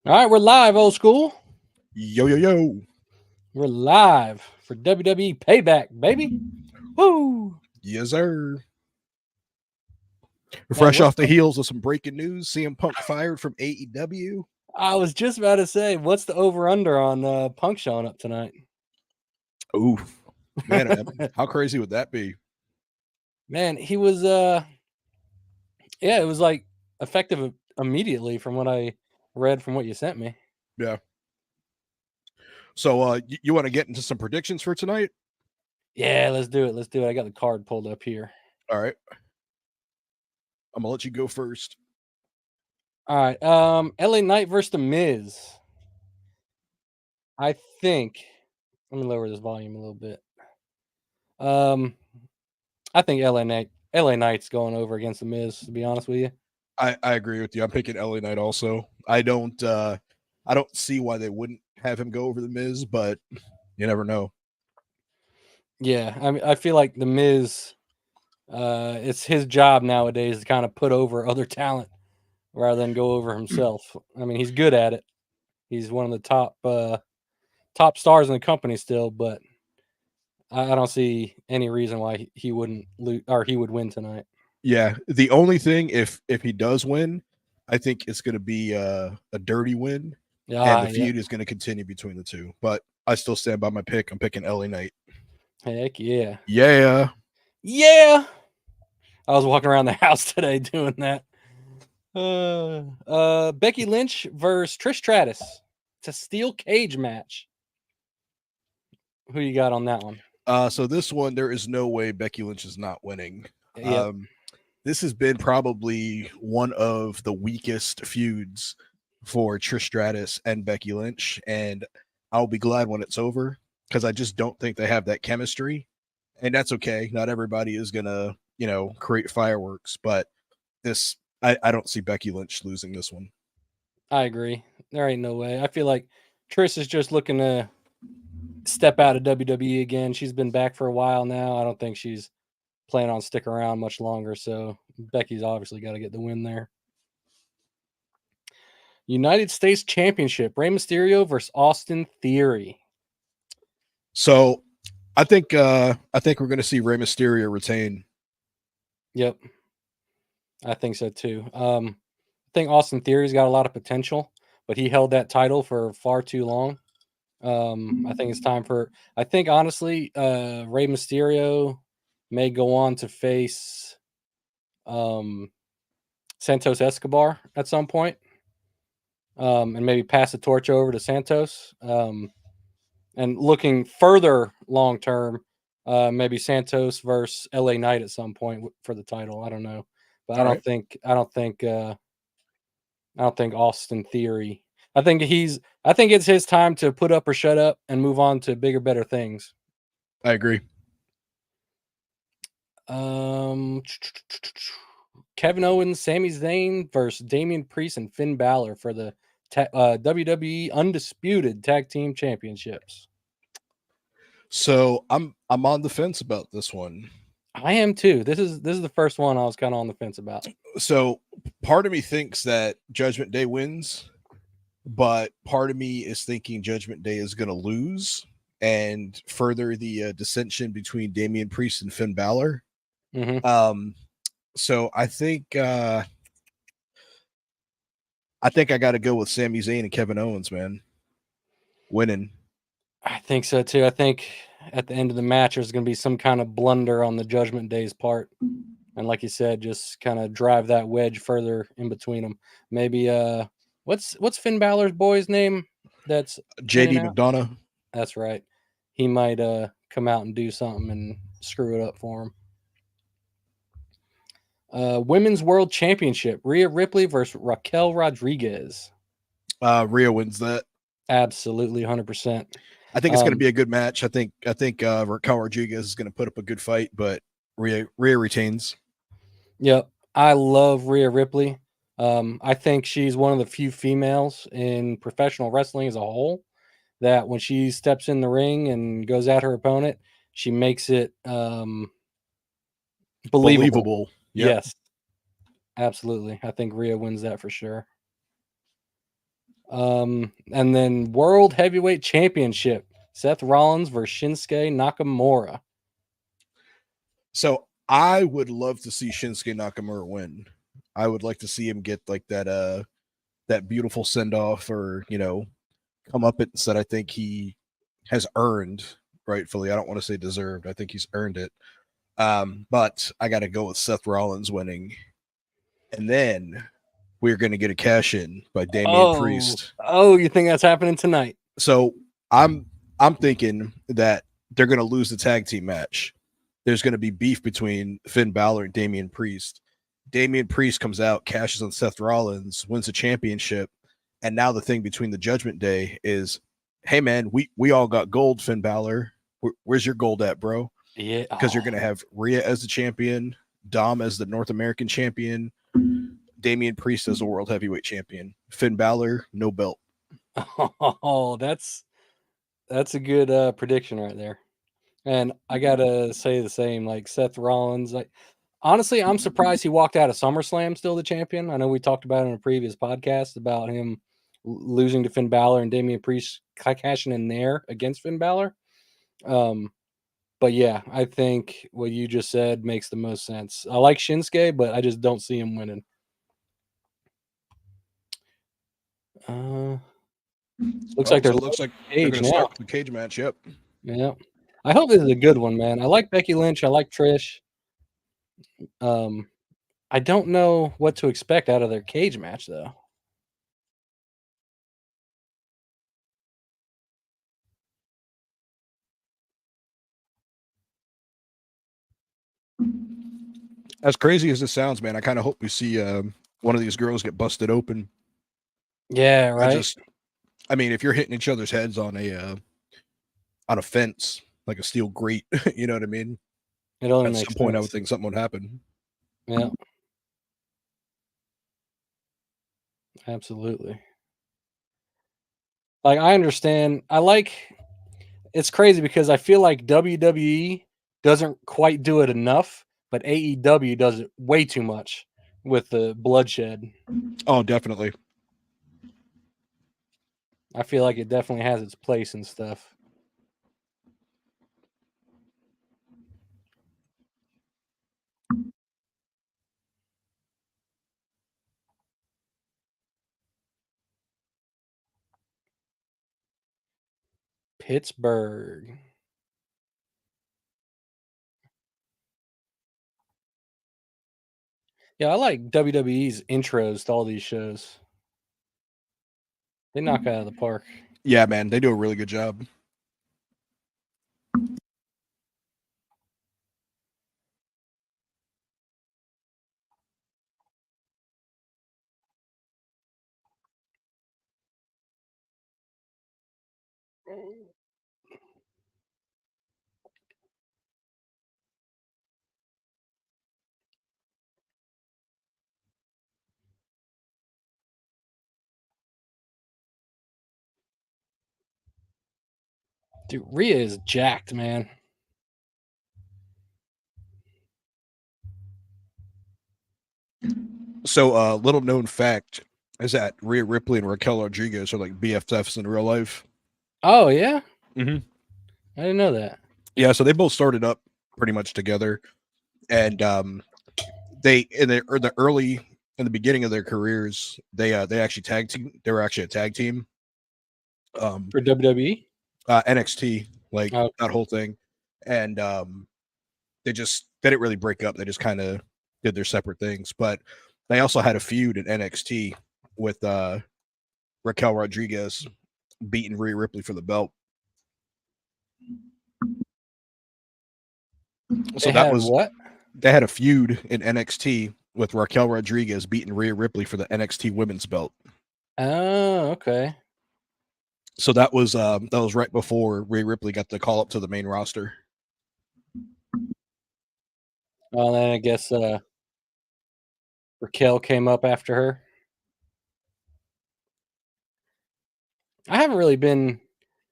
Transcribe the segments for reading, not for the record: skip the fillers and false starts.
All right, we're live, old school. Yo, yo, yo. We're live for WWE Payback, baby. Woo! Yes, sir. Man, Fresh what's off the heels of some breaking news. CM Punk fired from AEW. I was just about to say, what's the over under on Punk showing up tonight? Oof. Man, how crazy would that be? Man, he was yeah, it was like effective immediately from what I read from what you sent me. Yeah. So you want to get into some predictions for tonight? Yeah, let's do it. Let's do it. I got the card pulled up here. All right. I'm gonna let you go first. All right. LA Knight versus the Miz. I think let me lower this volume a little bit. Um I think LA Knight's going over against the Miz, to be honest with you. I agree with you. I'm picking LA Knight also. I don't see why they wouldn't have him go over the Miz, but you never know. Yeah, I mean, I feel like the Miz, it's his job nowadays to kind of put over other talent rather than go over himself. I mean, he's good at it. He's one of the top stars in the company still, but I don't see any reason why he wouldn't lose or he would win tonight. Yeah. The only thing if he does win, I think it's gonna be a dirty win and Ah, the yeah, feud is going to continue between the two. But I still stand by my pick. I'm picking LA Knight. heck yeah, Yeah. yeah. I was walking around the house today doing that. Becky Lynch versus Trish Stratus. It's a steel cage match. Who you got on that one? So this one, there is no way Becky Lynch is not winning. Yep. This has been probably one of the weakest feuds for Trish Stratus and Becky Lynch, and I'll be glad when it's over because I just don't think they have that chemistry, and that's okay. Not everybody is gonna, create fireworks, but I don't see Becky Lynch losing this one. I agree. There ain't no way. I feel like Trish is just looking to step out of WWE again. She's been back for a while now. I don't think she's planning on sticking around much longer. So Becky's obviously got to get the win there. United States Championship: Rey Mysterio versus Austin Theory. So I think we're going to see Rey Mysterio retain. Yep, I think so too. I think Austin Theory's got a lot of potential, but he held that title for far too long. I think it's time for. I think honestly, Rey Mysterio may go on to face um, Santos Escobar at some point, and maybe pass the torch over to Santos. And looking further long term, maybe Santos versus LA Knight at some point for the title. I don't know, but All right. I don't think Austin Theory. I think it's his time to put up or shut up and move on to bigger, better things. I agree. Um, Kevin Owens, Sami Zayn versus Damian Priest and Finn Balor for the WWE Undisputed Tag Team Championships. So I'm on the fence about this one. I am too. This is the first one I was kind of on the fence about. So part of me thinks that Judgment Day wins, but part of me is thinking Judgment Day is going to lose and further the dissension between Damian Priest and Finn Balor. Hmm. Um, so I think I got to go with Sami Zayn and Kevin Owens, man, winning. I think so too. I think at the end of the match, there's going to be some kind of blunder on the Judgment Day's part, and like you said, just kind of drive that wedge further in between them. Maybe what's Finn Balor's boy's name? That's in and JD out. McDonough. That's right. He might come out and do something and screw it up for him. Women's World Championship: Rhea Ripley versus Raquel Rodriguez. Rhea wins that. Absolutely, 100%. I think it's going to Um, be a good match. I think Raquel Rodriguez is going to put up a good fight, but Rhea retains. Yep, I love Rhea Ripley. I think she's one of the few females in professional wrestling as a whole that when she steps in the ring and goes at her opponent, she makes it believable. Believable. Yep. Yes, absolutely. I think Rhea wins that for sure. And then World Heavyweight Championship: Seth Rollins versus Shinsuke Nakamura. So I would love to see Shinsuke Nakamura win. I would like to see him get like that beautiful send off, or come up it that I think he has earned rightfully. I don't want to say deserved. I think he's earned it. But I got to go with Seth Rollins winning, and then we're going to get a cash in by Damian Priest. Oh, you think that's happening tonight? So I'm thinking that they're going to lose the tag team match. There's going to be beef between Finn Balor and Damian Priest. Damian Priest comes out, cashes on Seth Rollins, wins the championship, and now the thing between the Judgment Day is, hey man, we all got gold. Finn Balor, where's your gold at, bro? Yeah, Because you're going to have Rhea as the champion, Dom as the North American champion, Damian Priest as the World Heavyweight champion, Finn Balor no belt. Oh, that's a good prediction right there. And I gotta say the same. Like Seth Rollins, like honestly, I'm surprised he walked out of SummerSlam still the champion. I know we talked about it in a previous podcast about him losing to Finn Balor and Damian Priest cashing in there against Finn Balor. But yeah, I think what you just said makes the most sense. I like Shinsuke, but I just don't see him winning. Looks like So they're it looks like they're Cage going to now. start with the cage match. Yep. Yeah. I hope this is a good one, man. I like Becky Lynch. I like Trish. I don't know what to expect out of their cage match, though. As crazy as this sounds, man, I kind of hope we see one of these girls get busted open. Yeah, right. I mean, if you're hitting each other's heads on a fence like a steel grate, you know what I mean? It only At makes some point, I would sense. think something would happen. Yeah, absolutely. Like I understand. It's crazy because I feel like WWE doesn't quite do it enough, but AEW does it way too much with the bloodshed. Oh, definitely. I feel like it definitely has its place and stuff. Pittsburgh. Yeah, I like WWE's intros to all these shows. They knock out of the park. Yeah, man, they do a really good job. Dude, Rhea is jacked, man. So, little known fact is that Rhea Ripley and Raquel Rodriguez are like BFFs in real life. Oh yeah, Mm-hmm. I didn't know that. Yeah, so they both started up pretty much together, and they in the beginning of their careers, they actually tag team. They were actually a tag team. For WWE. NXT, like Oh, that whole thing, and they didn't really break up. They just kind of did their separate things. But they also had a feud in NXT with Raquel Rodriguez beating Rhea Ripley for the belt. So they that had was what? they had a feud in NXT with Raquel Rodriguez beating Rhea Ripley for the NXT Women's belt. Oh, okay. So that was right before Rhea Ripley got the call up to the main roster. Well, then I guess Raquel came up after her. I haven't really been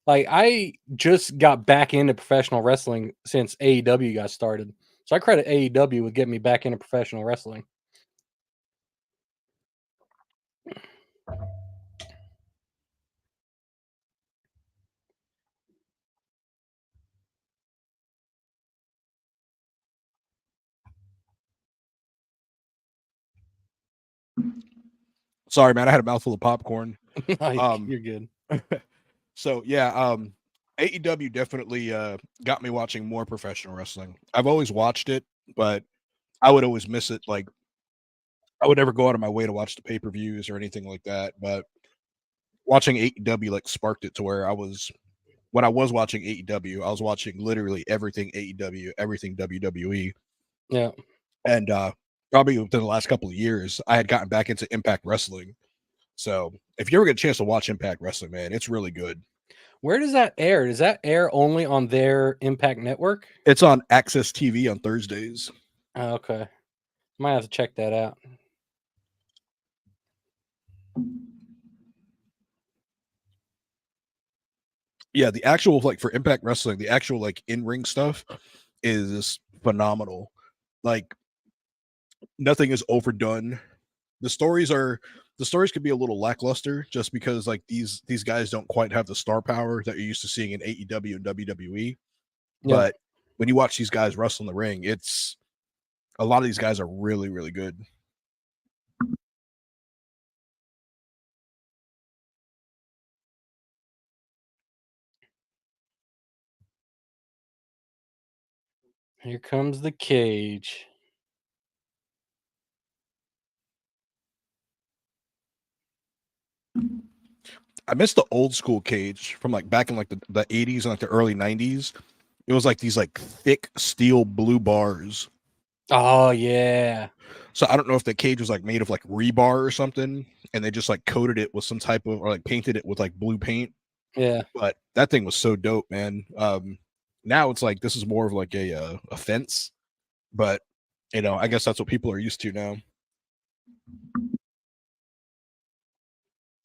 like I just got back into professional wrestling since AEW got started. So I credit AEW with getting me back into professional wrestling. Sorry, man. I had a mouthful of popcorn. You're good. So yeah, AEW definitely got me watching more professional wrestling. I've always watched it, but I would always miss it. Like I would never go out of my way to watch the pay-per-views or anything like that. But watching AEW like sparked it to where I was when I was watching AEW, I was watching literally everything AEW, everything WWE. Yeah. And probably within the last couple of years, I had gotten back into Impact Wrestling. So if you ever get a chance to watch Impact Wrestling, man, it's really good. Where does that air? Does that air only on their Impact Network? It's on Access TV on Thursdays. Oh, okay. Might have to check that out. Yeah, the actual like for Impact Wrestling, the actual like in-ring stuff is phenomenal. Like nothing is overdone. The stories are the stories could be a little lackluster just because like these guys don't quite have the star power that you're used to seeing in AEW and WWE. Yeah. But when you watch these guys wrestle in the ring, it's a lot of these guys are really, really good. Here comes the cage. I miss the old school cage from like back in like the 80s and like the early 90s. It was like these like thick steel blue bars. Oh yeah. So I don't know if the cage was like made of like rebar or something, and they just like coated it with some type of or like painted it with like blue paint. Yeah. But that thing was so dope, man. Now it's like this is more of like a fence, but you know, I guess that's what people are used to now.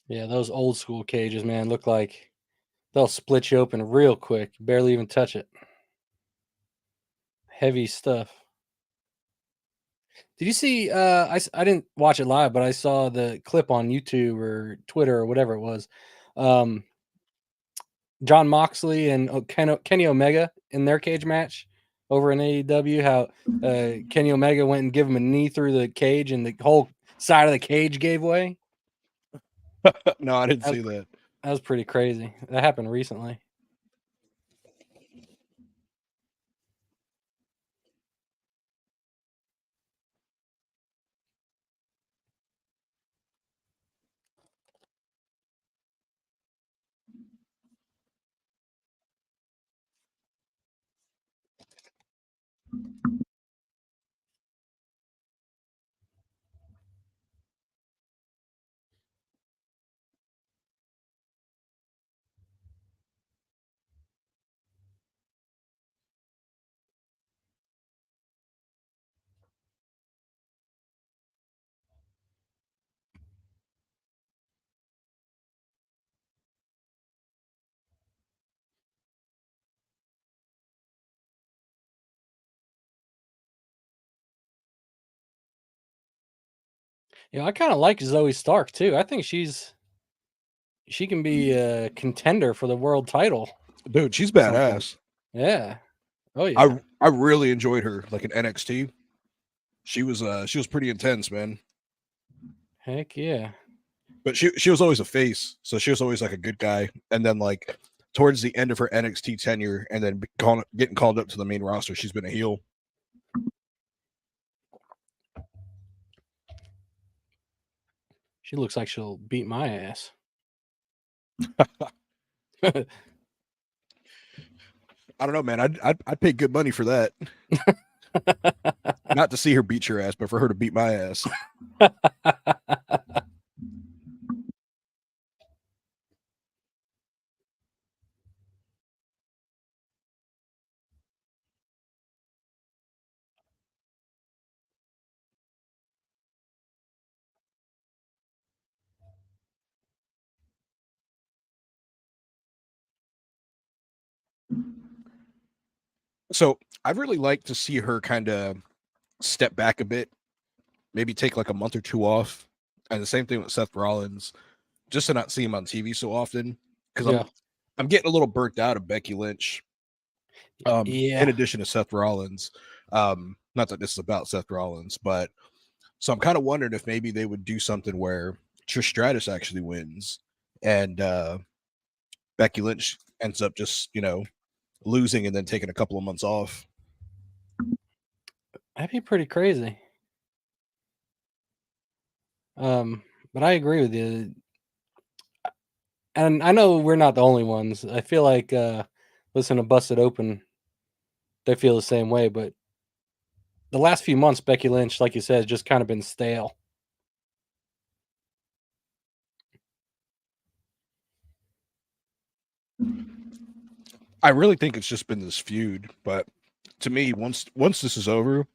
Yeah, those old school cages, man, look like they'll split you open real quick. You barely even touch it. Heavy stuff. Did you see I didn't watch it live, but I saw the clip on YouTube or Twitter or whatever it was. Um John Moxley and Kenny Omega in their cage match over in AEW. How Kenny Omega went and give him a knee through the cage, and the whole side of the cage gave way. No, I didn't That was, see that. that was pretty crazy. That happened recently. I kind of like Zoe Stark too. I think she can be a contender for the world title Dude, she's at some point. badass. Yeah. Oh yeah. I really enjoyed her like in NXT. She was pretty intense, man. Heck yeah. But she was always a face, so she was always like a good guy. And then like towards the end of her NXT tenure, and then getting called up to the main roster, she's been a heel. She looks like she'll beat my ass. I don't know, man. I'd pay good money for that. Not to see her beat your ass, but for her to beat my ass. So I'd really like to see her kind of step back a bit, maybe take like a month or two off. And the same thing with Seth Rollins, just to not see him on TV so often. Because Yeah. I'm getting a little burnt out of Becky Lynch. In Yeah. addition to Seth Rollins. Not that this is about Seth Rollins, but So I'm kind of wondering if maybe they would do something where Trish Stratus actually wins and Becky Lynch ends up just, losing and then taking a couple of months off. That'd be pretty crazy. But I agree with you. And I know we're not the only ones. I feel like listen to Busted Open, they feel the same way, but the last few months, Becky Lynch, like you said, has just kind of been stale. I really think it's just been this feud, but to me, once this is over,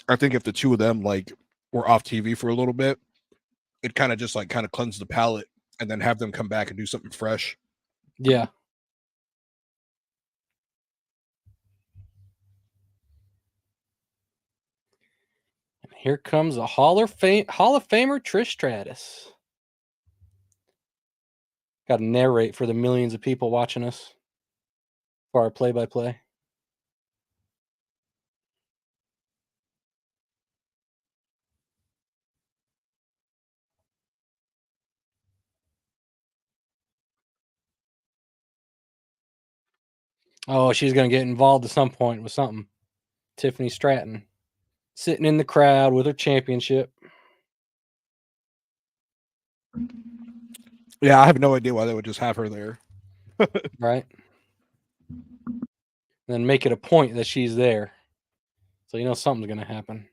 I think if the two of them like were off TV for a little bit, it kind of just like kind of cleanse the palate and then have them come back and do something fresh. Yeah. And here comes a Hall of Famer, Trish Stratus. Got to narrate for the millions of people watching us for our play-by-play. Oh, she's going to get involved at some point with something. Tiffany Stratton sitting in the crowd with her championship. Yeah, I have no idea why they would just have her there. Right? Then make it a point that she's there. So you know something's going to happen.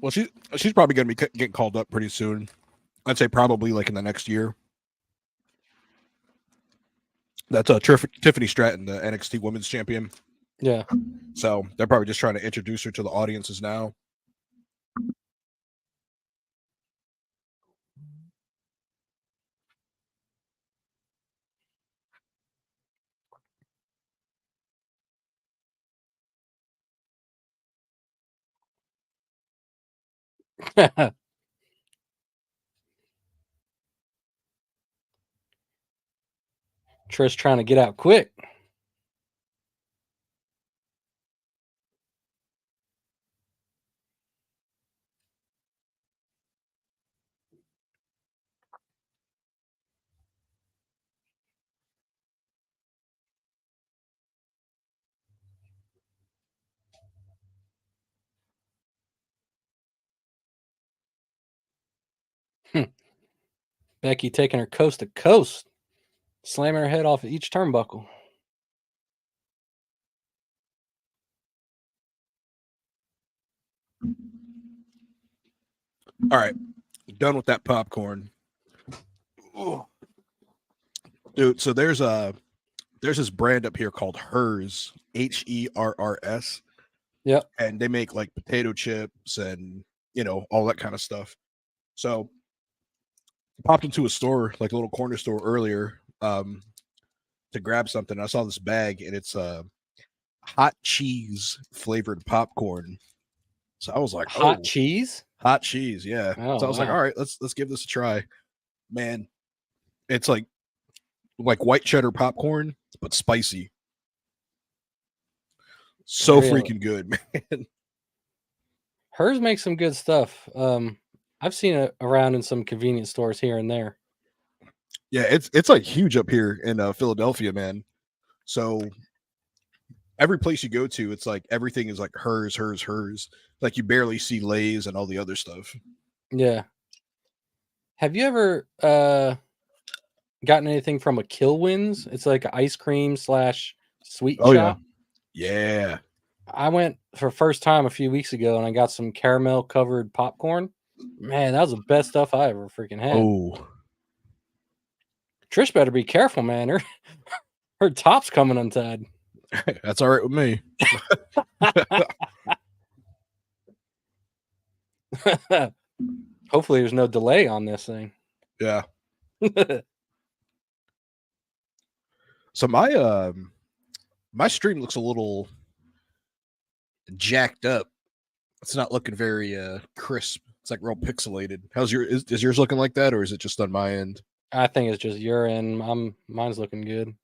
Well, she's probably going to be getting called up pretty soon. I'd say probably like in the next year. That's Tiffany Stratton, the NXT Women's Champion. Yeah. So they're probably just trying to introduce her to the audiences now. Trish trying to get out quick. Becky taking her coast to coast, slamming her head off at each turnbuckle. All right, done with that popcorn. Dude, so there's this brand up here called Hers, HERRS. Yep. And they make like potato chips and all that kind of stuff. So I popped into a store, like a little corner store earlier, to grab something. I saw this bag and it's hot cheese flavored popcorn. So I was like, Hot oh, cheese? hot cheese, yeah. Oh, So I was like, wow. all right, let's give this a try. Man, it's like white cheddar popcorn, but spicy. So Really? freaking good, man. Hers makes some good stuff. I've seen it around in some convenience stores here and there. Yeah, it's like huge up here in Philadelphia, man. So every place you go to, it's like everything is like hers. Like you barely see Lay's and all the other stuff. Yeah. Have you ever gotten anything from a Killwins? It's like an ice cream / sweet Oh yeah, shop. yeah. I went for first time a few weeks ago and I got some caramel covered popcorn. Man, that was the best stuff I ever freaking had. Oh, Trish better be careful, man. Her top's coming untied. that's all right with me. Hopefully there's no delay on this thing. Yeah. So my stream looks a little jacked up. It's not looking very crisp. It's like real pixelated. How's is yours looking like that, or is it just on my end? I think it's just urine. Mine's looking good.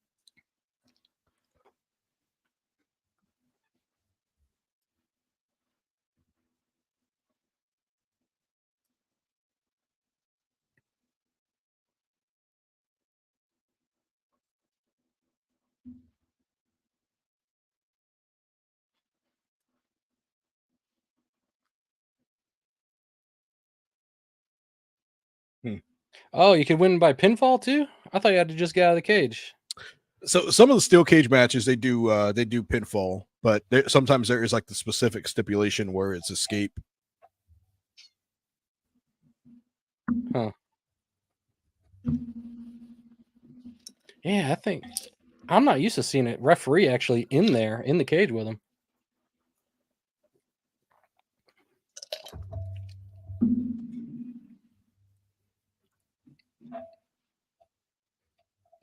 Hmm. Oh, you could win by pinfall too? I thought you had to just get out of the cage. So some of the steel cage matches they do pinfall, but sometimes there is like the specific stipulation where it's escape. Huh. Yeah, I think I'm not used to seeing a referee actually in there in the cage with him.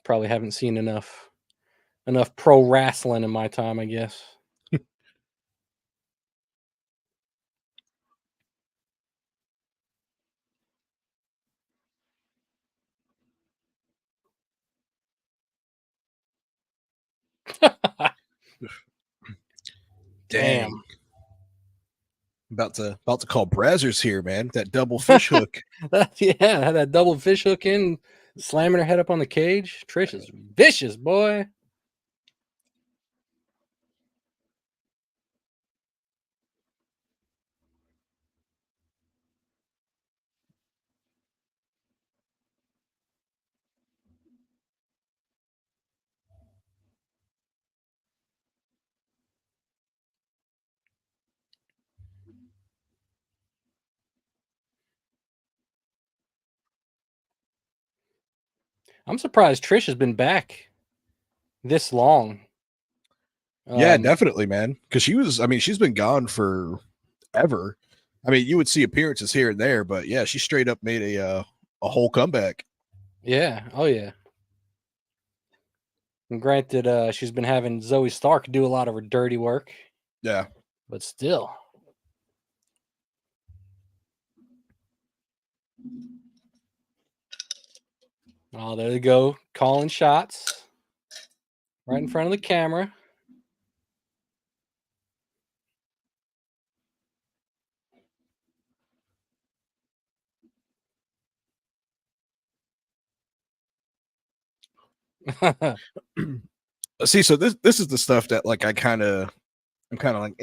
Probably haven't seen enough pro wrestling in my time, I guess. Dang. Damn. About to call Brazzers here, man. That double fish hook. Yeah, had that double fish hook in, slamming her head up on the cage. Trish is vicious, boy. I'm surprised Trish has been back this long. Yeah, definitely, man. Because she's been gone for ever. I mean, you would see appearances here and there, but yeah, she straight up made a whole comeback. Yeah. Oh yeah. And granted, she's been having Zoe Stark do a lot of her dirty work, Yeah. but still. Oh, there they go, calling shots right in front of the camera. See, so this is the stuff that like I'm kind of like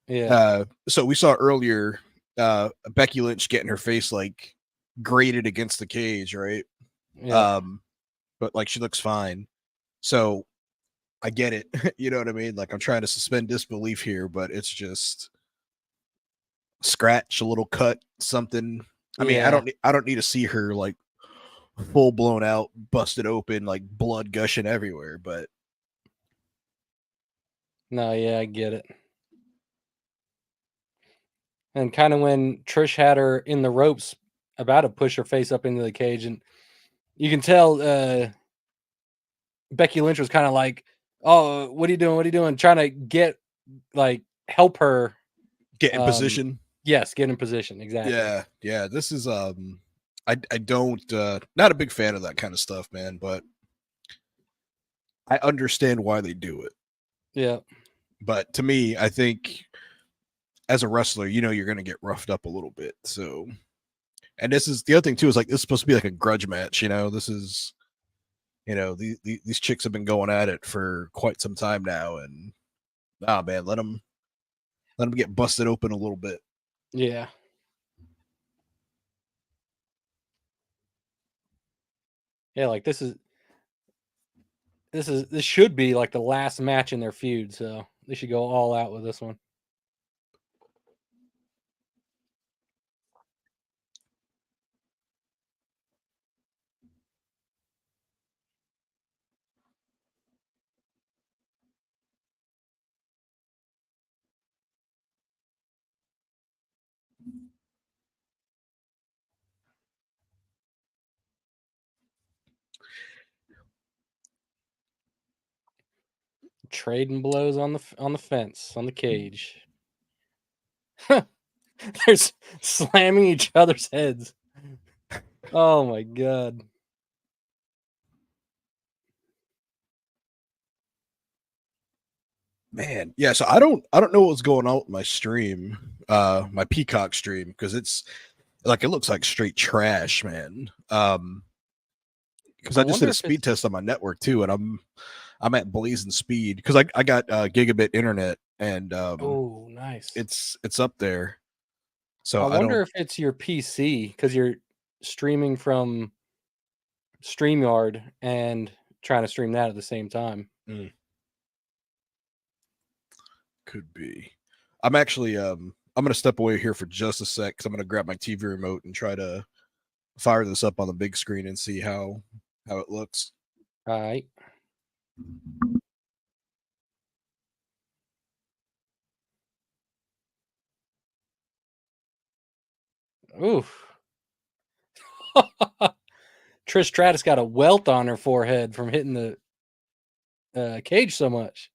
Yeah. So we saw earlier Becky Lynch getting her face like grated against the cage, right? Yep. But like she looks fine. So I get it. You know what I mean? Like I'm trying to suspend disbelief here, but it's just scratch, a little cut, something. I mean, Yeah. I don't need to see her like full blown out, busted open, like blood gushing everywhere, but No, yeah, I get it. And kind of when Trish had her in the ropes about to push her face up into the cage, and you can tell Becky Lynch was kind of like, "Oh, what are you doing? What are you doing?" Trying to get like help her. get in Um, position. yes, get in position exactly. Yeah, yeah. This is I don't not a big fan of that kind of stuff, man, but I understand why they do it. Yeah, But to me, I think as a wrestler, you know you're gonna get roughed up a little bit. So and this is the other thing too, is like this is supposed to be like a grudge match, you know. This is these chicks have been going at it for quite some time now, and man, let them get busted open a little bit. yeah, yeah. Like this should be like the last match in their feud, so they should go all out with this one. Trading blows on the fence on the cage. They're slamming each other's heads. Oh my god. Man, yeah. So I don't know what's going on with my stream, my Peacock stream, because it's like it looks like straight trash, man. Because I I just did wonder a if speed it's test on my network too, and I'm at blazing speed because I got gigabit internet, and oh, nice. it's up there. So I I wonder don't. if it's your PC because you're streaming from StreamYard and trying to stream that at the same time. Could be. I'm actually I'm gonna step away here for just a sec because I'm gonna grab my TV remote and try to fire this up on the big screen and see how it looks. All right. Oof. Trish Stratus got a welt on her forehead from hitting the cage so much.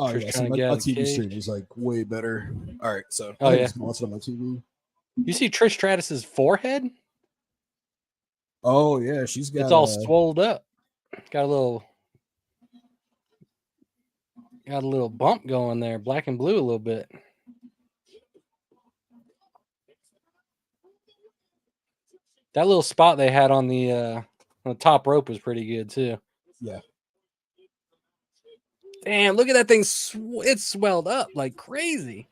Oh Trish yeah, see, trying to my get out of the TV cage. stream is like way better. All right, so Oh, I yeah. just watched it on my TV. You see Trish Stratus's forehead? Oh yeah, she's got It's all swolled up. Got a little bump going there, black and blue a little bit. That little spot they had on the top rope was pretty good too. yeah. Damn, look at that thing. It's swelled up like crazy.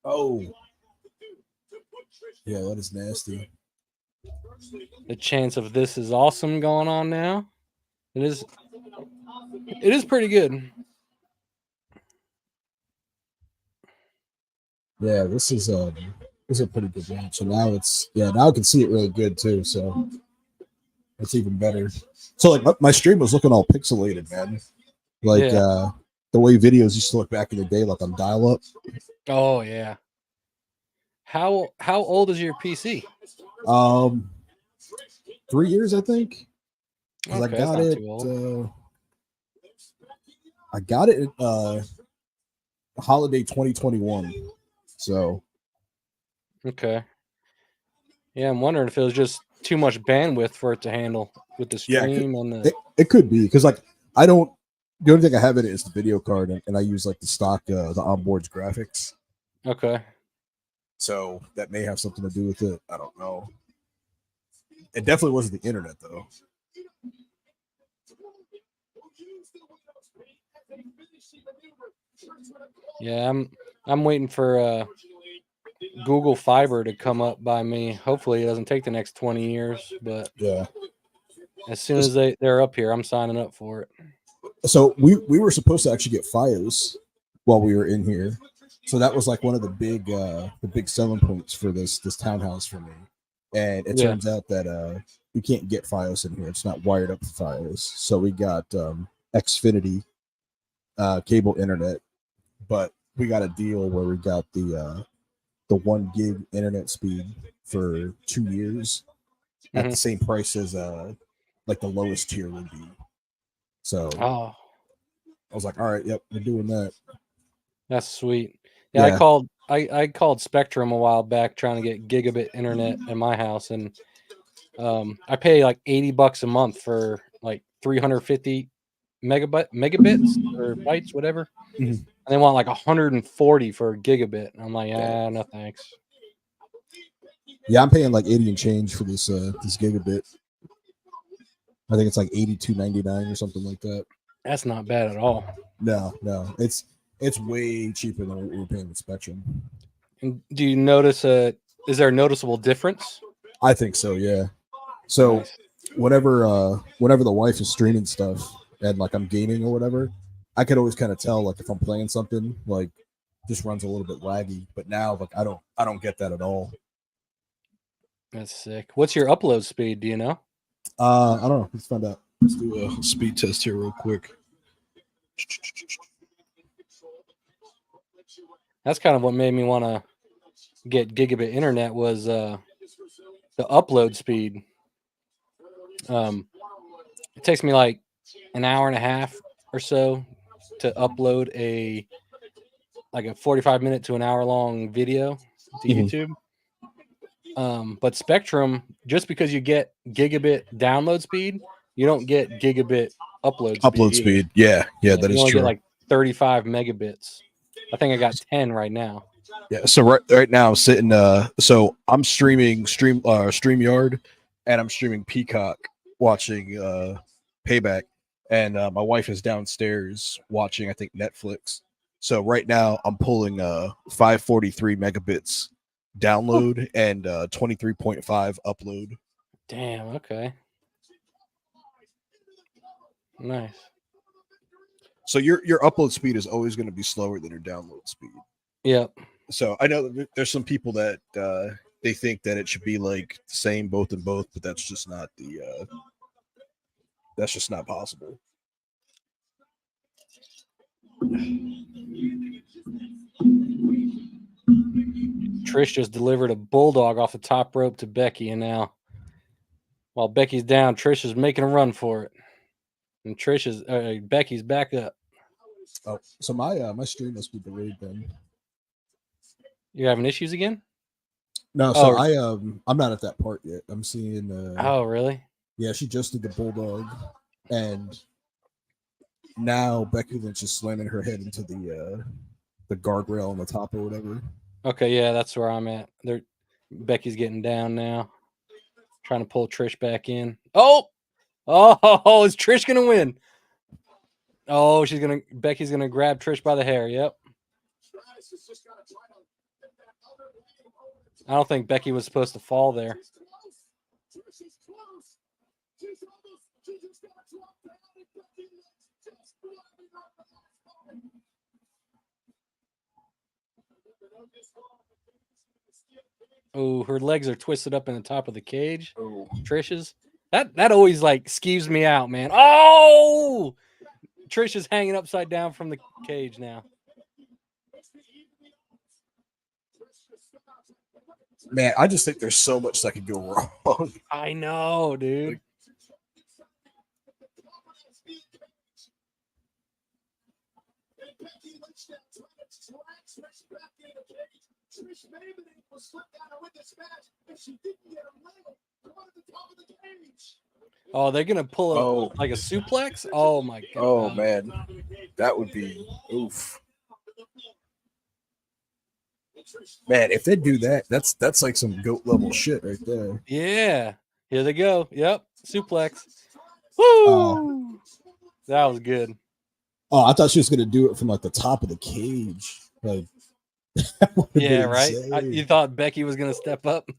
Oh. Yeah, that is nasty. The chance of this is awesome going on now. It is pretty good. Yeah, this is a pretty good match. So now now I can see it really good too. So it's even better. So like my stream was looking all pixelated, man. Like the way videos used to look back in the day, like on dial up. Oh yeah. How old is your PC? 3 years, I think. Okay, I got it. I got it holiday 2021. So okay. Yeah, I'm wondering if it was just too much bandwidth for it to handle with the stream and the. It could be because like I don't. The only thing I have in it is the video card, and I use like the stock, the onboard's graphics. Okay. So that may have something to do with it. I don't know. It definitely wasn't the internet though. Yeah, I'm waiting for Google Fiber to come up by me. Hopefully, it doesn't take the next 20 years, but yeah, as soon as they're up here, I'm signing up for it. So we were supposed to actually get FiOS while we were in here, so that was like one of the big selling points for this townhouse for me. And it turns out that we can't get FiOS in here; it's not wired up for FiOS. So we got Xfinity cable internet, but we got a deal where we got the 1 gig internet speed for 2 years at the same price as like the lowest tier would be. So I was like, all right, yep, we're doing that. That's sweet. Yeah. I called Spectrum a while back trying to get gigabit internet in my house, and I pay like $80 a month for like 350 megabits or bytes, whatever. Mm-hmm. And they want like 140 for a gigabit. And I'm like, no thanks. Yeah, I'm paying like 80 and change for this gigabit. I think it's like $82.99 or something like that. That's not bad at all. No, it's way cheaper than what we were paying with Spectrum. And do you notice is there a noticeable difference? I think so, yeah. So nice. whenever the wife is streaming stuff and like I'm gaming or whatever, I could always kind of tell like if I'm playing something like just runs a little bit laggy. But now like I don't get that at all. That's sick. What's your upload speed? Do you know? I don't know. Let's find out. Let's do a speed test here real quick. That's kind of what made me want to get gigabit internet was the upload speed. It takes me like an hour and a half or so to upload a 45-minute to an hour long video to YouTube. But Spectrum, just because you get gigabit download speed, you don't get gigabit upload speed. Yeah, that you is only true. get like 35 megabits. I think I got 10 right now. Yeah, so right now I'm sitting so I'm streaming StreamYard, and I'm streaming Peacock watching Payback, and my wife is downstairs watching, I think, Netflix. So right now I'm pulling 543 megabits download and 23.5 upload. Damn, okay. Nice. So your upload speed is always going to be slower than your download speed. Yep. So I know that there's some people that they think that it should be like the same both and both, but that's just not that's just not possible. Trish just delivered a bulldog off the top rope to Becky, and now while Becky's down, Trish is making a run for it, and Becky's back up. Oh, so my stream must be delayed then. You're having issues again? No, so I'm not at that part yet. I'm seeing. Oh, really? Yeah, she just did the bulldog, and now Becky Lynch is slamming her head into the guardrail on the top or whatever. Okay, yeah, that's where I'm at. Becky's getting down now, trying to pull Trish back in. Oh, is Trish gonna win? Oh, Becky's gonna grab Trish by the hair. Yep. I don't think Becky was supposed to fall there. Oh, her legs are twisted up in the top of the cage. Oh, Trish's. That always like skeeves me out, man. Oh, Trish is hanging upside down from the cage now. Man, I just think there's so much that could go wrong. I know, dude. Oh, they're gonna pull like a suplex. Oh my god. Oh man, that would be oof. Man, if they do that, that's like some GOAT level shit right there. Yeah. Here they go. Yep. Suplex. Woo! That was good. Oh, I thought she was gonna do it from like the top of the cage. Like, yeah, right. You thought Becky was gonna step up.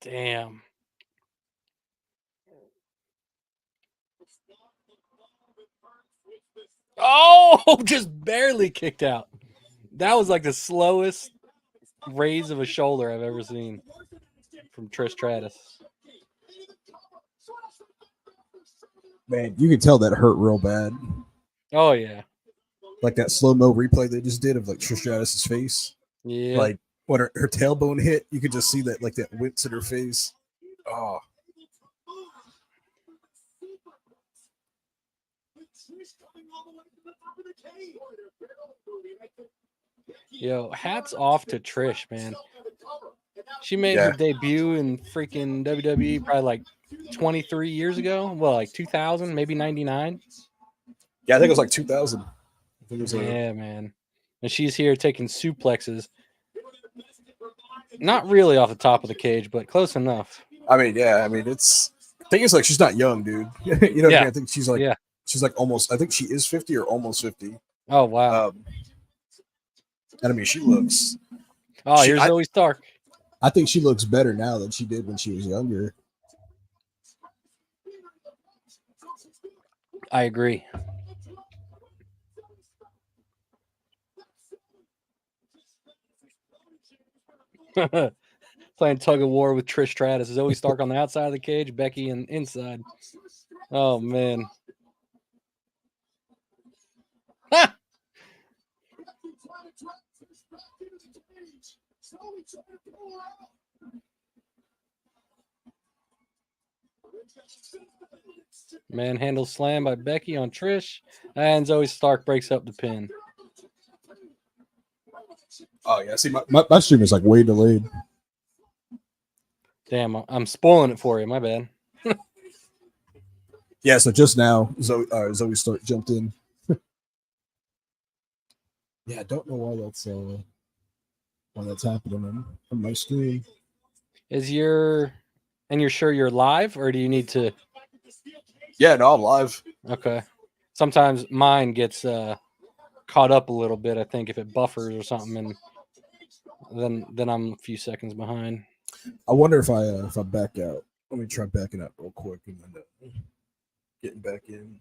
Damn. Oh, just barely kicked out. That was like the slowest raise of a shoulder I've ever seen from Trish Stratus. Man, you can tell that hurt real bad. Oh yeah. Like that slow-mo replay they just did of like Trish Stratus's face. Yeah. Like when her tailbone hit, you could just see that like that wince in her face. Oh. Yo, hats off to Trish, man. She made her debut in freaking WWE probably like 23 years ago. Well, like 2000, maybe 99. Yeah, I think it was like 2000. I think it was man. And she's here taking suplexes. Not really off the top of the cage, but close enough. I mean, yeah. I mean, it's. I think it's like she's not young, dude. you know what I mean? I think she's like. She's like almost. I think she is 50 or almost 50. Oh wow. And I mean, she looks. Oh, here's Zoe Stark. I think she looks better now than she did when she was younger. I agree. Playing tug of war with Trish Stratus. Zoe Stark on the outside of the cage, Becky and inside. Oh man. Manhandle slam by Becky on Trish, and Zoe Stark breaks up the pin. Oh yeah, see my stream is like way delayed. Damn, I'm spoiling it for you. My bad. Yeah, so just now Zoe Stark jumped in. Yeah, I don't know why that's happening on my stream. You're sure you're live, or do you need to? Yeah, no, I'm live. Okay. Sometimes mine gets caught up a little bit. I think if it buffers or something, and then I'm a few seconds behind. I wonder if I back out. Let me try backing out real quick and then getting back in.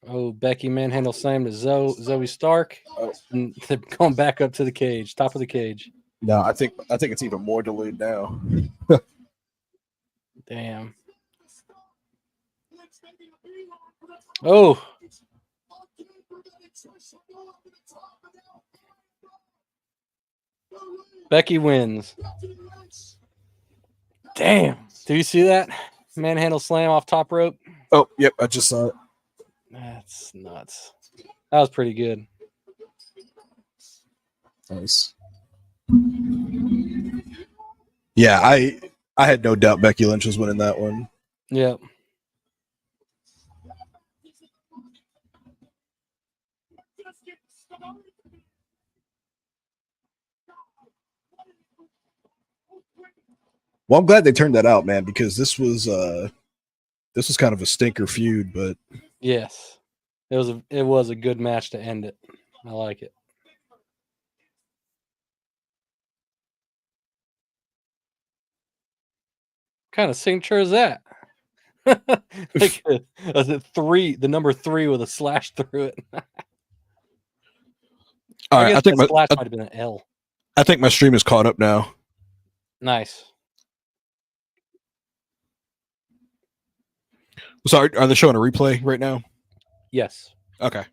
Oh, Becky manhandle slam to Zoe Stark. Oh. And they're going back up to the cage, top of the cage. No, I think it's even more delayed now. Damn. Oh. Becky wins. Damn. Do you see that? Manhandle slam off top rope. Oh, yep, I just saw it. That's nuts. That was pretty good. Nice. Yeah, I had no doubt Becky Lynch was winning that one. Yep. Well, I'm glad they turned that out, man, because this was kind of a stinker feud, but yes, it was a good match to end it. I like it. What kind of signature is that? Like the number 3 with a slash through it. All right, I think that slash might have been an L. I think my stream is caught up now. Nice. Sorry, are they showing a replay right now? Yes. Okay.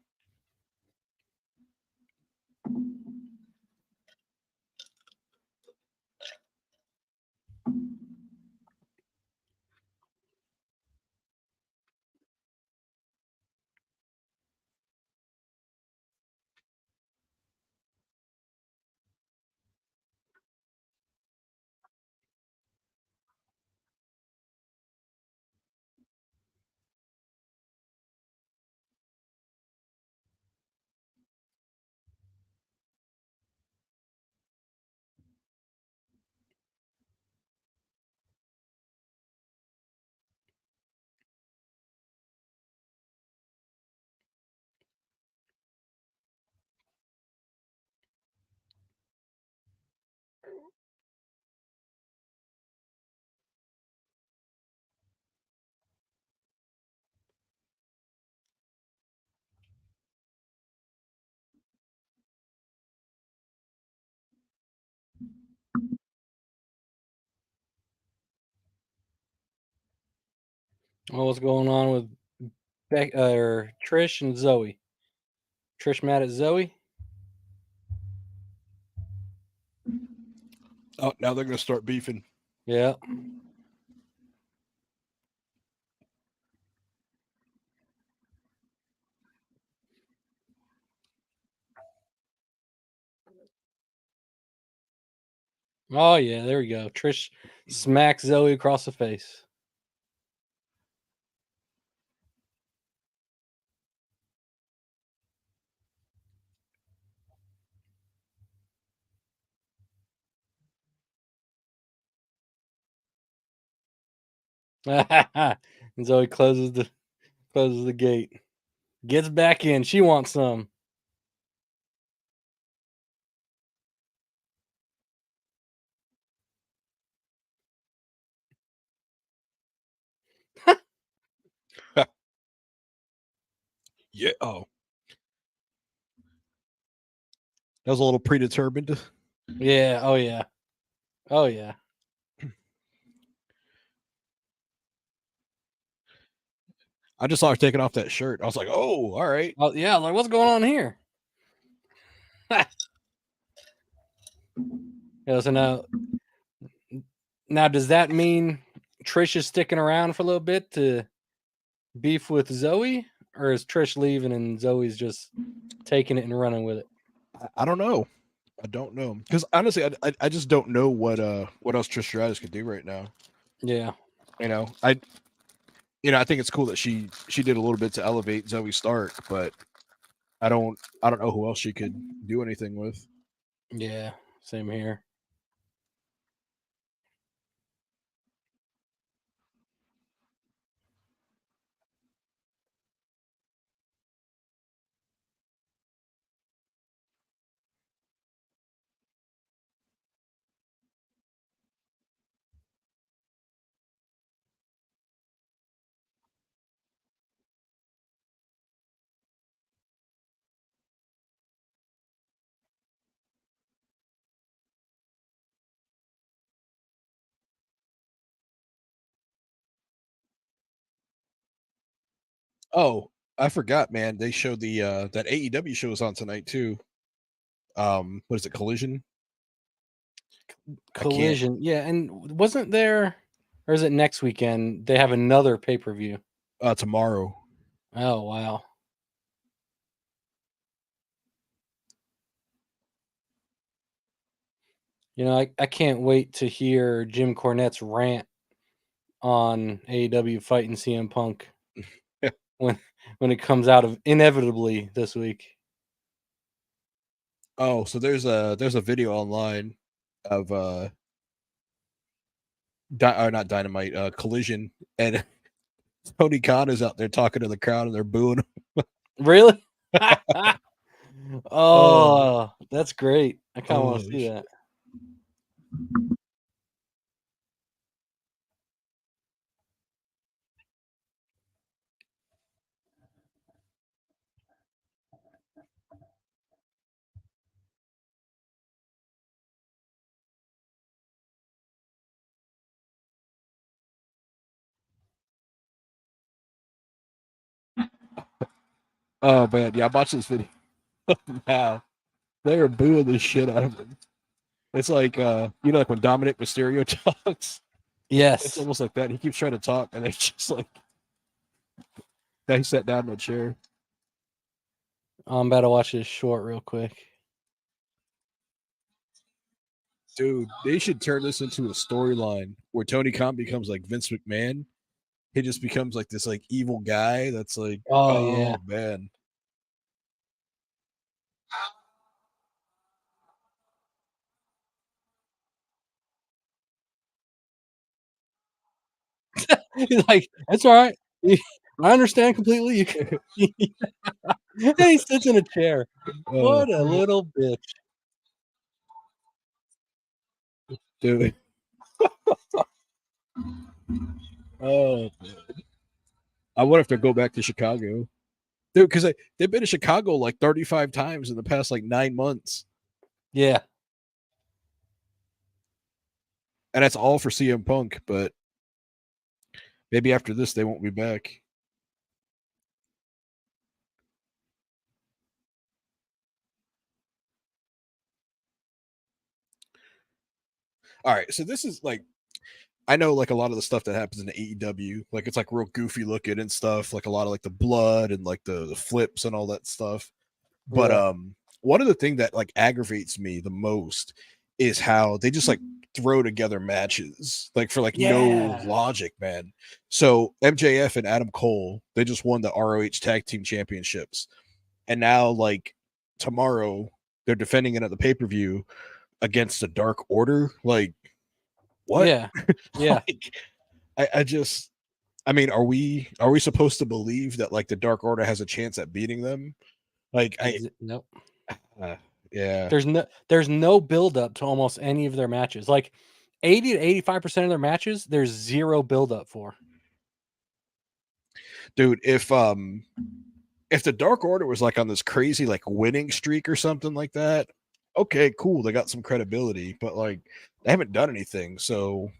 Well, what's going on with Trish and Zoe? Trish mad at Zoe? Oh, now they're going to start beefing. Yeah. Oh yeah, there we go. Trish smacks Zoe across the face. And Zoe closes the gate. Gets back in. She wants some. Yeah. Oh. That was a little predetermined. Yeah. Oh yeah. Oh yeah. I just saw her taking off that shirt. I was like, oh, all right. Oh yeah. Like, what's going on here? Yeah. So now, does that mean Trish is sticking around for a little bit to beef with Zoe, or is Trish leaving and Zoe's just taking it and running with it? I don't know. I don't know because honestly, I just don't know what else Trish Stratus could do right now. Yeah. You know, I think it's cool that she did a little bit to elevate Zoe Stark, but I don't know who else she could do anything with. Yeah. Same here. Oh, I forgot, man. They showed the that AEW show is on tonight too. What is it? Collision. I can't. Collision. Yeah. And wasn't there, or is it next weekend? They have another pay per view. Tomorrow. Oh wow. I can't wait to hear Jim Cornette's rant on AEW fighting CM Punk when it comes out of inevitably this week. Oh, so there's a video online of not Dynamite, Collision, and Tony Khan is out there talking to the crowd, and they're booing him. Really? Oh, Oh, that's great. I kind of want oh, to see that. oh man, yeah, I watched this video now. They are booing the shit out of him. It's like like when Dominic Mysterio talks. It's Yes. almost like that. He keeps trying to talk, and it's just like that. He sat down in a chair. I'm about to watch this short real quick. Dude, they should turn this into a storyline where Tony Khan becomes like Vince McMahon. He just becomes like this like evil guy that's like, Oh yeah. oh man. He's like, that's all right. I understand completely. You can. And he sits in a chair. Oh, What a little bitch. dude. Oh, man. I wonder if they'll go back to Chicago. Dude, because they've been to Chicago like 35 times in the past like 9 months. Yeah. And that's all for CM Punk, but maybe after this they won't be back. All right, so this is like I know like a lot of the stuff that happens in AEW, like it's like real goofy looking and stuff, like a lot of like the blood and like the flips and all that stuff. But Yeah. one of the things that like aggravates me the most is how they just like throw together matches like for like no Yeah. logic, man. So MJF and Adam Cole, they just won the ROH tag team championships. And now like tomorrow they're defending it at the pay-per-view against the Dark Order. Like what? Yeah. Yeah. Like I just I mean, are we supposed to believe that like the Dark Order has a chance at beating them? Like Nope. uh, yeah. There's no build up to almost any of their matches. Like 80 to 85% of their matches, there's zero build up for. Dude, if the Dark Order was like on this crazy like winning streak or something like that, okay, cool, they got some credibility, but like they haven't done anything. So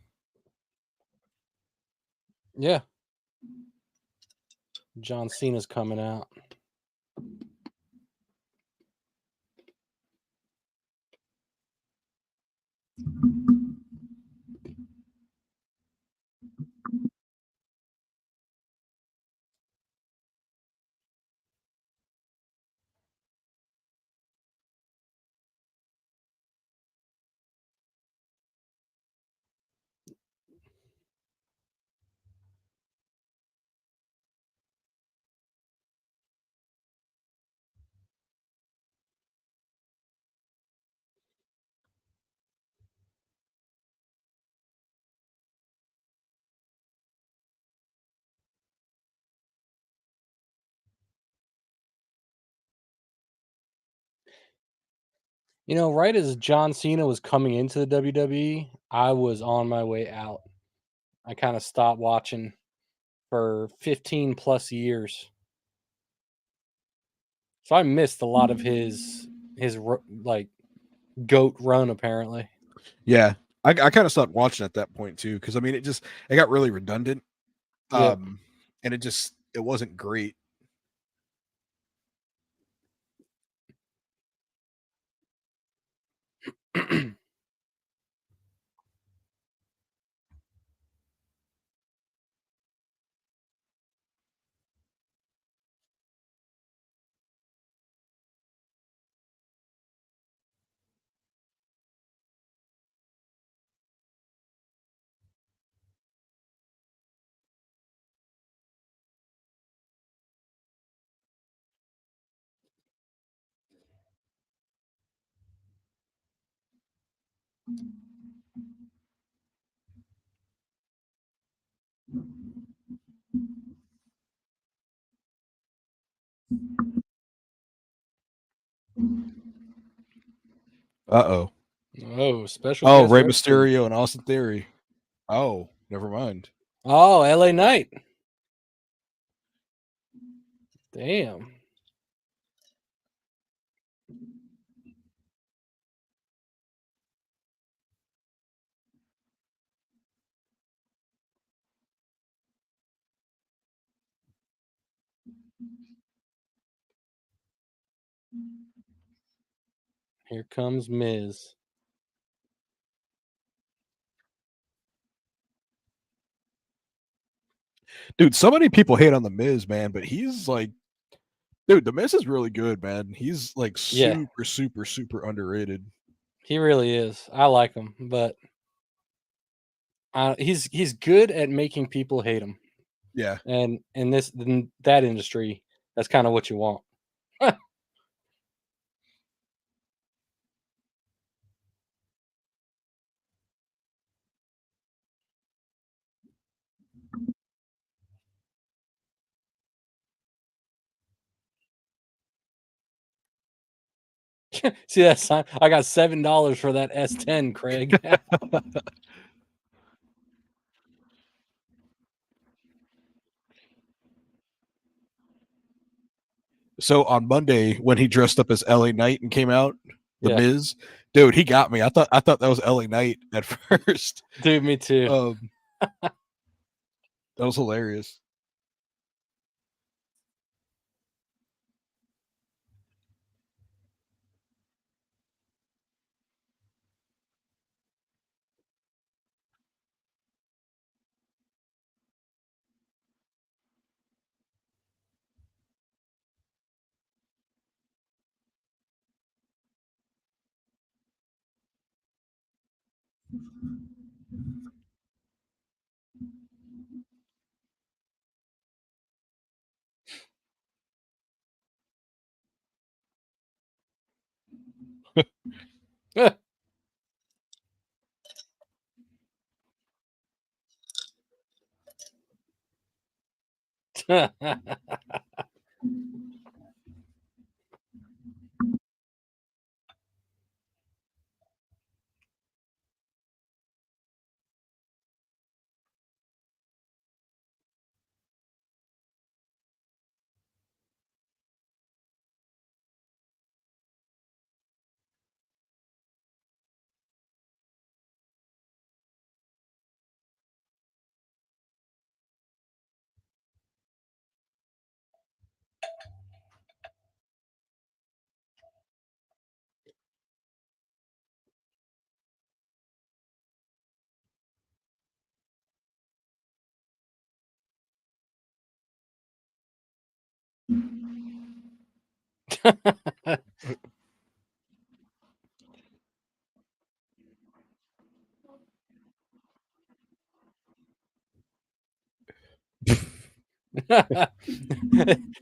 Yeah, John Cena's coming out. You know, right as John Cena was coming into the WWE, I was on my way out. I kind of stopped watching for 15 plus years. So I missed a lot of like goat run apparently. yeah, I kind of stopped watching at that point too because I mean it got really redundant, Yep. and it wasn't great. Uh-oh. Oh, special Oh, guest Rey wrestling. Mysterio and Austin Theory. Oh, never mind. Oh, LA Knight. Damn. Here comes Miz. Dude, so many people hate on the Miz, man, but he's like, dude, the Miz is really good, man. He's like Yeah, super, super, super underrated. he really is. I like him, but he's good at making people hate him. Yeah. And in that industry, that's kind of what you want. See that sign? I got $7 for that S10, Craig. So on Monday when he dressed up as LA Knight and came out, the Yeah, Miz, dude, he got me. I thought that was LA Knight at first. dude, me too. Um, that was hilarious.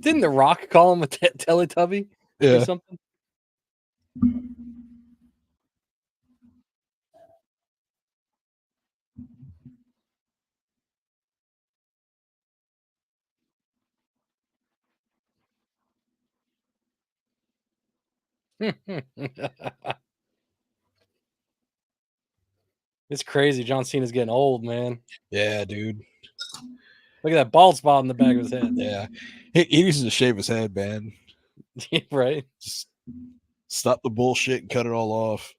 Didn't The Rock call him a Teletubby or Yeah. something? It's crazy. John Cena's getting old, man. Yeah, dude. Look at that bald spot on the back of his head. Yeah. He needs to shave his head, man. Right? Just stop the bullshit and cut it all off.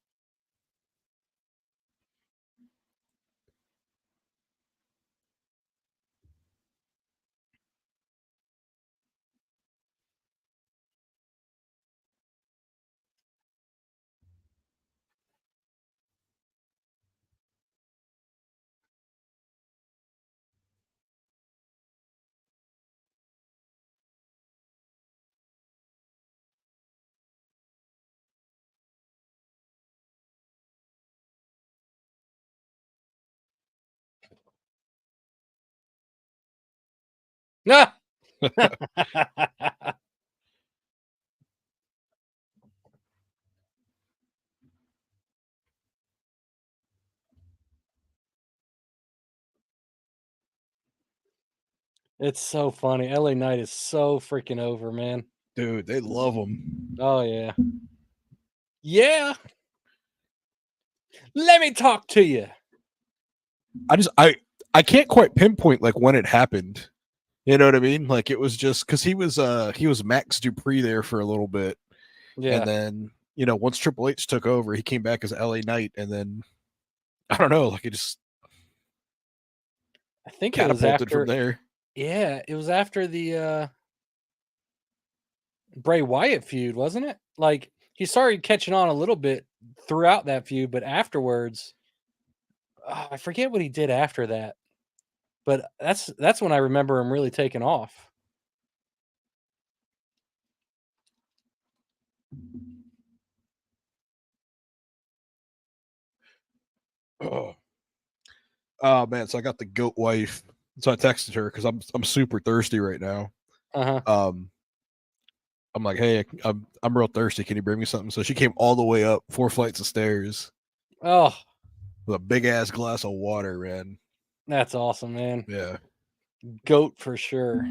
Ah! It's so funny. LA Knight is so freaking over, man. Dude, they love him. Oh yeah. Yeah. Let me talk to you. I can't quite pinpoint like when it happened. You know what I mean? Like it was just because he was Max Dupree there for a little bit, and Yeah. then once Triple H took over, he came back as LA Knight, and then I don't know, like it just I think it was catapulted from after there. yeah, it was after the Bray Wyatt feud, wasn't it? Like he started catching on a little bit throughout that feud, but afterwards, I forget what he did after that. But that's when I remember him really taking off. Oh, oh man, so I got the goat wife. So I texted her because I'm super thirsty right now. Uh-huh. Um, I'm like, hey, I'm real thirsty. Can you bring me something? So she came all the way up 4 flights of stairs Oh, with a big ass glass of water, man. that's awesome, man. Yeah. Goat for sure.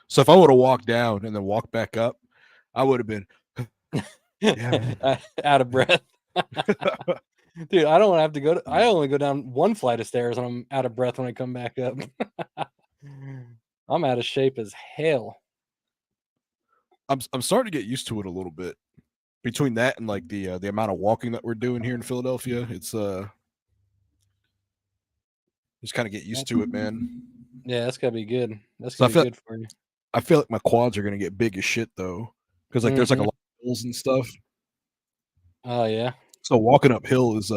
So if I would have walked down and then walked back up, I would have been, yeah, man. Out of breath. Dude, I don't have to go I only go down one flight of stairs and I'm out of breath when I come back up. I'm out of shape as hell. I'm starting to get used to it a little bit. Between that and like the amount of walking that we're doing here in Philadelphia, it's just kind of get used to it, man. Yeah, that's gotta be good. That's So gonna be good for you. I feel like my quads are gonna get big as shit though, because like there's like a Mhm. lot of hills and stuff. Oh, yeah. So walking uphill is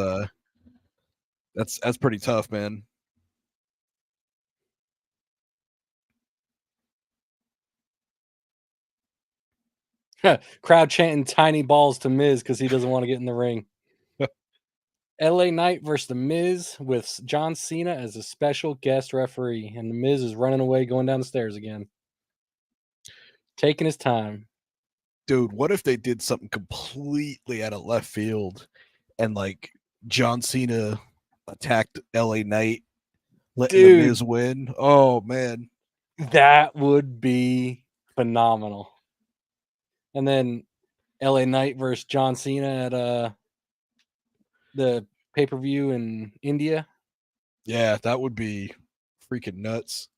that's pretty tough, man. Crowd chanting "tiny balls" to Miz because he doesn't wanna get in the ring. LA Knight versus The Miz with John Cena as a special guest referee, and The Miz is running away, going down the stairs again. Taking his time. Dude, what if they did something completely out of left field and like John Cena attacked LA Knight, letting the Dude, Miz win? Oh man. that would be phenomenal. And then LA Knight versus John Cena at, the pay-per-view in India. Yeah, that would be freaking nuts.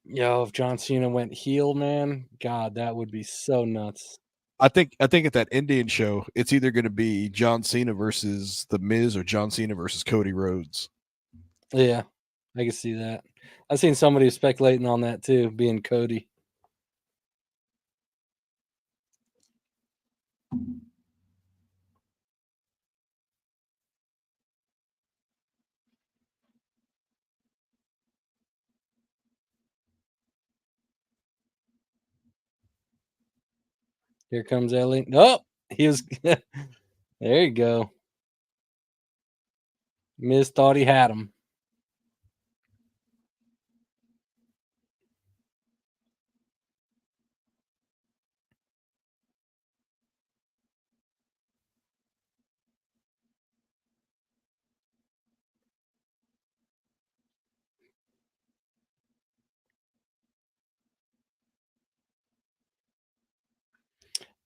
Yo, if John Cena went heel, man, god, that would be so nuts. I think at that Indian show, it's either going to be John Cena versus The Miz or John Cena versus Cody Rhodes. Yeah, I can see that. I've seen somebody speculating on that too, being Cody. Here comes Ellie. Oh, he was. There you go. Miz thought he had him.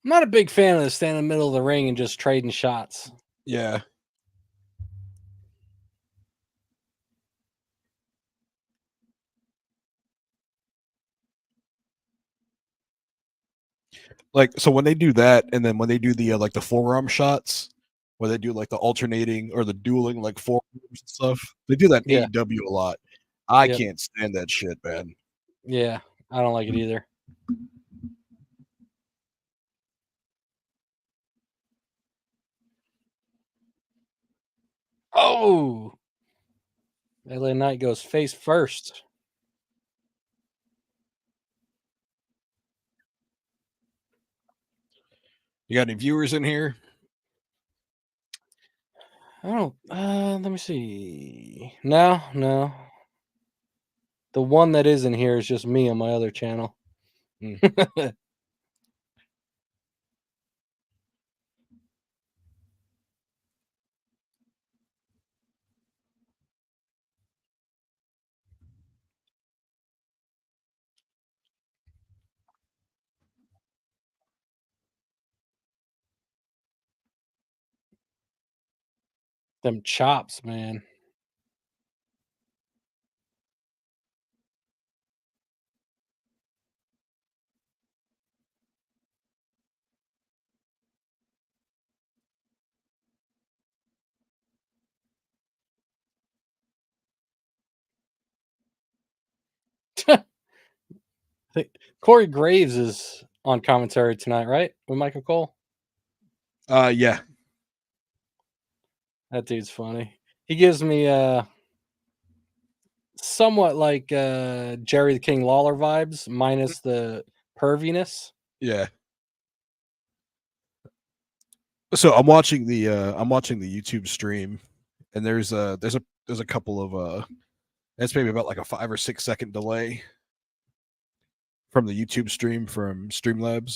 I'm not a big fan of the standing in the middle of the ring and just trading shots. Yeah. Like, so when they do that, and then when they do the like the forearm shots, where they do like the alternating or the dueling like forearms and stuff, they do that in Yeah. AEW a lot. I Yep. can't stand that shit, man. Yeah. I don't like it either. Oh, LA Knight goes face first. You got any viewers in here? I don't. Let me see. No, no. The one that is in here is just me on my other channel. Mm. Them chops, man. Corey Graves is on commentary tonight, right? With Michael Cole. Yeah. That dude's funny. He gives me somewhat like Jerry the King Lawler vibes, minus the perviness. Yeah. So I'm watching the YouTube stream, and there's a couple of it's maybe about like a 5 or 6 second delay from the YouTube stream from StreamYard.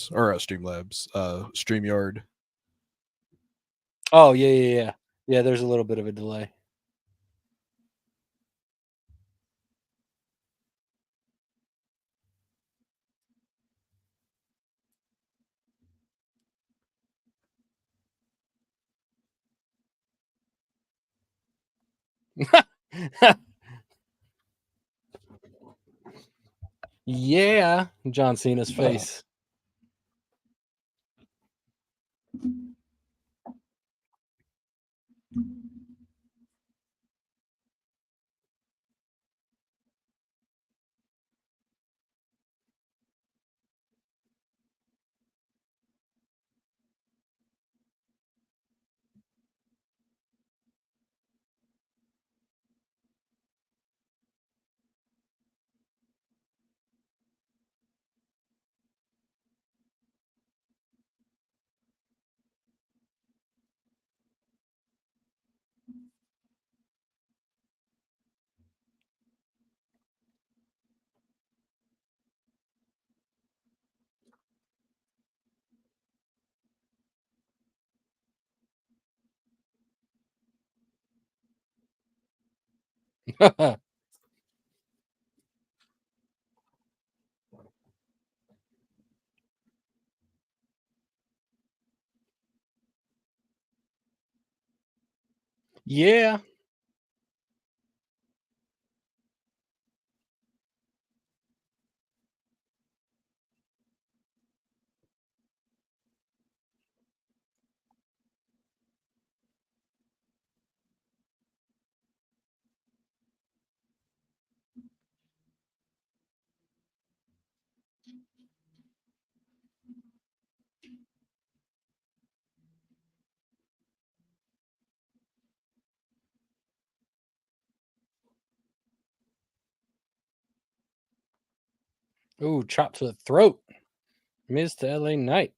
Oh yeah. Yeah, there's a little bit of a delay. Yeah, John Cena's face. Yeah. Ooh, chop to the throat. Miz to LA Knight.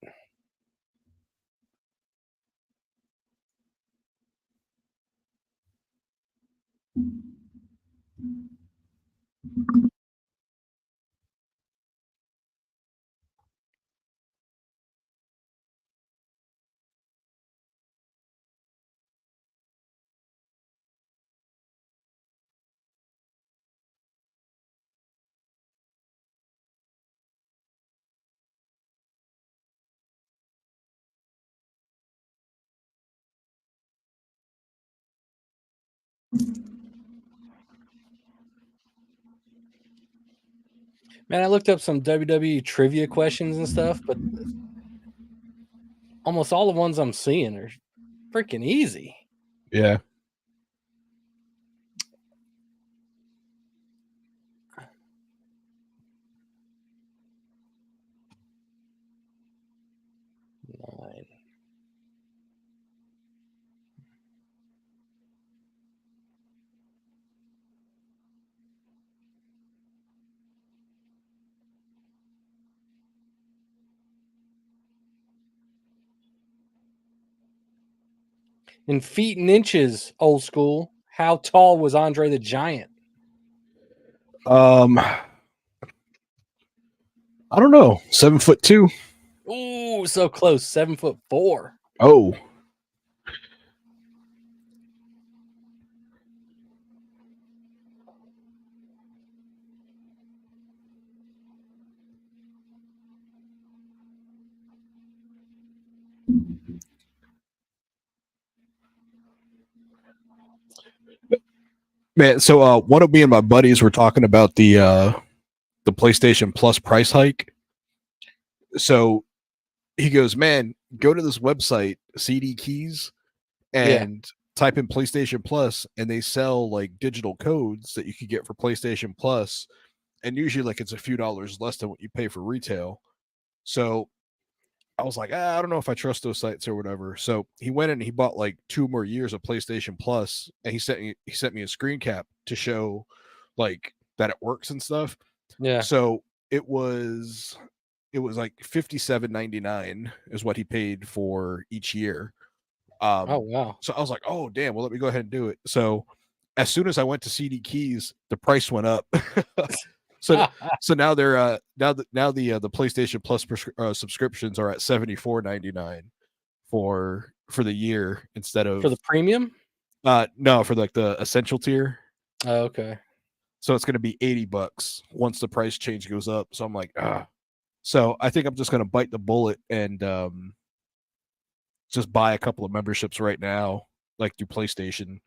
Man, I looked up some WWE trivia questions and stuff, but almost all the ones I'm seeing are freaking easy. Yeah. Nine. In feet and inches, old school, how tall was Andre the Giant? I don't know. 7'2". Ooh, so close. 7'4". Oh. Man, so one of me and my buddies were talking about the PlayStation Plus price hike. So he goes, "Man, go to this website, CD Keys, Yeah. and type in PlayStation Plus, and they sell like digital codes that you could get for PlayStation Plus, and usually like it's a few dollars less than what you pay for retail." So I was like, I don't know if I trust those sites or whatever. So he went in and he bought like 2 more years of PlayStation Plus, and he sent me a screen cap to show like that it works and stuff. Yeah. So it was like $57.99 is what he paid for each year. Oh, Um, wow. so I was like, oh damn, well let me go ahead and do it. So as soon as I went to CD Keys, the price went up. so so now they're the PlayStation Plus subscriptions are at $74.99 for the year instead For the of premium? no, for like the essential tier. Oh, okay. So it's going to be $80 once the price change goes up. So I'm like, ah. So I think I'm just going to bite the bullet and just buy a couple of memberships right now, like through PlayStation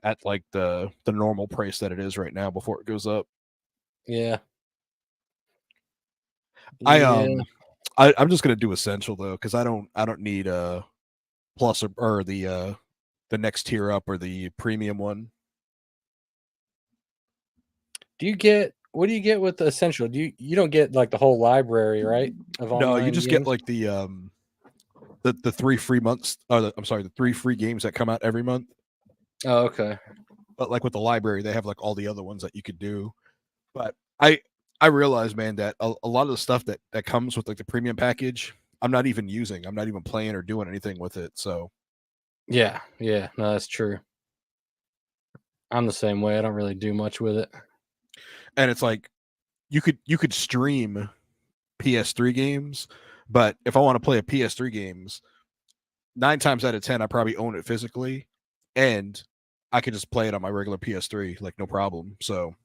at like the normal price that it is right now before it goes up. Yeah. I Yeah. I'm just gonna do essential though because I don't need plus or the next tier up or the premium one. What do you get with the essential? You don't get like the whole library, right? Of No, you online just get games? like the 3 free months. I'm sorry, the 3 free games that come out every month. Oh, okay. But like with the library, they have like all the other ones that you could do. But I realize, man, that a lot of the stuff that comes with like the premium package, I'm not even using. I'm not even playing or doing anything with it. So Yeah. Yeah. No, that's true. I'm the same way. I don't really do much with it. and it's like you could stream PS3 games, but if I want to play a PS3 games, 9 times out of 10, I probably own it physically, and I could just play it on my regular PS3, like no problem. So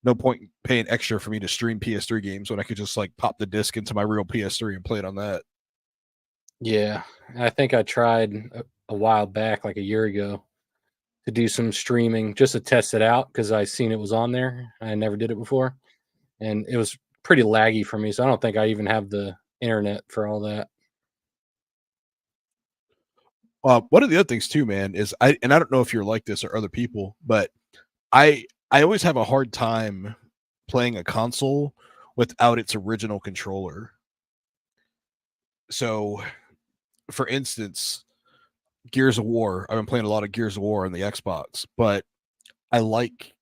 no point in paying extra for me to stream PS3 games when I could just like pop the disc into my real PS3 and play it on that. Yeah. I think I tried a while back, like a year ago, to do some streaming just to test it out because I seen it was on there. I never did it before, and it was pretty laggy for me. So I don't think I even have the internet for all that. One of the other things too, man, is I don't know if you're like this or other people, but I always have a hard time playing a console without its original controller. So, for instance, Gears of War. I've been playing a lot of Gears of War on the Xbox, but I like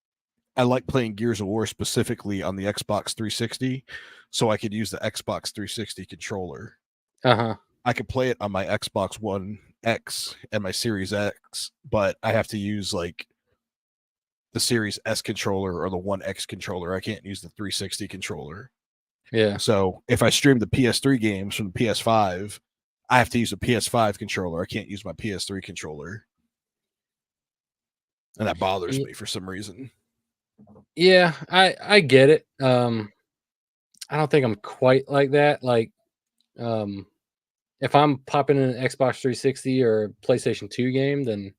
I like playing Gears of War specifically on the Xbox 360, so I could use the Xbox 360 controller. Uh huh. I could play it on my Xbox One X and my Series X, but I have to use like the Series S controller or the One X controller. I can't use the 360 controller. Yeah. So if I stream the PS3 games from the PS5, I have to use a PS5 controller. I can't use my PS3 controller. And that bothers Y- me for some reason. Yeah, I get it. I don't think I'm quite like that. Like, um, if I'm popping in an Xbox 360 or PlayStation 2 game, then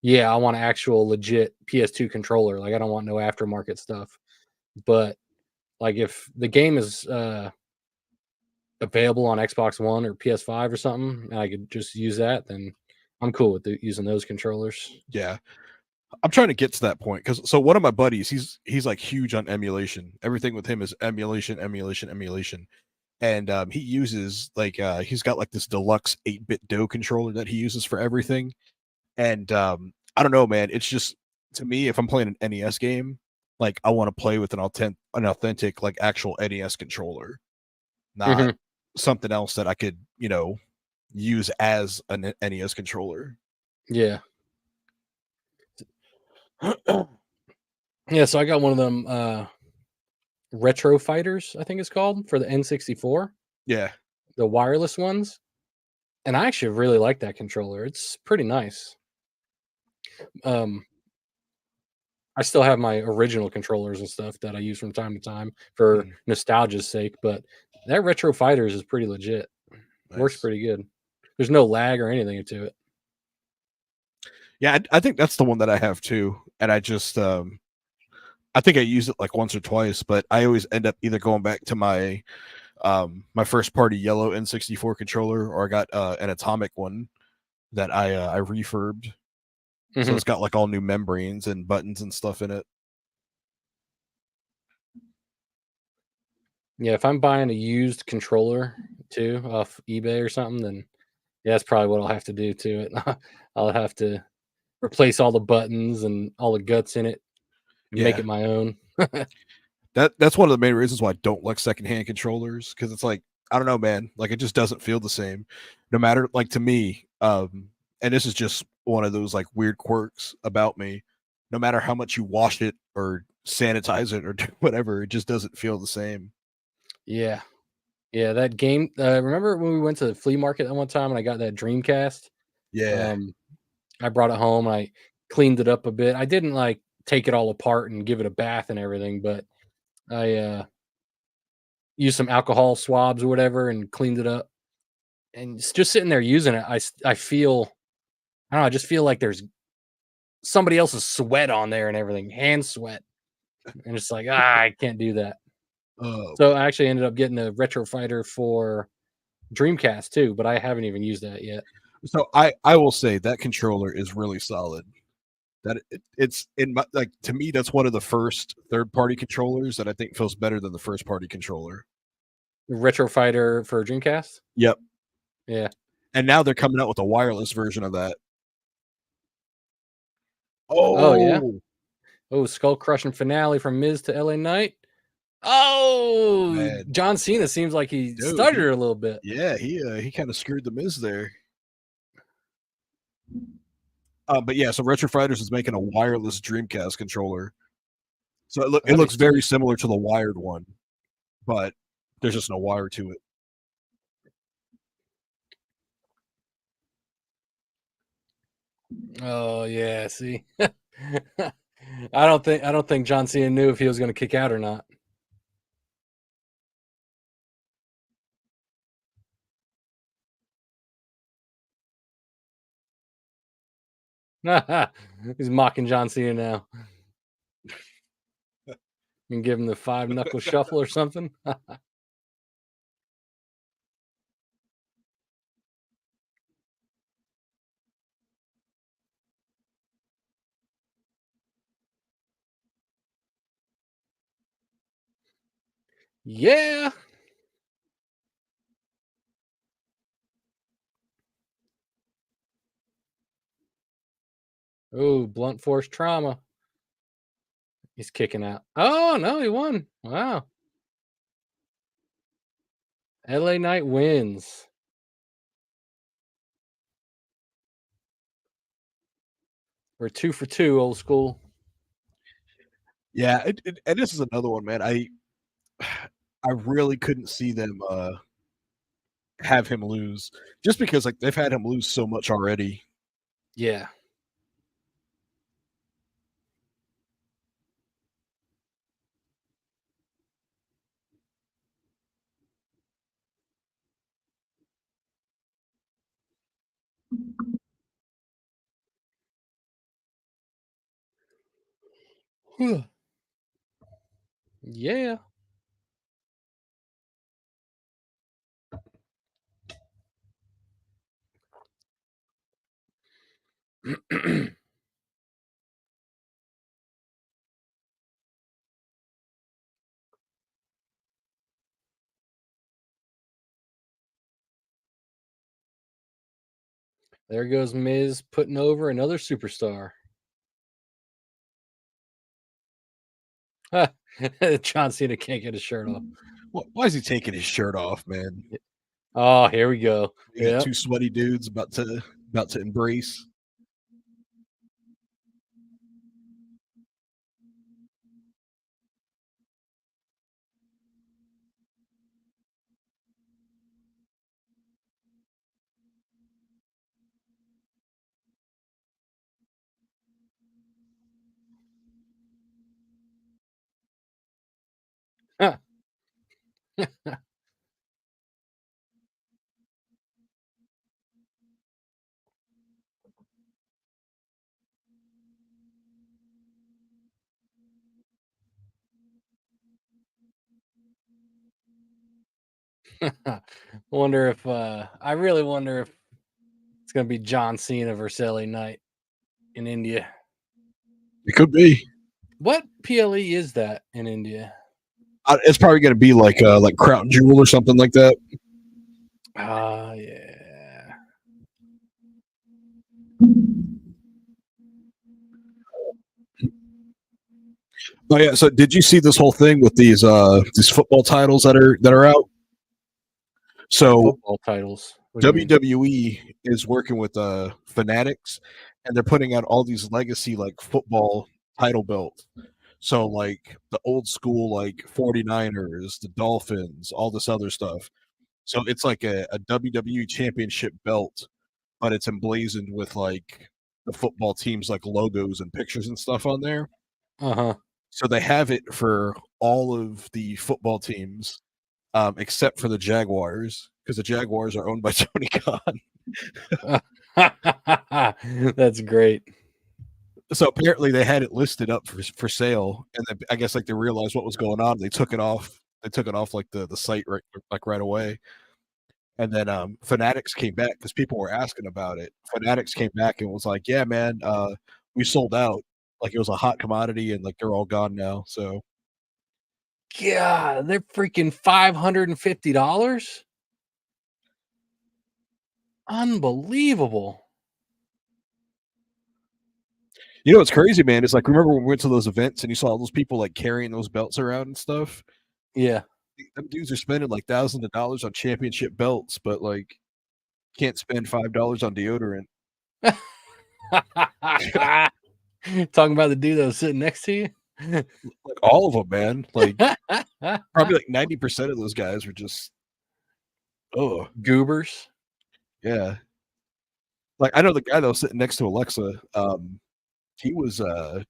yeah, I want an actual legit PS2 controller. Like, I don't want no aftermarket stuff. But like, if the game is available on Xbox One or PS5 or something, and I could just use that, then I'm cool with using those controllers. Yeah. I'm trying to get to that point because so one of my buddies, he's like huge on emulation. Everything with him is emulation, emulation, emulation. And he uses like he's got like this deluxe 8-bit DOE controller that he uses for everything. And I don't know, man. It's just to me, if I'm playing an NES game, like I want to play with an authentic, like actual NES controller, not Hmm. something else that I could, use as an NES controller. Yeah. Yeah, so I got one of them retro fighters, I think it's called, for the N64, Yeah. the wireless ones. And I actually really like that controller. It's pretty nice. Um, I still have my original controllers and stuff that I use from time to time for Mm, nostalgia's sake, but that retro fighters is pretty legit. Works nice. pretty good. There's no lag or anything to it. Yeah, I think that's the one that I have too. And I just I think I use it like once or twice, but I always end up either going back to my first party yellow N64 controller, or I got an atomic one that I refurbed. So Hmm. it's got like all new membranes and buttons and stuff in it. Yeah, if I'm buying a used controller too off eBay or something, then yeah, that's probably what I'll have to do to it. I'll have to replace all the buttons and all the guts in it and make Yeah. it my own. That's one of the main reasons why I don't like secondhand controllers, because it's like I don't know, man. Like it just doesn't feel the same. No matter like to me, and this is just one of those like weird quirks about me. No matter how much you wash it or sanitize it or do whatever, it just doesn't feel the same. Yeah. Yeah, that game, remember when we went to the flea market that one time and I got that Dreamcast? Yeah, Um, I brought it home, I cleaned it up a bit. I didn't, like, take it all apart and give it a bath and everything, but I, used some alcohol swabs or whatever and cleaned it up. And just sitting there using it, I feel I don't know, I just feel like there's somebody else's sweat on there and everything, hand sweat, and it's like, I can't do that." uh, So, I actually ended up getting a retro fighter for Dreamcast too, but I haven't even used that yet. so I will say that controller is really solid. It's in my like to me that's one of the first third party controllers that I think feels better than the first party controller. The retro fighter for Dreamcast? Yep. Yeah. And now they're coming out with a wireless version of that. Oh, yeah? Oh Oh, skull crushing finale from Miz to LA Knight? Oh, man, John Cena seems like he dude, stuttered a little bit. he kind of screwed the Miz there. But yeah, so Retro Fighters is making a wireless Dreamcast controller. So it That'd be looks very sweet. similar to the wired one, but there's just no wire to it. Oh, yeah, see? I don't think John Cena knew if he was gonna kick out or not. He's mocking John Cena now. And give him the 5 knuckle shuffle or something. Yeah. Oh, blunt force trauma. He's kicking out. Oh, no, he won. Wow. LA Knight wins. We're 2 for 2, old school. Yeah, and this is another one, man. I really couldn't see them have him lose just because like they've had him lose so much already. Yeah. Yeah. There goes Miz putting over another superstar. John Cena can't get his shirt off. Why is he taking his shirt off, man? Oh, here we go. We got Yep. two sweaty dudes about to embrace. Wonder if I really wonder if it's gonna be John Cena versus LA Knight in India. It could be. What PLE is that in India? It's probably going to be like Crown Jewel or something like that. Ah, yeah. Oh yeah. So did you see this whole thing with these football titles that are out? So Football titles. What do you mean? WWE is working with Fanatics, and they're putting out all these legacy like football title belts. So like the old school like 49ers, the Dolphins, all this other stuff. So it's like a WWE championship belt, but it's emblazoned with like the football teams like logos and pictures and stuff on there. Uh So they have it for all of the football teams, except for the Jaguars, because the Jaguars are owned by Tony Khan. huh. That's great. So apparently they had it listed up for sale, and then I guess like they realized what was going on. They took it off. They took it off like the site right away. And then Fanatics came back because people were asking about it. Fanatics came back and was like, "Yeah, man, we sold out. Like it was a hot commodity, and like they're all gone now." So God, they're freaking $550. Unbelievable. you know what's crazy, man? Is like remember when we went to those events and you saw all those people like carrying those belts around and stuff. Yeah. Them dudes are spending like thousands of dollars on championship belts, but like can't spend $5 on deodorant. Talking about the dude that was sitting next to you. Like all of them, man. Like probably like 90% of those guys were just oh Goobers. yeah. Like I know the guy that was sitting next to Alexa. He was like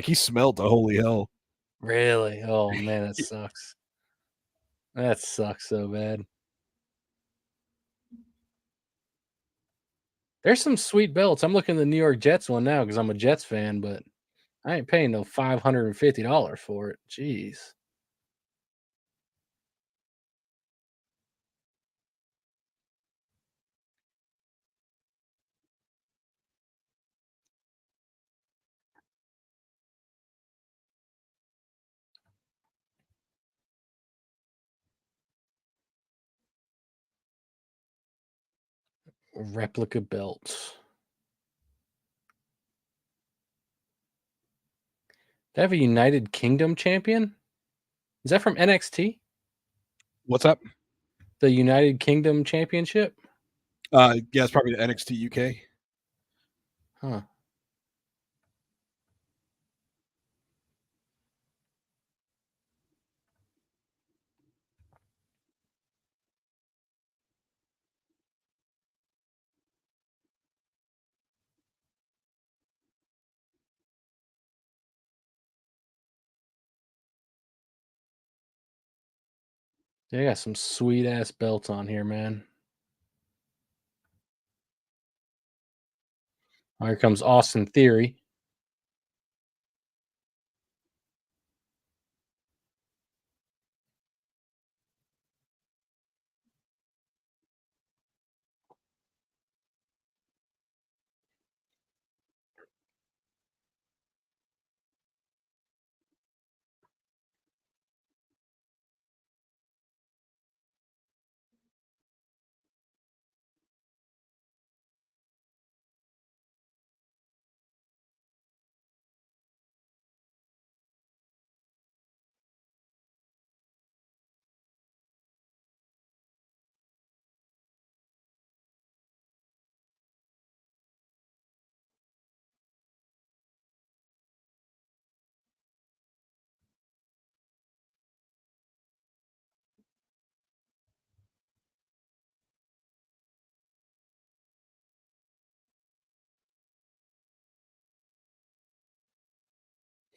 he smelled the holy hell. Really? Oh man, that sucks. That sucks so bad. There's some sweet belts. I'm looking at the New York Jets one now because I'm a Jets fan, but I ain't paying no $550 for it. Jeez. Replica belts. They have a United Kingdom champion? Is that from NXT? What's up? The United Kingdom Championship? Yeah, it's probably the NXT UK. Huh. They got some sweet ass belts on here, man. Here comes Austin Theory.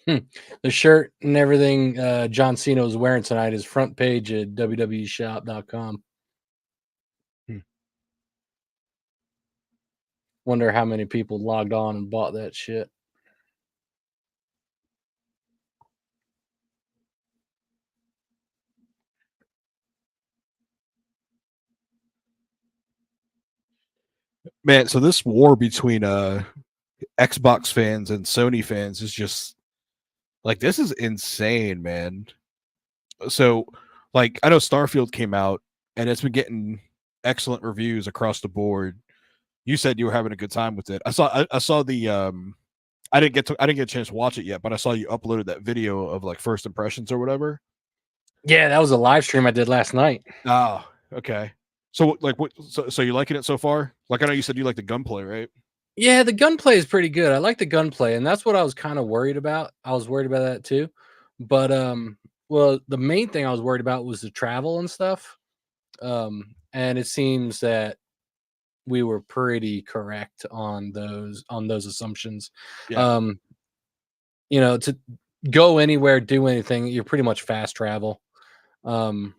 Hmm. The shirt and everything John Cena was wearing tonight is front page at www.shop.com. Hmm. Wonder how many people logged on and bought that shit. Man, so this war between Xbox fans and Sony fans is just like, this is insane, man. So, like, I know Starfield came out and it's been getting excellent reviews across the board. You said you were having a good time with it. I saw the I didn't get a chance to watch it yet, but I saw you uploaded that video of like first impressions or whatever. Yeah, that was a live stream I did last night. Oh, okay. So like what so you liking it so far? Like I know you said you like the gunplay, right? Yeah, the gunplay is pretty good. I like the gunplay, and that's what I was kind of worried about. I was worried about that too. But well, the main thing I was worried about was the travel and stuff. And it seems that we were pretty correct on those assumptions. Yeah. Um, to go anywhere, do anything, you're pretty much fast travel. Um,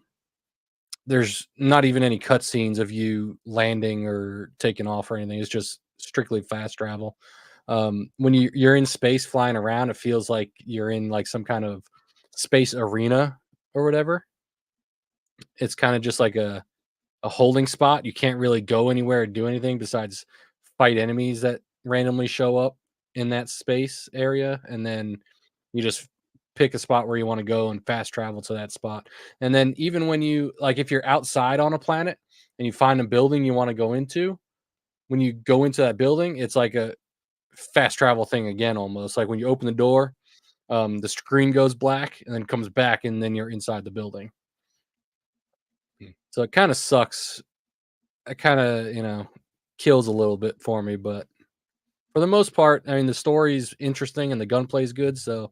there's not even any cutscenes of you landing or taking off or anything. It's just strictly fast travel. When you're in space flying around, it feels like you're in like some kind of space arena or whatever. It's kind of just like a holding spot. You can't really go anywhere or do anything besides fight enemies that randomly show up in that space area, and then you just pick a spot where you want to go and fast travel to that spot. And then even when you like if you're outside on a planet and you find a building you want to go into, when you go into that building, it's like a fast travel thing again almost. Like when you open the door, the screen goes black and then comes back and then you're inside the building. Hmm. So it kind of sucks. It kind of, kills a little bit for me, but for the most part, I mean, the story's interesting and the gunplay's good, so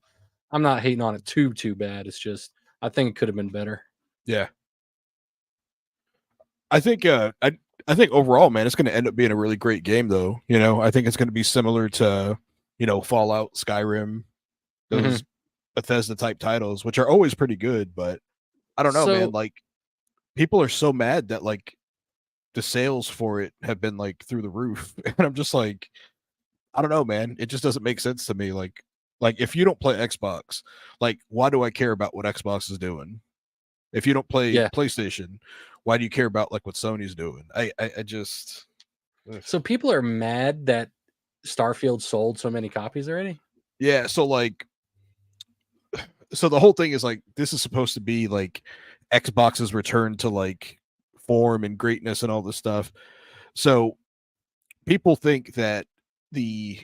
I'm not hating on it too bad. It's just I think it could have been better. Yeah. I think I think overall, man, it's going to end up being a really great game though. You know, I think it's going to be similar to, Fallout, Skyrim, Mhm. those Bethesda type titles, which are always pretty good, but I don't know, man, So like people are so mad that like the sales for it have been like through the roof. And I'm just like, I don't know, man. It just doesn't make sense to me. Like if you don't play Xbox, like why do I care about what Xbox is doing? If you don't play yeah, PlayStation, why do you care about like what Sony's doing? I just ugh. so people are mad that Starfield sold so many copies already. Yeah, so the whole thing is like this is supposed to be like Xbox's return to like form and greatness and all this stuff. So people think that the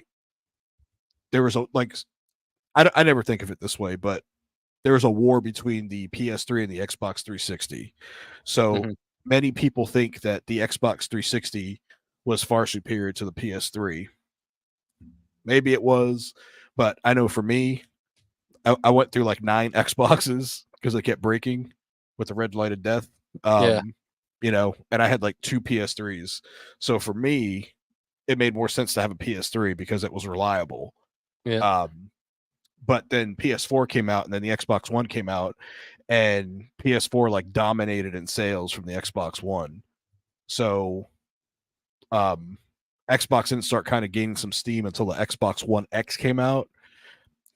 there was a like I never think of it this way, but there was a war between the PS3 and the Xbox 360. So Mhm. many people think that the Xbox 360 was far superior to the PS3. Maybe it was, but I know for me, I went through like 9 Xboxes because they kept breaking with the red light of death. Yeah, Um, and I had like 2 PS3s. So for me, it made more sense to have a PS3 because it was reliable. yeah. Um, but then PS4 came out and then the Xbox One came out and PS4 like dominated in sales from the Xbox One. So Xbox didn't start kind of gaining some steam until the Xbox One X came out.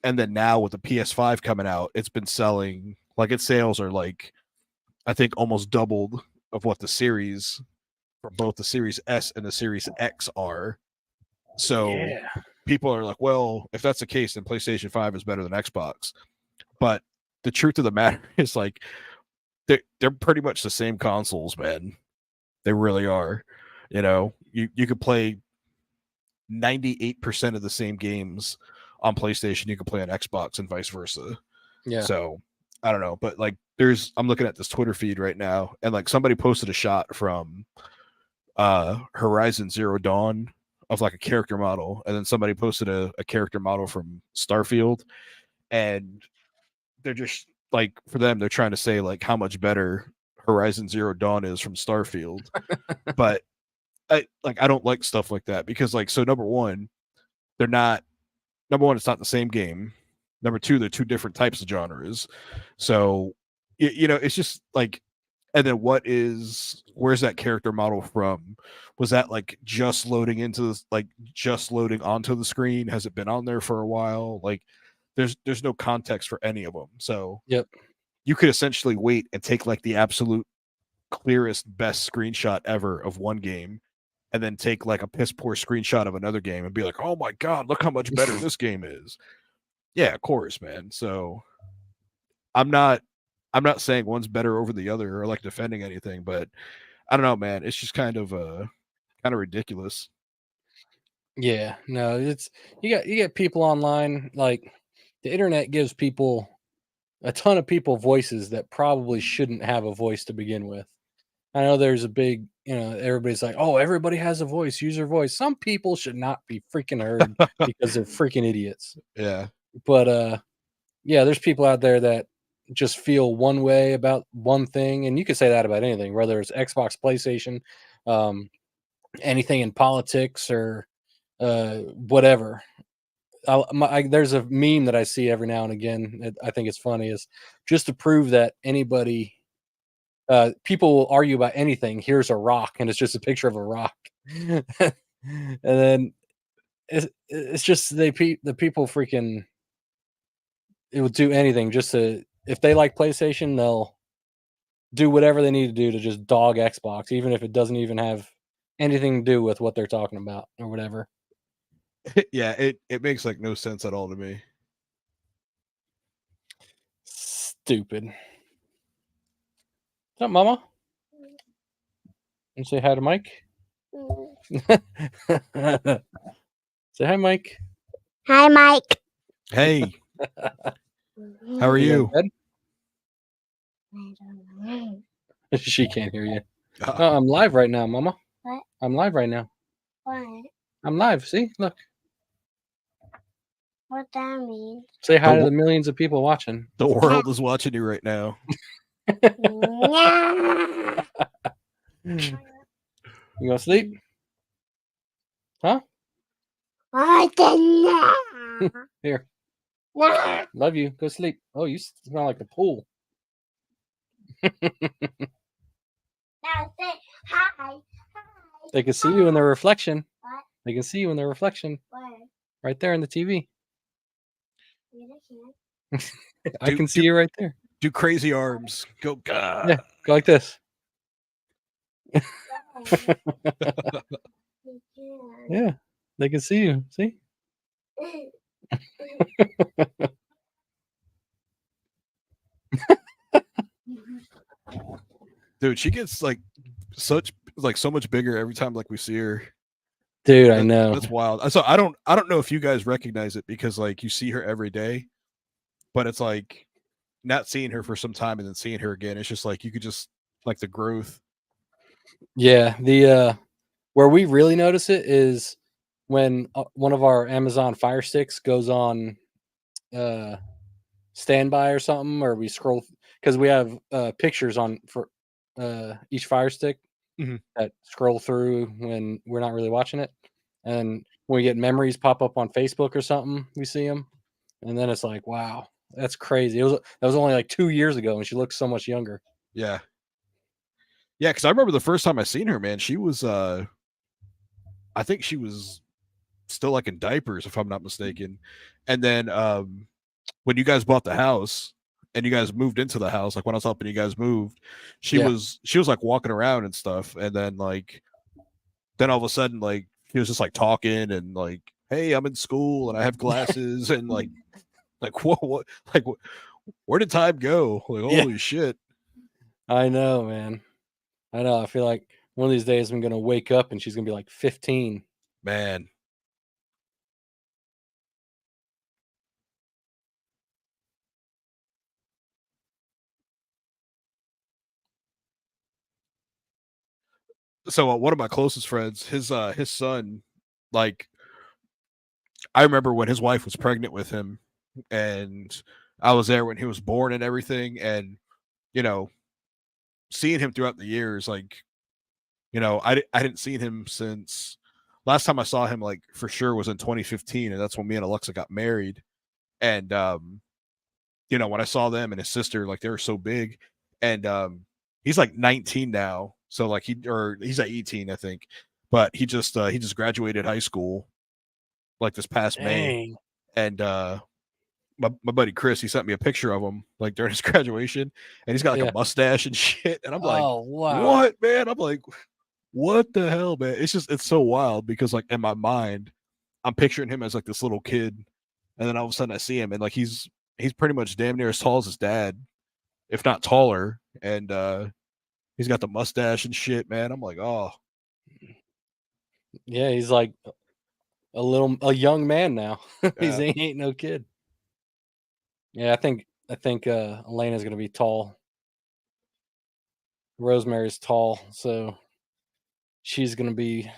And then now with the PS5 coming out, it's been selling like its sales are like I think almost doubled of what the series for both the Series S and the Series X are. So people are like, well, if that's the case, then PlayStation 5 is better than Xbox. But the truth of the matter is like they're pretty much the same consoles, man. They really are. You know, you could play 98% of the same games on PlayStation you can play on Xbox and vice versa. Yeah. So I don't know, but like I'm looking at this Twitter feed right now, and like somebody posted a shot from Horizon Zero Dawn of like a character model, and then somebody posted a character model from Starfield, and they're just like for them, they're trying to say like how much better Horizon Zero Dawn is from Starfield. But I don't like stuff like that because like so number one, it's not the same game. Number two, they're two different types of genres. So you know, it's just like and then where's that character model from? Was that like just loading onto the screen? Has it been on there for a while? Like there's no context for any of them. So Yep. you could essentially wait and take like the absolute clearest, best screenshot ever of one game and then take like a piss poor screenshot of another game and be like, oh my God, look how much better this game is. Yeah, of course, man. So I'm not saying one's better over the other or like defending anything, but I don't know, man. It's just kind of ridiculous. Yeah. No, it's you get people online, like the internet gives people a ton of people voices that probably shouldn't have a voice to begin with. I know there's a big, everybody's like, "Oh, everybody has a voice, use your voice." Some people should not be freaking heard because they're freaking idiots. Yeah. But yeah, there's people out there that just feel one way about one thing, and you could say that about anything, whether it's Xbox, PlayStation, um, anything in politics or whatever. There's a meme that I see every now and again. I think it's funny is just to prove that anybody, people will argue about anything. Here's a rock, and it's just a picture of a rock, and then it's just the people freaking it would do anything just to if they like PlayStation, they'll do whatever they need to do to just dog Xbox, even if it doesn't even have anything to do with what they're talking about or whatever. Yeah, it makes like no sense at all to me. Stupid. What's up, Mama? And say hi to Mike. Say hi, Mike. Hi, Mike. Hey, how are you? She can't hear you. Oh, I'm live right now, Mama. What? I'm live right now. What? I'm live. See, look. What that mean? Say hi to the millions of people watching. The world is watching you right now. You gonna sleep? Huh? Here. Love you. Go sleep. Oh, you smell like the pool. Now say hi. They can see you in their reflection. What? They can see you in their reflection. Where? Right there in the TV. You I can see you right there. Do crazy arms. Go, God. Yeah, go like this. Yeah, they can see you. See? Dude, she gets like so much bigger every time like we see her. Dude, I know. That's wild. So I don't know if you guys recognize it because like you see her every day, but it's like not seeing her for some time and then seeing her again. It's just like you could just like the growth. Yeah, the where we really notice it is when one of our Amazon Fire Sticks goes on standby or something, or we scroll because we have pictures on for each Fire Stick that scroll through when we're not really watching it, and when we get memories pop up on Facebook or something, we see them, and then it's like, wow, That's crazy. That was only like 2 years ago, and she looks so much younger. Yeah. Yeah, because I remember the first time I seen her, man, she was I think she was still like in diapers, if I'm not mistaken. And then when you guys bought the house and you guys moved into the house, like when I was helping you guys moved, Yeah. she was like walking around and stuff, and then all of a sudden like she was just like talking and like, hey, I'm in school and I have glasses and like what like where did time go? Like Yeah. holy shit. I know, man. I know. I feel like one of these days I'm gonna wake up and she's gonna be like 15. Man. So one of my closest friends, his son, like I remember when his wife was pregnant with him, and I was there when he was born and everything, and you know, seeing him throughout the years, like I didn't see him since last time I saw him, like for sure was in 2015, and that's when me and Alexa got married, and when I saw them and his sister, like they were so big, and he's like 19 now, so like he's like 18, I think, but he just graduated high school like this past May, Dang. and my buddy Chris, he sent me a picture of him like during his graduation, and he's got like Yeah. a mustache and shit, and I'm like, Oh wow. what, man? I'm like, what the hell, man? It's so wild because like in my mind, I'm picturing him as like this little kid, and then all of a sudden I see him, and like he's pretty much damn near as tall as his dad, if not taller, and he's got the mustache and shit, man. I'm like, oh Yeah, he's like a young man now. yeah, He ain't no kid. Yeah, I think Elena's gonna be tall. Rosemary's tall, so she's gonna be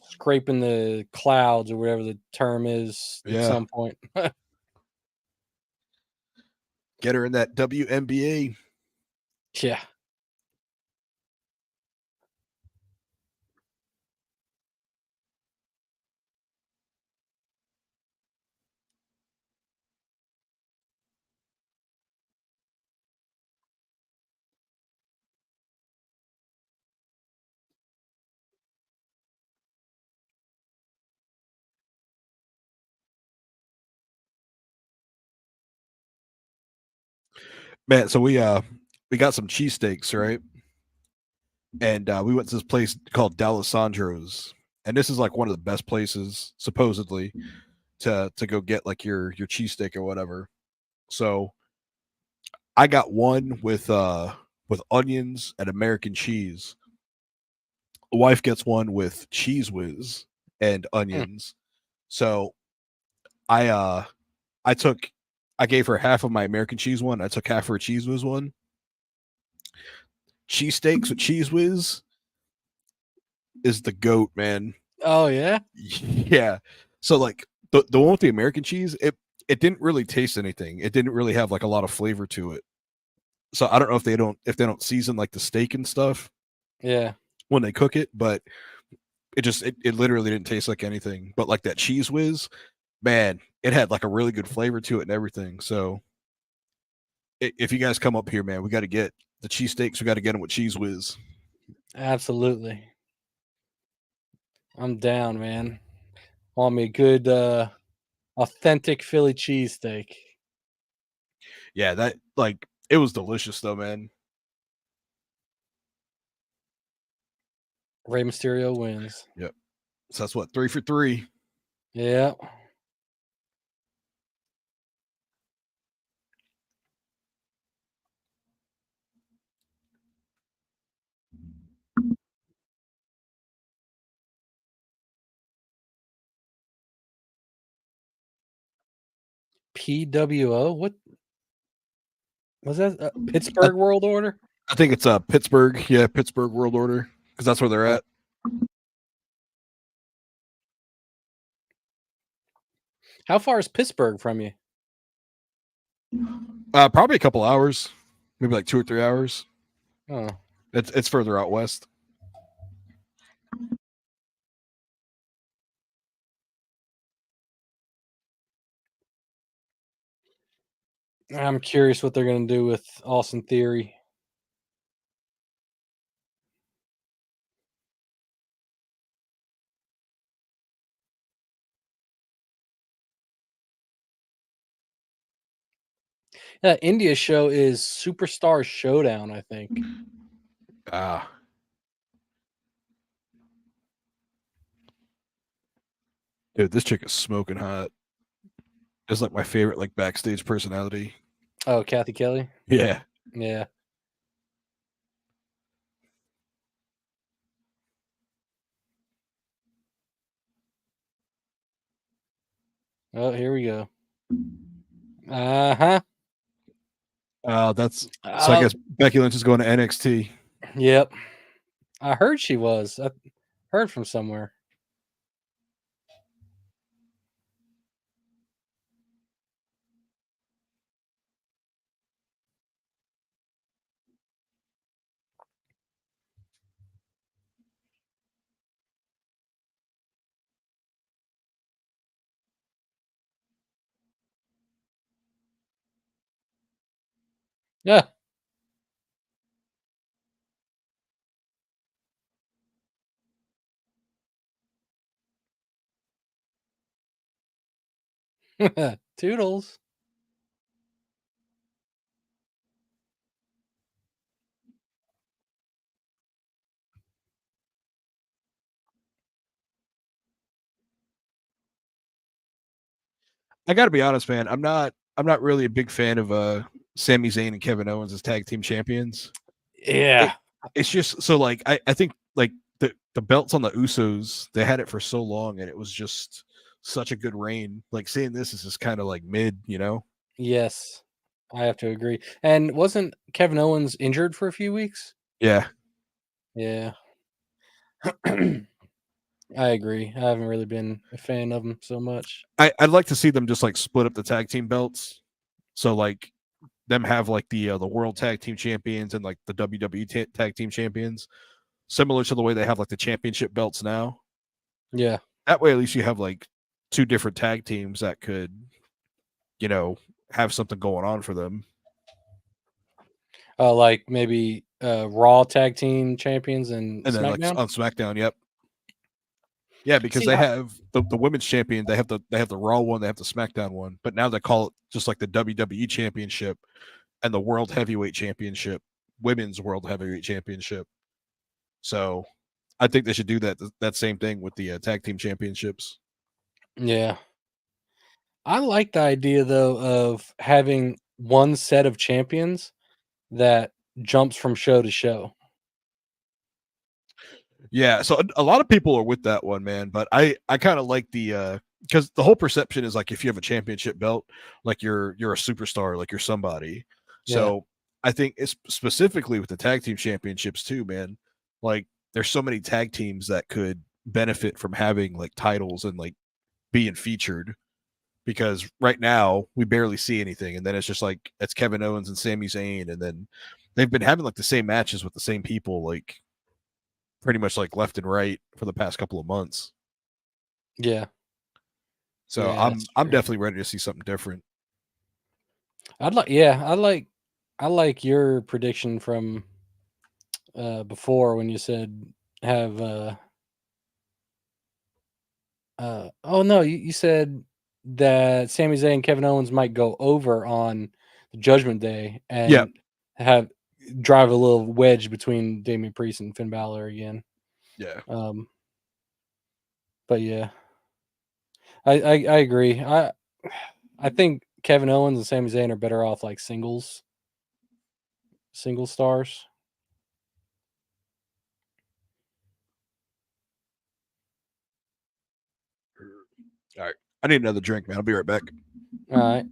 scraping the clouds or whatever the term is at yeah. some point. Get her in that WNBA. Yeah. Man, so we got some cheesesteaks, right? And we went to this place called D'Alessandro's, and this is like one of the best places supposedly to go get like your cheesesteak or whatever. So I got one with onions and American cheese. The wife gets one with cheese whiz and Mm. onions. So I uh I took I gave her half of my American cheese one. I took half of her cheese whiz one. Cheesesteaks with cheese whiz is the goat, man. Oh yeah? Yeah. So like the one with the American cheese, it didn't really taste anything. It didn't really have like a lot of flavor to it. So I don't know if they don't season like the steak and stuff Yeah. when they cook it, but it literally didn't taste like anything. But like that cheese whiz, man, it had like a really good flavor to it and everything. So if you guys come up here, man, we got to get the cheesesteaks. We got to get them with cheese whiz. Absolutely. I'm down, man. Want me a good authentic Philly cheesesteak. Yeah, that like it was delicious though, man. Rey Mysterio wins. Yep. So that's what 3 for 3. Yeah. PWO? What was that? I, Pittsburgh World Order? I think it's Pittsburgh. Yeah, Pittsburgh World Order because that's where they're Uh, at. how far is Pittsburgh from you? Probably a couple hours, maybe like 2 or 3 hours. Oh, It's further out west. I'm curious what they're gonna do with Austin Theory. India's show is Superstar Showdown, I think. Ah, dude, this chick is smoking hot. It's like my favorite like backstage personality. Oh, Kathy Kelly? Yeah. Yeah. Oh, here we go. Uh-huh. That's so. I Oh, guess Becky Lynch is going to NXT. yep. I heard she was. I heard from somewhere. Yeah. Toodles. I got to be honest, man. I'm not really a big fan of Sami Zayn and Kevin Owens as tag team champions. It Yeah. it's just so like I think like the belts on the Usos, they had it for so long and it was just such a good reign. Like seeing this is just kind of like mid, you know? Yes. I have to agree. And wasn't Kevin Owens injured for a few weeks? Yeah. Yeah. I agree. I haven't really been a fan of him so much. I'd like to see them just like split up the tag team belts. So like them have like the world tag team champions and like the WWE tag team champions, similar to the way they have like the championship belts now. Yeah. That way, at least you have like two different tag teams that could, you know, have something going on for them. Like maybe Raw tag team champions and And then like SmackDown. on SmackDown, yep. Yeah, because See, they have the women's champion, they have the Raw one, they have the SmackDown one, but now they call it just like the WWE Championship and the World Heavyweight Championship, Women's World Heavyweight Championship. So I think they should do that same thing with the tag team championships. yeah. I like the idea though of having one set of champions that jumps from show to show. Yeah, so a lot of people are with that one, man. But I kind of like the because the whole perception is like if you have a championship belt, like you're a superstar, like you're somebody. Yeah. So I think it's specifically with the tag team championships too, man. Like there's so many tag teams that could benefit from having like titles and like being featured because right now we barely see anything, and then it's just like it's Kevin Owens and Sami Zayn, and then they've been having like the same matches with the same people, like pretty much like left and right for the past couple of months. Yeah. So Yeah, that's I'm true. definitely ready to see something different. I like your prediction from before when you said have oh no, you said that Sami Zayn and Kevin Owens might go over on the Judgment Day Yeah, and have drive a little wedge between Damian Priest and Finn Balor again. yeah, Um, but yeah, I agree. I think Kevin Owens and Sami Zayn are better off like single stars. all right. I need another drink, man. I'll be right back. All right.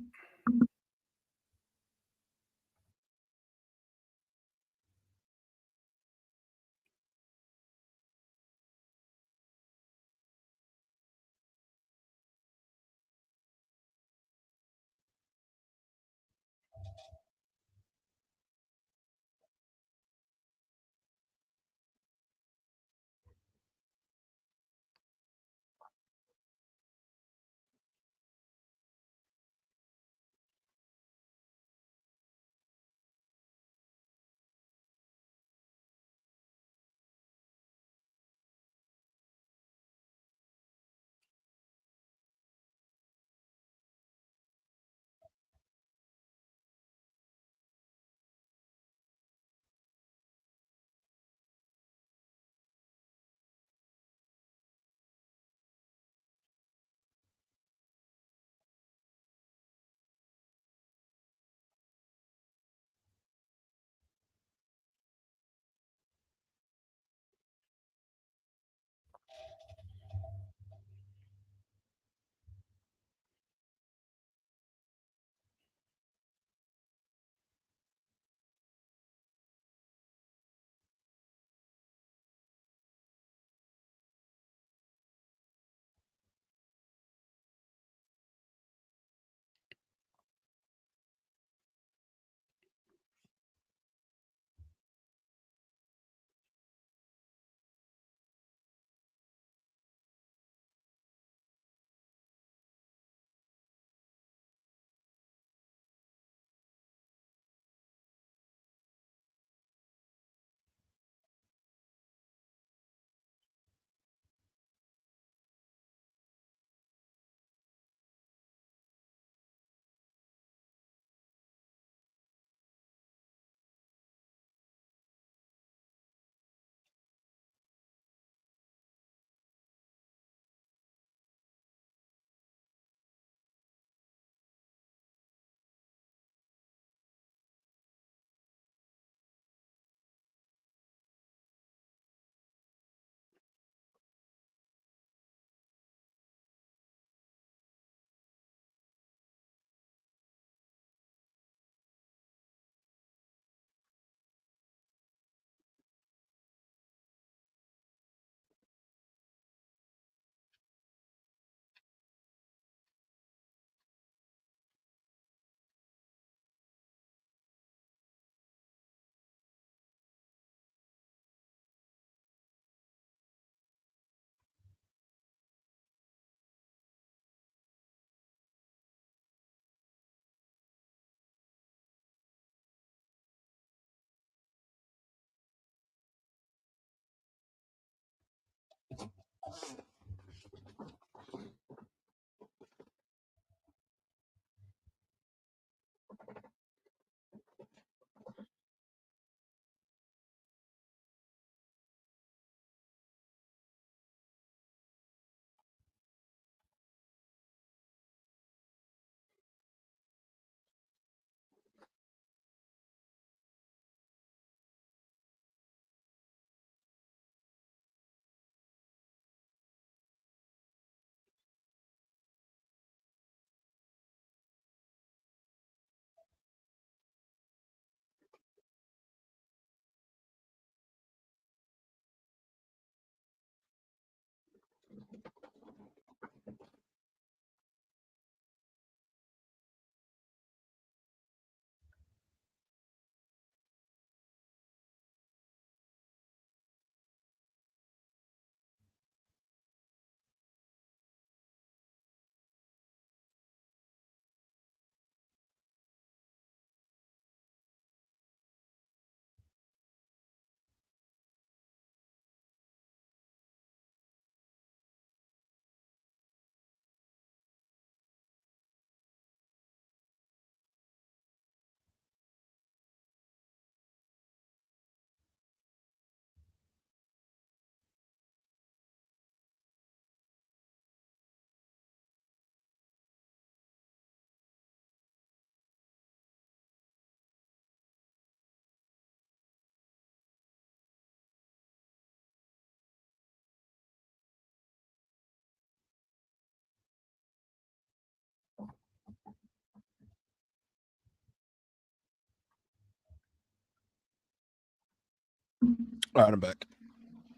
All right, I'm back.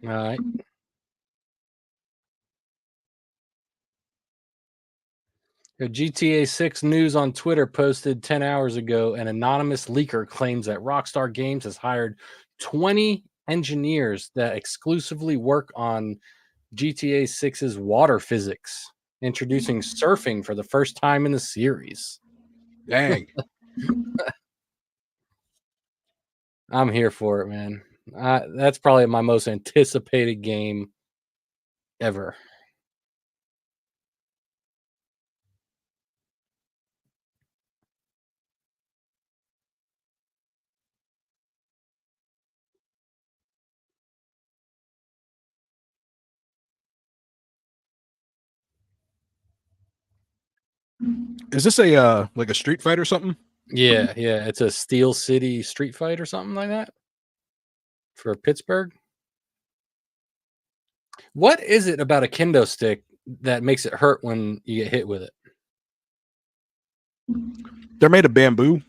All right. GTA 6 News on Twitter posted 10 hours ago an anonymous leaker claims that Rockstar Games has hired 20 engineers that exclusively work on GTA 6's water physics, introducing surfing for the first time in the series. Dang. I'm here for it, man. That's probably my most anticipated game ever. Is this a like a street fight or something? Yeah, yeah. It's a Steel City street fight or something like that for Pittsburgh. What is it about a kendo stick that makes it hurt when you get hit with it? They're made of bamboo.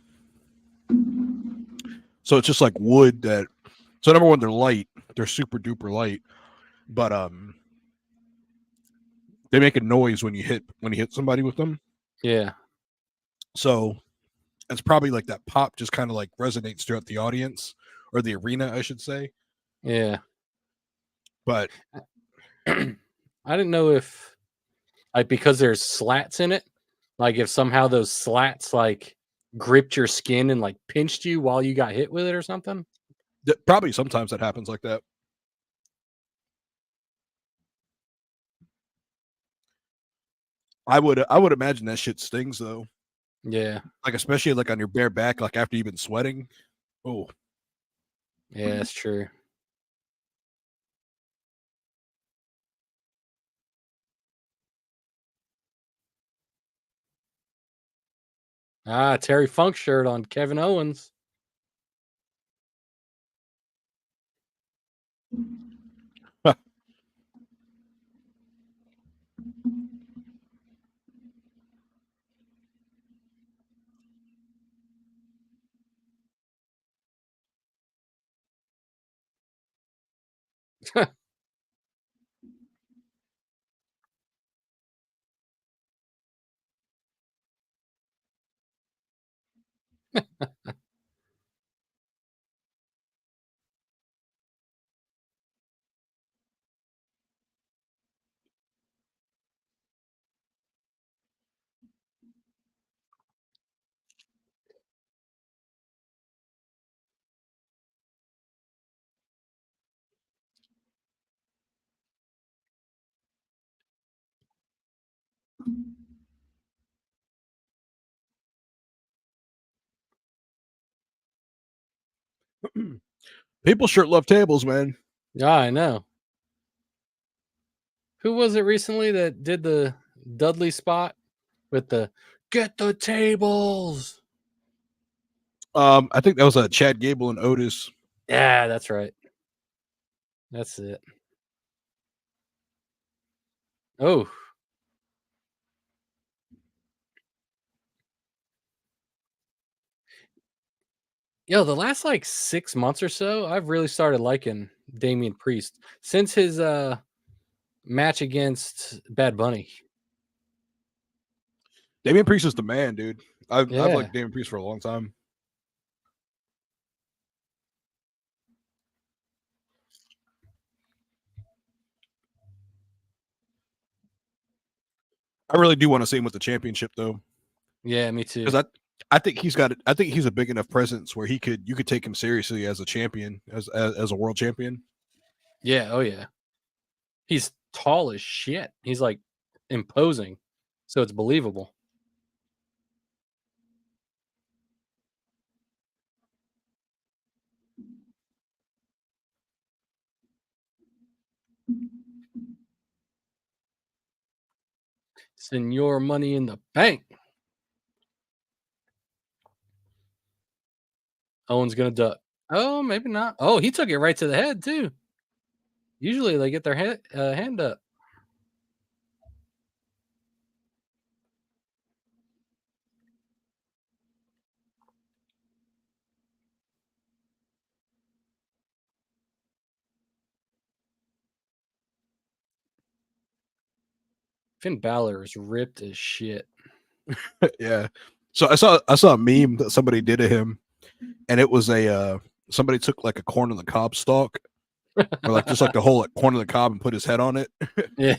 So it's just like wood that so number one, they're light. They're super duper light. But they make a noise when you hit somebody with them. Yeah, So it's probably like that pop just kind of like resonates throughout the audience or the arena, I should say. yeah. But I didn't know if like because there's slats in it, like if somehow those slats like gripped your skin and like pinched you while you got hit with it or something. probably sometimes that happens like that. I would imagine that shit stings though. Yeah, Like especially like on your bare back, like after you've been sweating. Oh, yeah, that's true. Terry Funk shirt on Kevin Owens. People sure love tables, man. Yeah, I know. Who was it recently that did the Dudley spot with the "Get the tables"? I think that was Chad Gable and Otis. Yeah, that's right. That's it. Oh, yo, the last like 6 months or so, I've really started liking Damian Priest since his match against Bad Bunny. Damian Priest is the man, dude. I've Yeah. liked Damian Priest for a long time. I really do want to see him with the championship, though, Yeah, me too. because I think he's got it. I think he's a big enough presence where you could take him seriously as a champion, as a world champion. Yeah, oh yeah. He's tall as shit. He's like imposing, so it's believable. Senor Money in the Bank. Owen's gonna duck. Oh, maybe not. Oh, he took it right to the head too. Usually they get their hand up. Finn Balor is ripped as shit. Yeah. So I saw a meme that somebody did of him, and it was somebody took like a corn on the cob stalk, or like just like the whole corn on the cob and put his head on it. Yeah.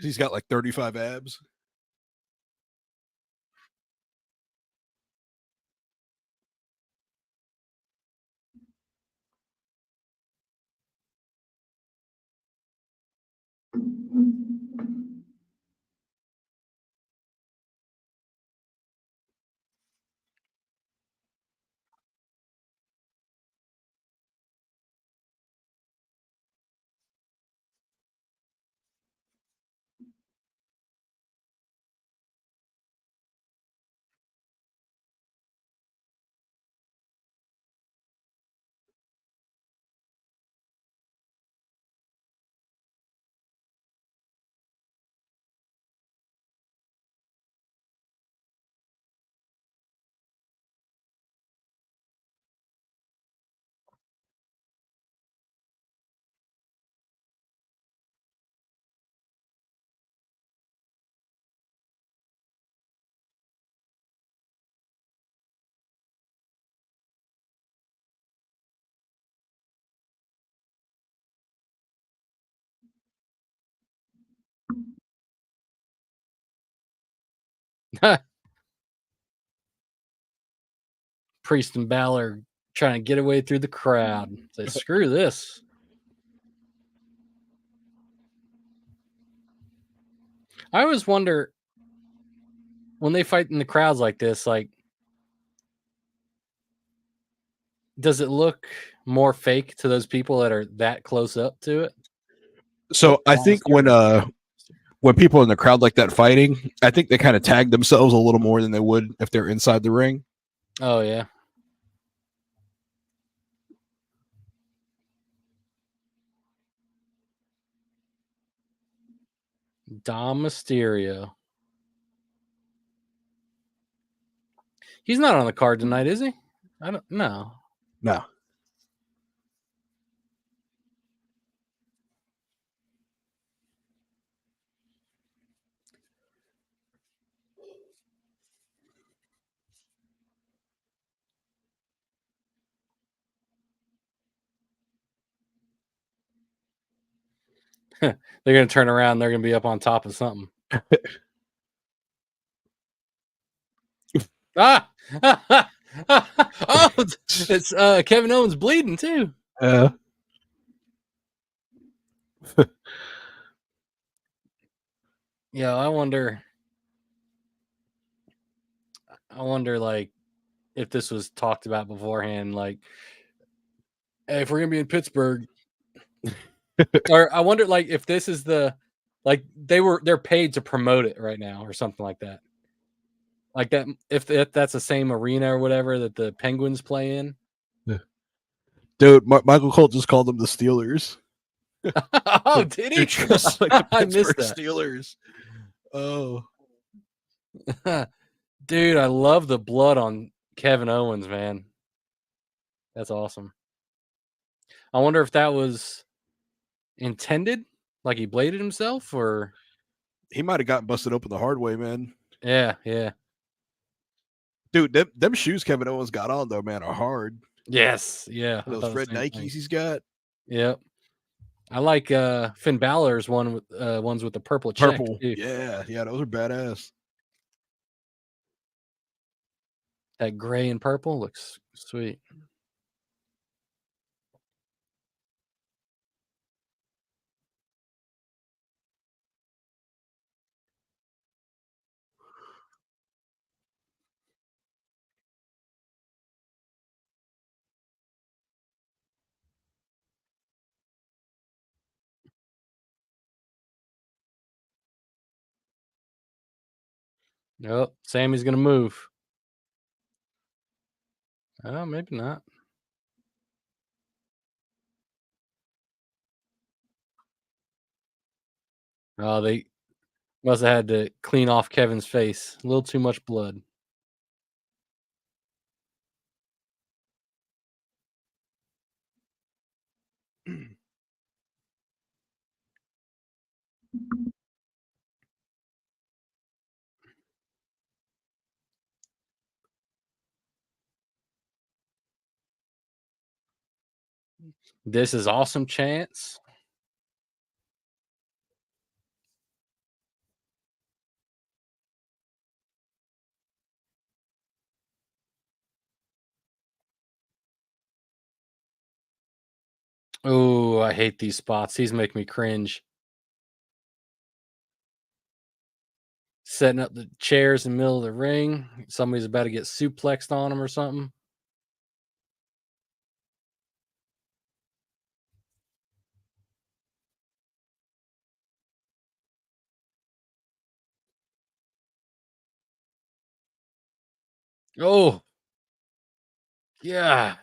He's got like 35 abs. Priest and Balor trying to get away through the crowd. Say, screw this. I always wonder when they fight in the crowds like this, like, does it look more fake to those people that are that close up to it? So I think when people in the crowd like that fighting, I think they kind of tag themselves a little more than they would if they're inside the ring. Oh yeah. Dom Mysterio. He's not on the card tonight, is he? I don't know. No. They're gonna turn around. They're gonna be up on top of something. Ah! Oh, it's Kevin Owens bleeding too. Yeah, I wonder, like, if this was talked about beforehand, like, hey, if we're gonna be in Pittsburgh, or I wonder, like, if this is like they're paid to promote it right now or something like that. Like that, if that's the same arena or whatever that the Penguins play in. Dude, Michael Colt just called them the Steelers. Oh, Like, did they're he? dressed like the I missed Pittsburgh that. Steelers. Oh, Dude, I love the blood on Kevin Owens, man. That's awesome. I wonder if that was intended, like he bladed himself, or he might have gotten busted open the hard way, man. yeah. Dude, them shoes Kevin Owens got on though, man, are hard. Yes, yeah. I Those thought the red same Nikes thing. he's got. Yep. I like Finn Balor's ones with the purple check Purple. too. Yeah, those are badass. That gray and purple looks sweet. Yep. Sammy's gonna move. Oh, maybe not. Oh, they must have had to clean off Kevin's face. A little too much blood. This is awesome chance. Oh, I hate these spots. These make me cringe. Setting up the chairs in the middle of the ring. Somebody's about to get suplexed on them or something. Oh, yeah.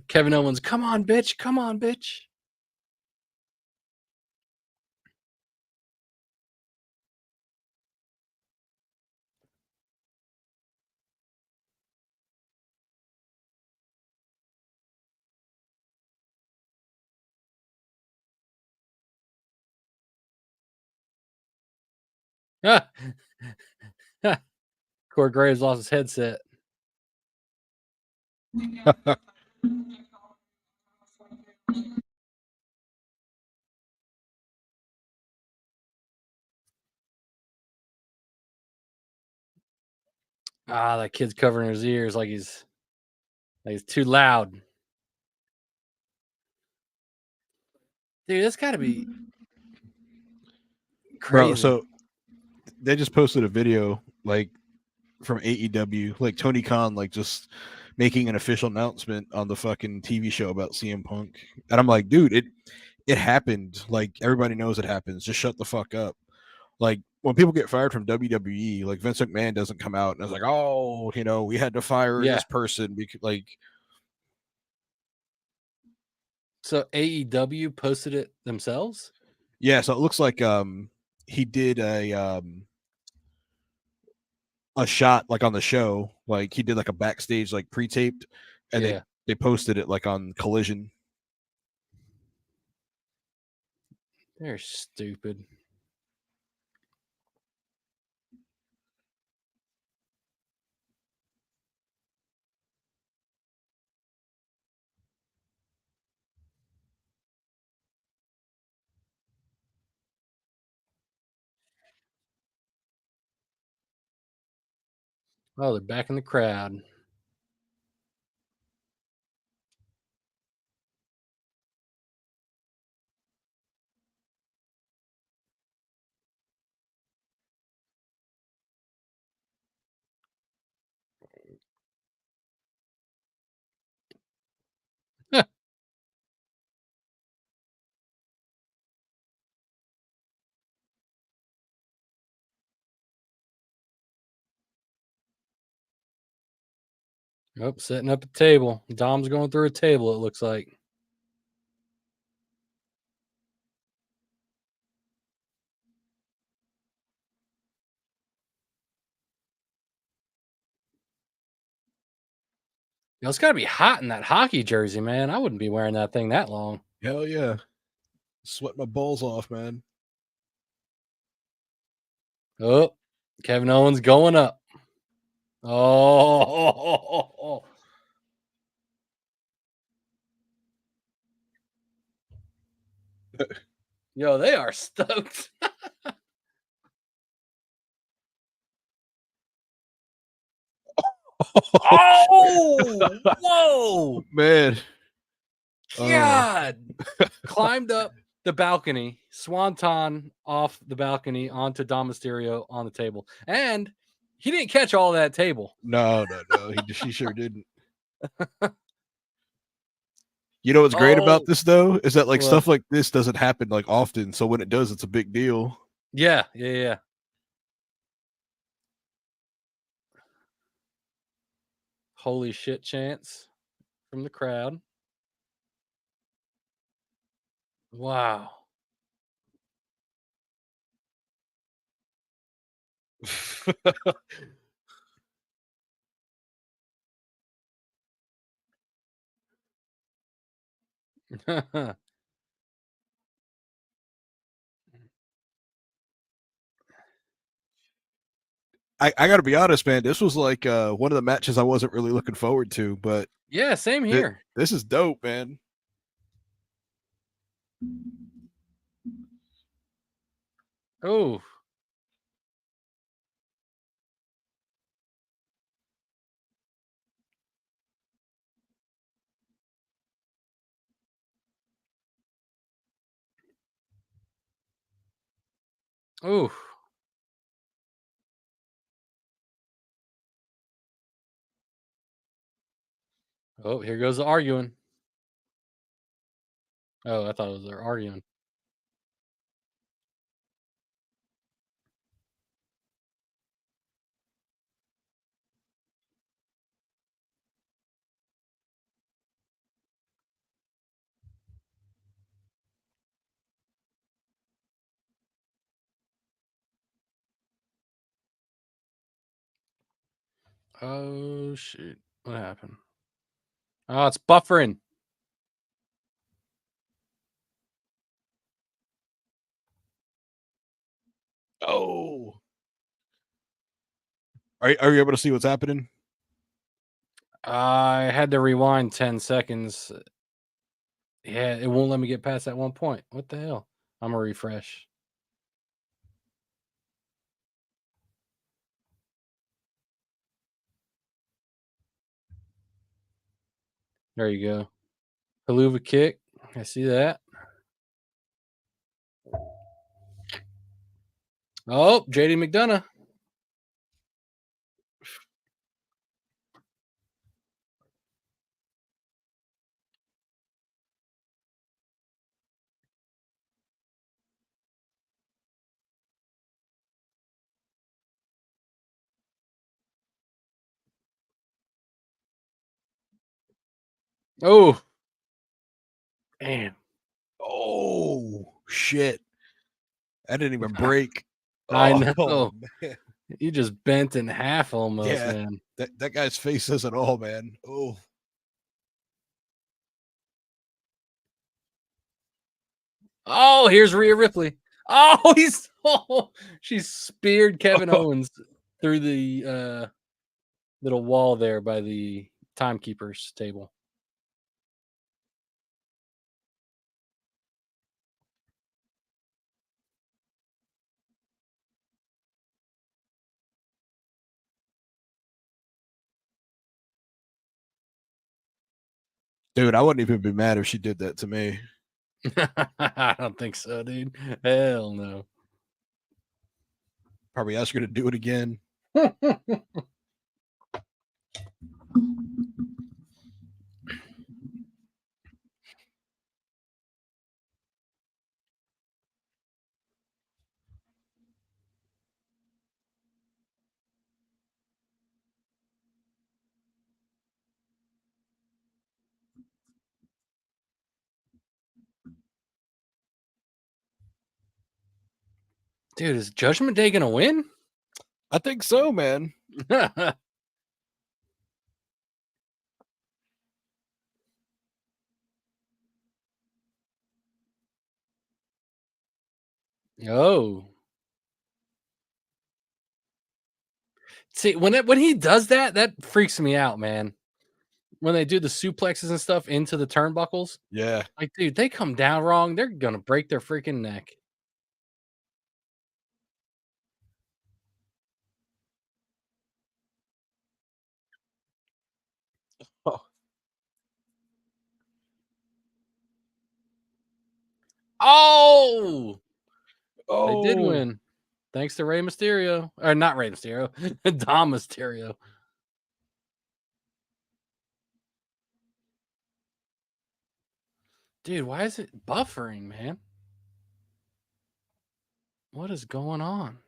Kevin Owens, come on, bitch. Come on, bitch. Corey Graves lost his headset. Ah, that kid's covering his ears like he's too loud. Dude, that's got to be crazy. Bro, so they just posted a video like from AEW, like Tony Khan, like just making an official announcement on the fucking TV show about CM Punk, and I'm like, dude, it happened. Like everybody knows it happens. Just shut the fuck up. Like when people get fired from WWE, like Vince McMahon doesn't come out and is like, oh, we had to fire Yeah. this person because like. So AEW posted it themselves? Yeah, so it looks like he did a shot like on the show, like he did like a backstage like pre-taped, and Yeah. they posted it like on Collision. They're stupid. Oh, they're back in the crowd. Oh, setting up a table. Dom's going through a table, it looks like. Yo, it's got to be hot in that hockey jersey, man. I wouldn't be wearing that thing that long. Hell yeah. Sweat my balls off, man. Oh, Kevin Owens going up. Oh, yo, they are stoked. Oh, whoa, Man. God. Climbed up the balcony, swanton off the balcony onto Dom Mysterio on the table. And he didn't catch all that table. No. He sure didn't. You know what's great about Oh, this though is that like what? stuff like this doesn't happen like often. So when it does, it's a big deal. Yeah. Holy shit chants from the crowd. Wow. I gotta be honest, man. This was like one of the matches I wasn't really looking forward to, but Yeah, same here. this is dope, man. Oh, oh, oh, here goes the arguing. Oh, I thought it was their arguing. Oh shoot. What happened? Oh, it's buffering. Oh, are you able to see what's happening? I had to rewind 10 seconds. Yeah, it won't let me get past that one point. What the hell? I'm gonna refresh. There you go. Haluva kick. I see that. Oh, JD McDonough. Oh, damn. Oh shit! That didn't even break. I Oh know. man, You just bent in half almost, yeah. man. That guy's face says it all, man. Oh, Oh, here's Rhea Ripley. Oh, she speared Kevin Owens through the little wall there by the timekeeper's table. Dude, I wouldn't even be mad if she did that to me. I don't think so, dude. Hell no. Probably ask her to do it again. Dude, is Judgment Day gonna win? I think so, man. Oh. See, when he does that, that freaks me out, man. When they do the suplexes and stuff into the turnbuckles, Yeah. like, dude, they come down wrong, they're gonna break their freaking neck. Oh, Oh, they did oh. win. Thanks to Rey Mysterio. Or not Rey Mysterio, Dom Mysterio. Dude, why is it buffering, man? What is going on?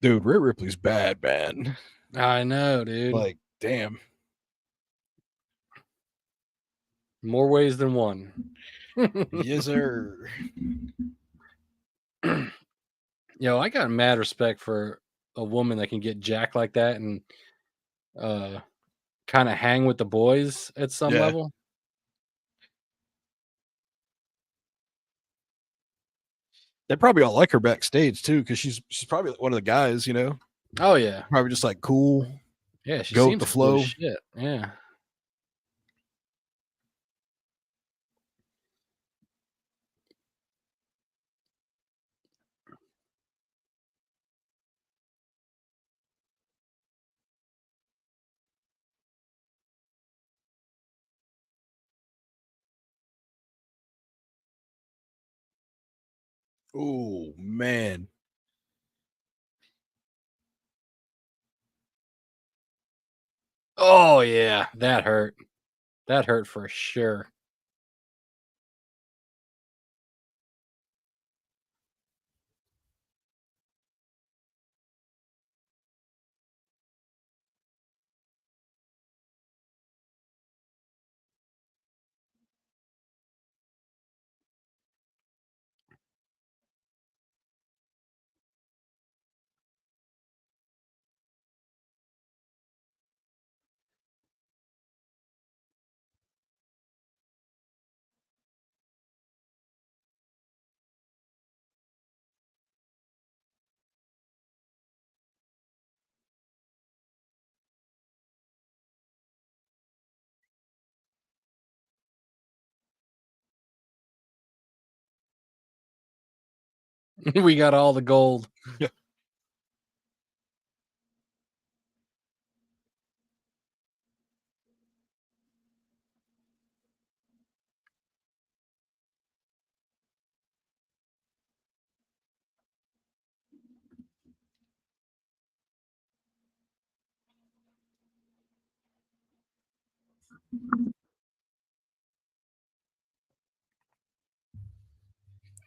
Dude, Rhea Ripley's bad, man. I know, dude. Like, damn. More ways than one. Yes, sir. Yo, I got mad respect for a woman that can get jacked like that and kind of hang with the boys at some Yeah. level. They probably all like her backstage too, because she's probably one of the guys, you know. Oh yeah, Probably just like cool, yeah. She go with seems the cool as flow. shit. Yeah. Oh man. Oh yeah, that hurt. That hurt for sure. We got all the gold. Yeah.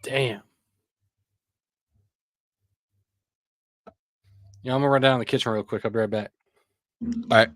Damn. Yeah, I'm gonna run down to the kitchen real quick. I'll be right back. All right.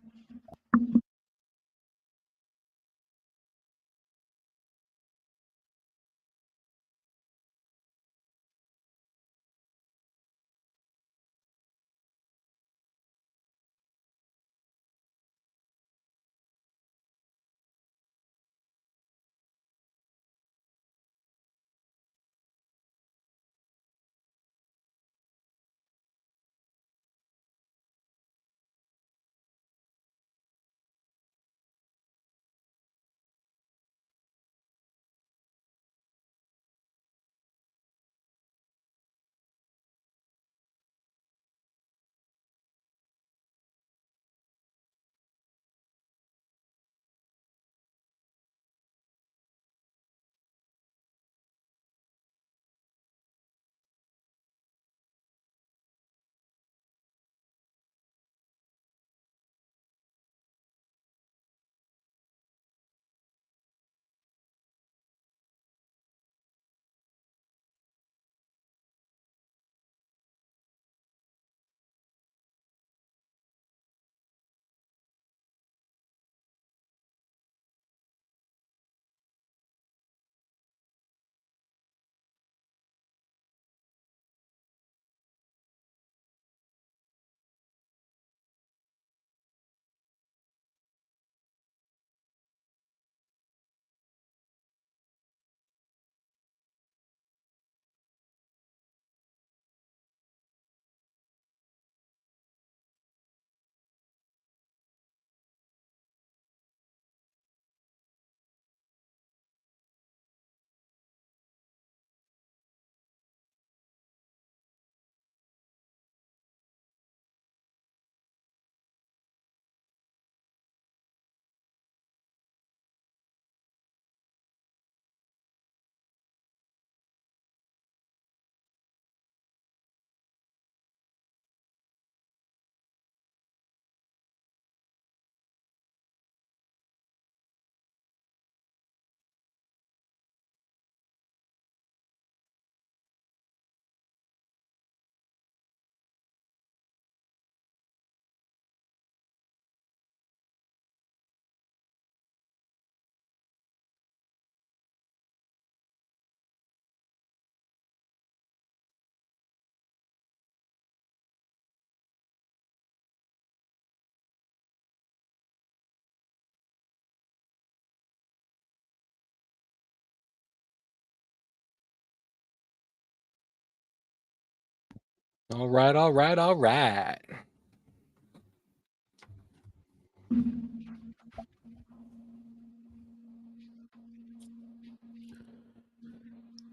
All right, all right, all right.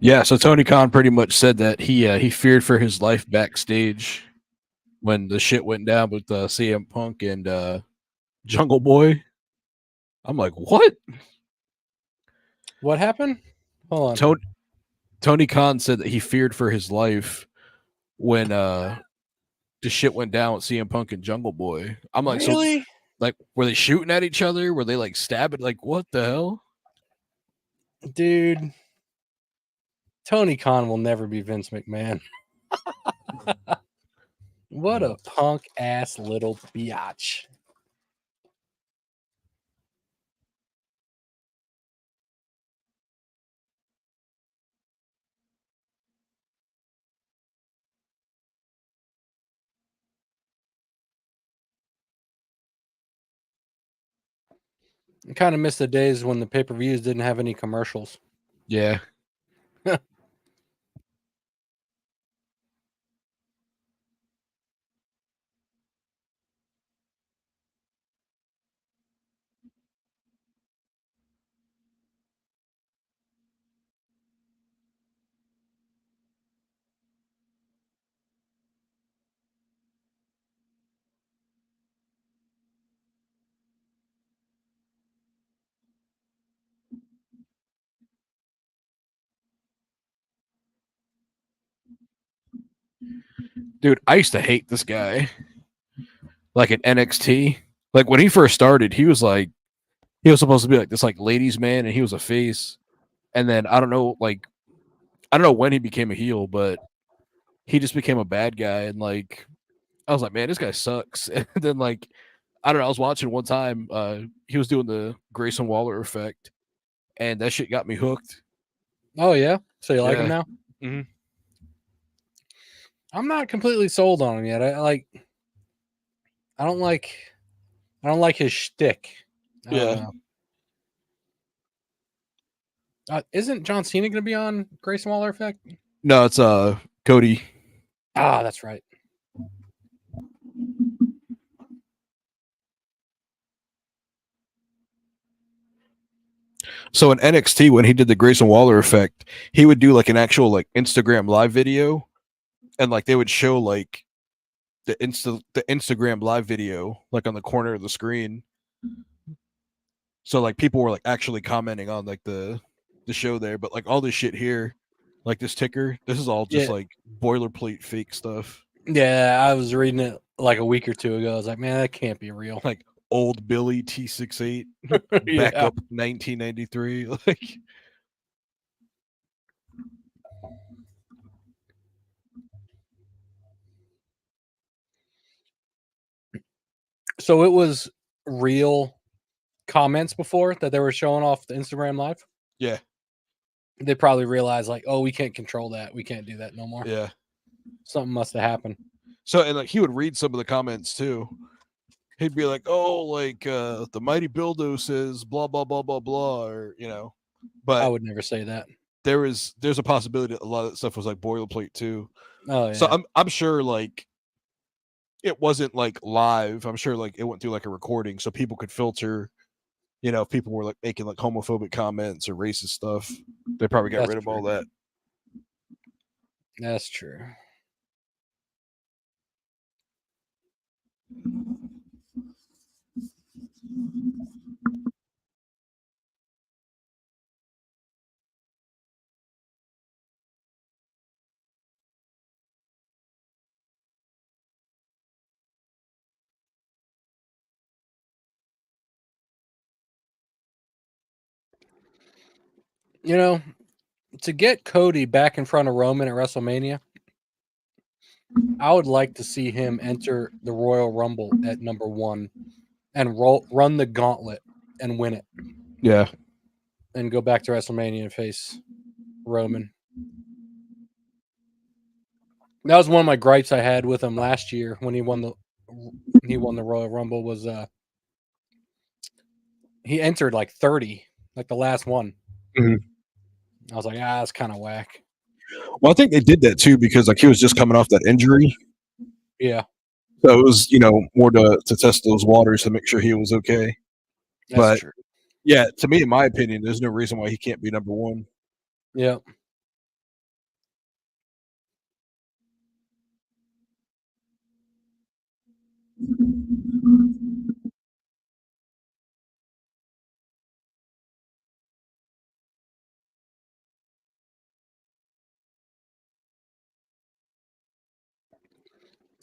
Yeah, so Tony Khan pretty much said that he feared for his life backstage when the shit went down with CM Punk and Jungle Boy. I'm like, what? What happened? Hold on. Tony Khan said that he feared for his life when the shit went down with CM Punk and Jungle Boy. I'm like, so Really? like, were they shooting at each other? Were they like stabbing? Like, what the hell? Dude, Tony Khan will never be Vince McMahon. What a punk ass little biatch. I kind of miss the days when the pay-per-views didn't have any commercials. Yeah. Dude, I used to hate this guy. Like at NXT. Like when he first started, he was supposed to be like this like ladies man and he was a face. And then I don't know when he became a heel, but he just became a bad guy and like I was like, man, this guy sucks. And then like I don't know, I was watching one time, he was doing the Grayson Waller effect and that shit got me hooked. Oh yeah, so you like him Yeah. now? Mhm. I'm not completely sold on him yet. I don't like his shtick. I don't Yeah. know. Isn't John Cena going to be on Grayson Waller Effect? No, it's Cody. Ah, that's right. So in NXT, when he did the Grayson Waller effect, he would do like an actual like Instagram live video, and like they would show like the Instagram live video like on the corner of the screen. So like people were like actually commenting on like the show there, but like all this shit here, like this ticker, this is all just Yeah. like boilerplate fake stuff. Yeah, I was reading it like a week or two ago. I was like, man, that can't be real. Like old Billy T68 Yeah. backup 1993. Like So it was real comments before that they were showing off the Instagram live. yeah, They probably realized like, oh, we can't control that. We can't do that no more. yeah. Something must have happened. So and like he would read some of the comments too. He'd be like, "Oh, like the mighty Bildo says blah blah blah blah blah," or you know. I But would never say that. there's a possibility that a lot of that stuff was like boilerplate too. Oh yeah. So I'm sure like it wasn't like live. I'm sure like it went through like a recording, so people could filter. You know, if people were like making like homophobic comments or racist stuff, they probably got That's rid of all true. that. That's true. You know, to get Cody back in front of Roman at WrestleMania, I would like to see him enter the Royal Rumble at number 1 and run the gauntlet and win it Yeah, and go back to WrestleMania and face Roman. That was one of my gripes I had with him last year when he won the Royal Rumble was he entered like 30, like the last one. Mhm. I was like, that's kind of whack. Well, I think they did that too because like he was just coming off that injury, Yeah, so it was more to test those waters to make sure he was okay. that's But true. yeah, to me, in my opinion, there's no reason why he can't be number one. Yeah.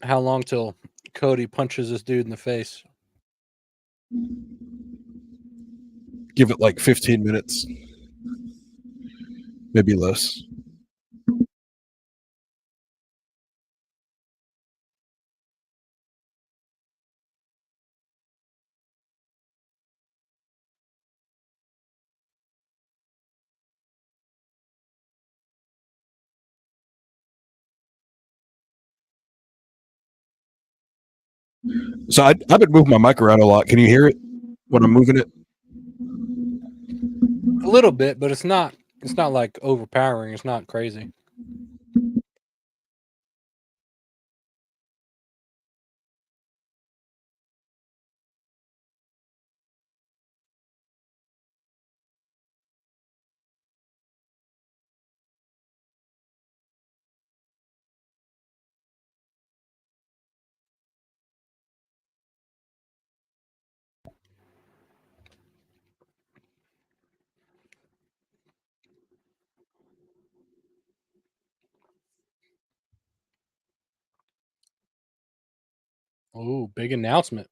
How long till Cody punches this dude in the face? Give it like 15 minutes, maybe less. So I've been moving my mic around a lot. Can you hear it when I'm moving it? A little bit, but it's not. It's not like overpowering. It's not crazy. Oh, big announcement.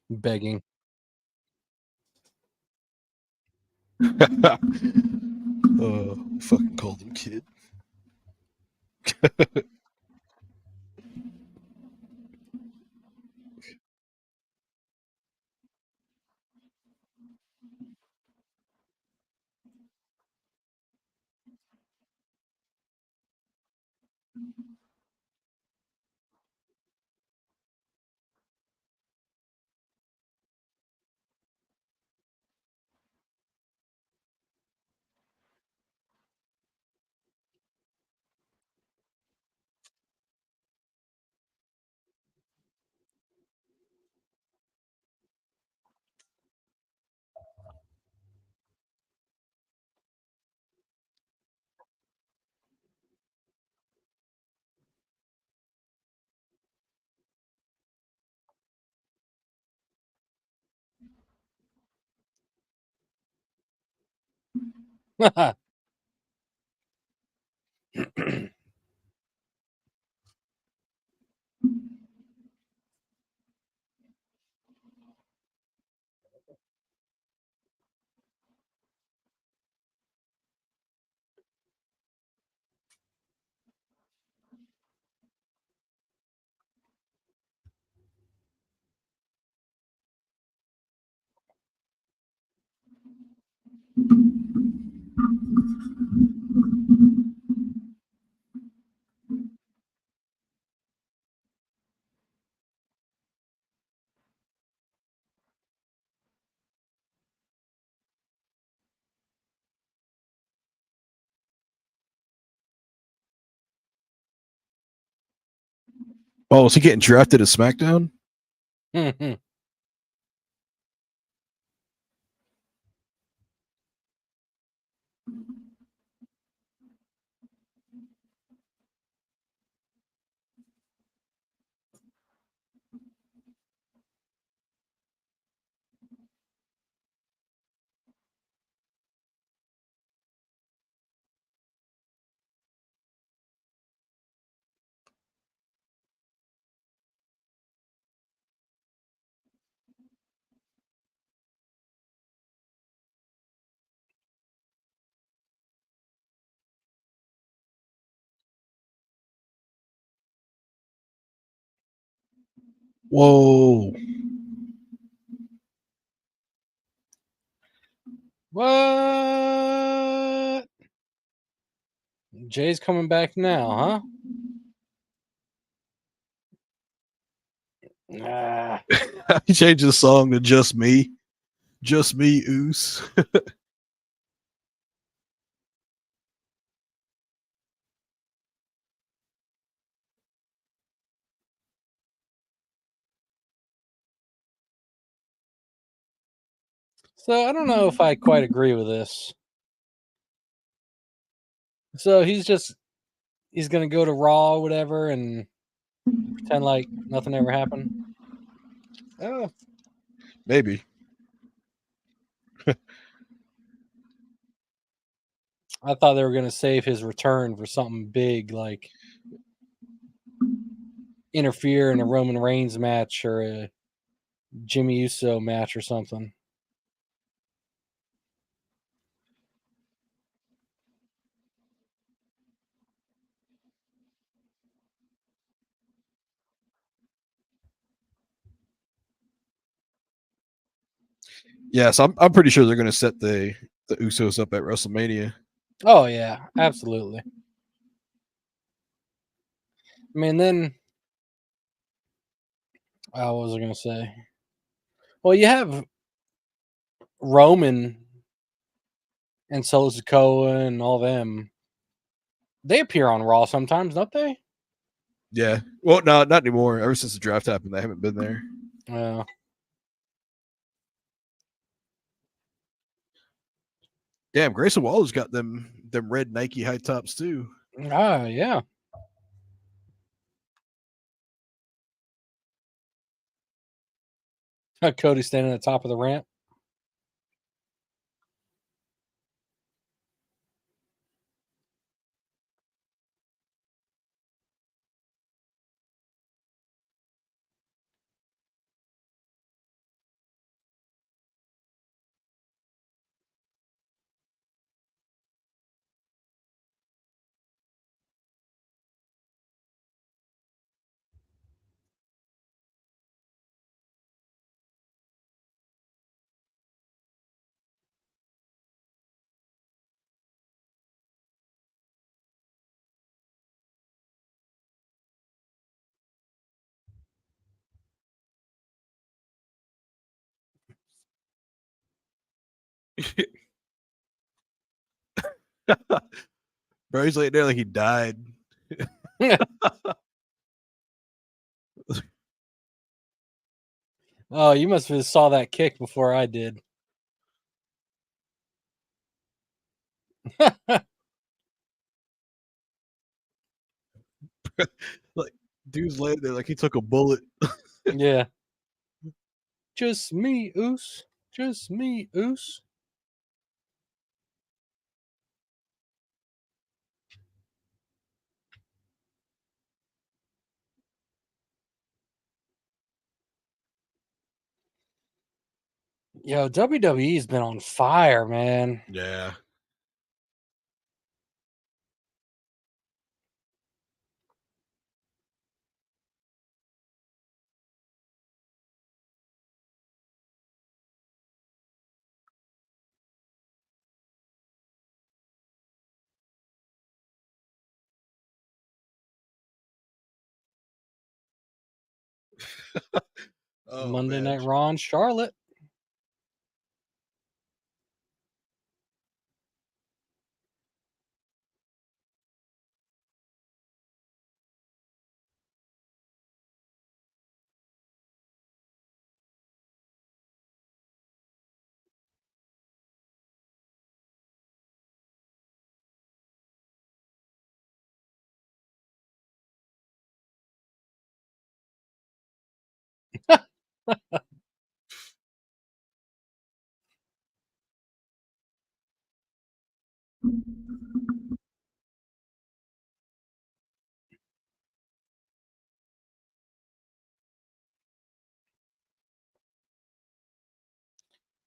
Begging. Fucking called him kid. Oh, is he getting drafted to SmackDown? Whoa. What? Jay's coming back now, huh? Ah. He changed his song to Just Me. Just Me, Oos. So I don't know if I quite agree with this. So he's gonna go to Raw or whatever and pretend like nothing ever happened. Oh, Maybe. I thought they were gonna save his return for something big, like interfere in a Roman Reigns match or a Jimmy Uso match or something. Yes, I'm pretty sure they're going to set the Usos up at WrestleMania. Oh yeah, absolutely. I mean, then what was I gonna say? Well, you have Roman and Solo Sikoa and all them. They appear on Raw sometimes, don't they? Yeah. Well, no, not anymore. Ever since the draft happened, they haven't been there. Yeah. Damn, Grayson Waller's got them red Nike high tops too. Ah, yeah. Cody standing at the top of the ramp. Bro, he's laying there like he died. Oh, you must have saw that kick before I did. Like, dude's laying there like he took a bullet. Yeah. Just me, Oos. Just me, Oos. Yo, WWE's been on fire, man. Yeah. Oh Monday man. Night Raw and Charlotte.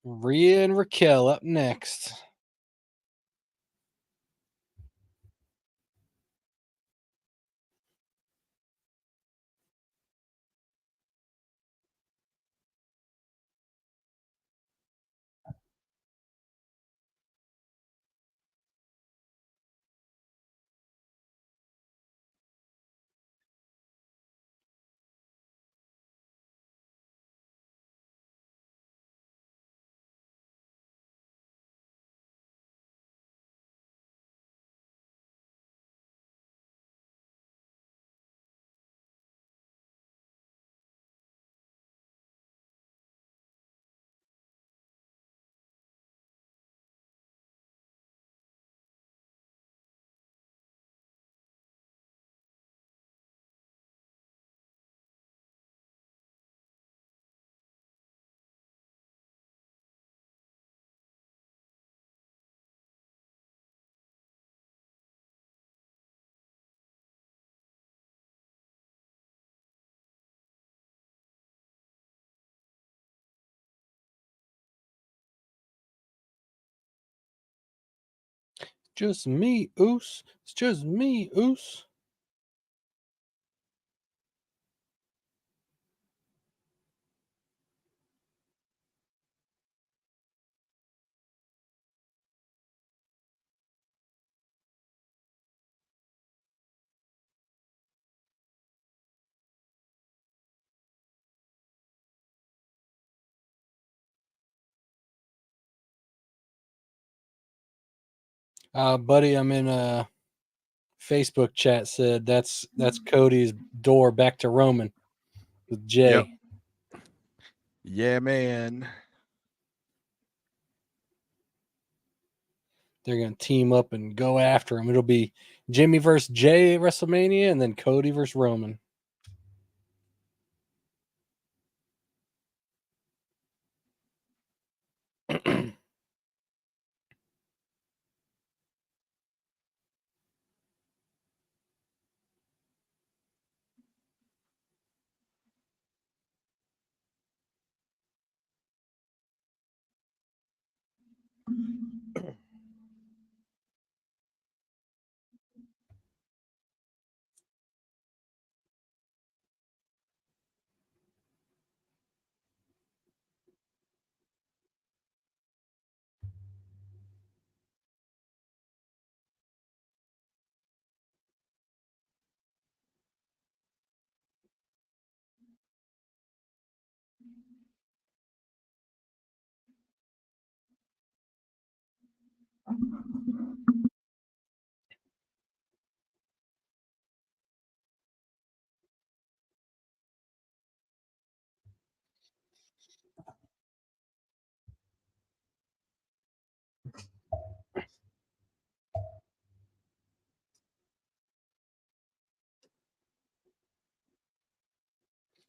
Rhea and Raquel up next. just me, Oos. It's just me, Oos. Buddy, I'm in a Facebook chat. Said that's Cody's door back to Roman with Jay. Yep. Yeah, man. They're gonna team up and go after him. It'll be Jimmy versus Jay at WrestleMania, and then Cody versus Roman.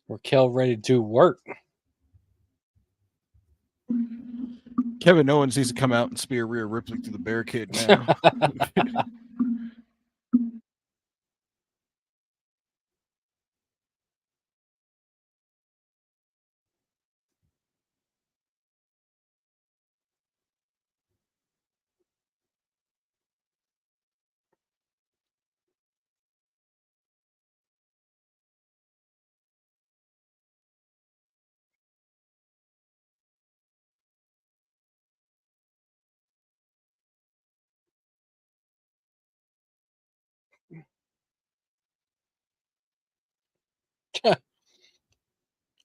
Raquel ready to work. Kevin Owens needs to come out and spear Rhea Ripley through the barricade now.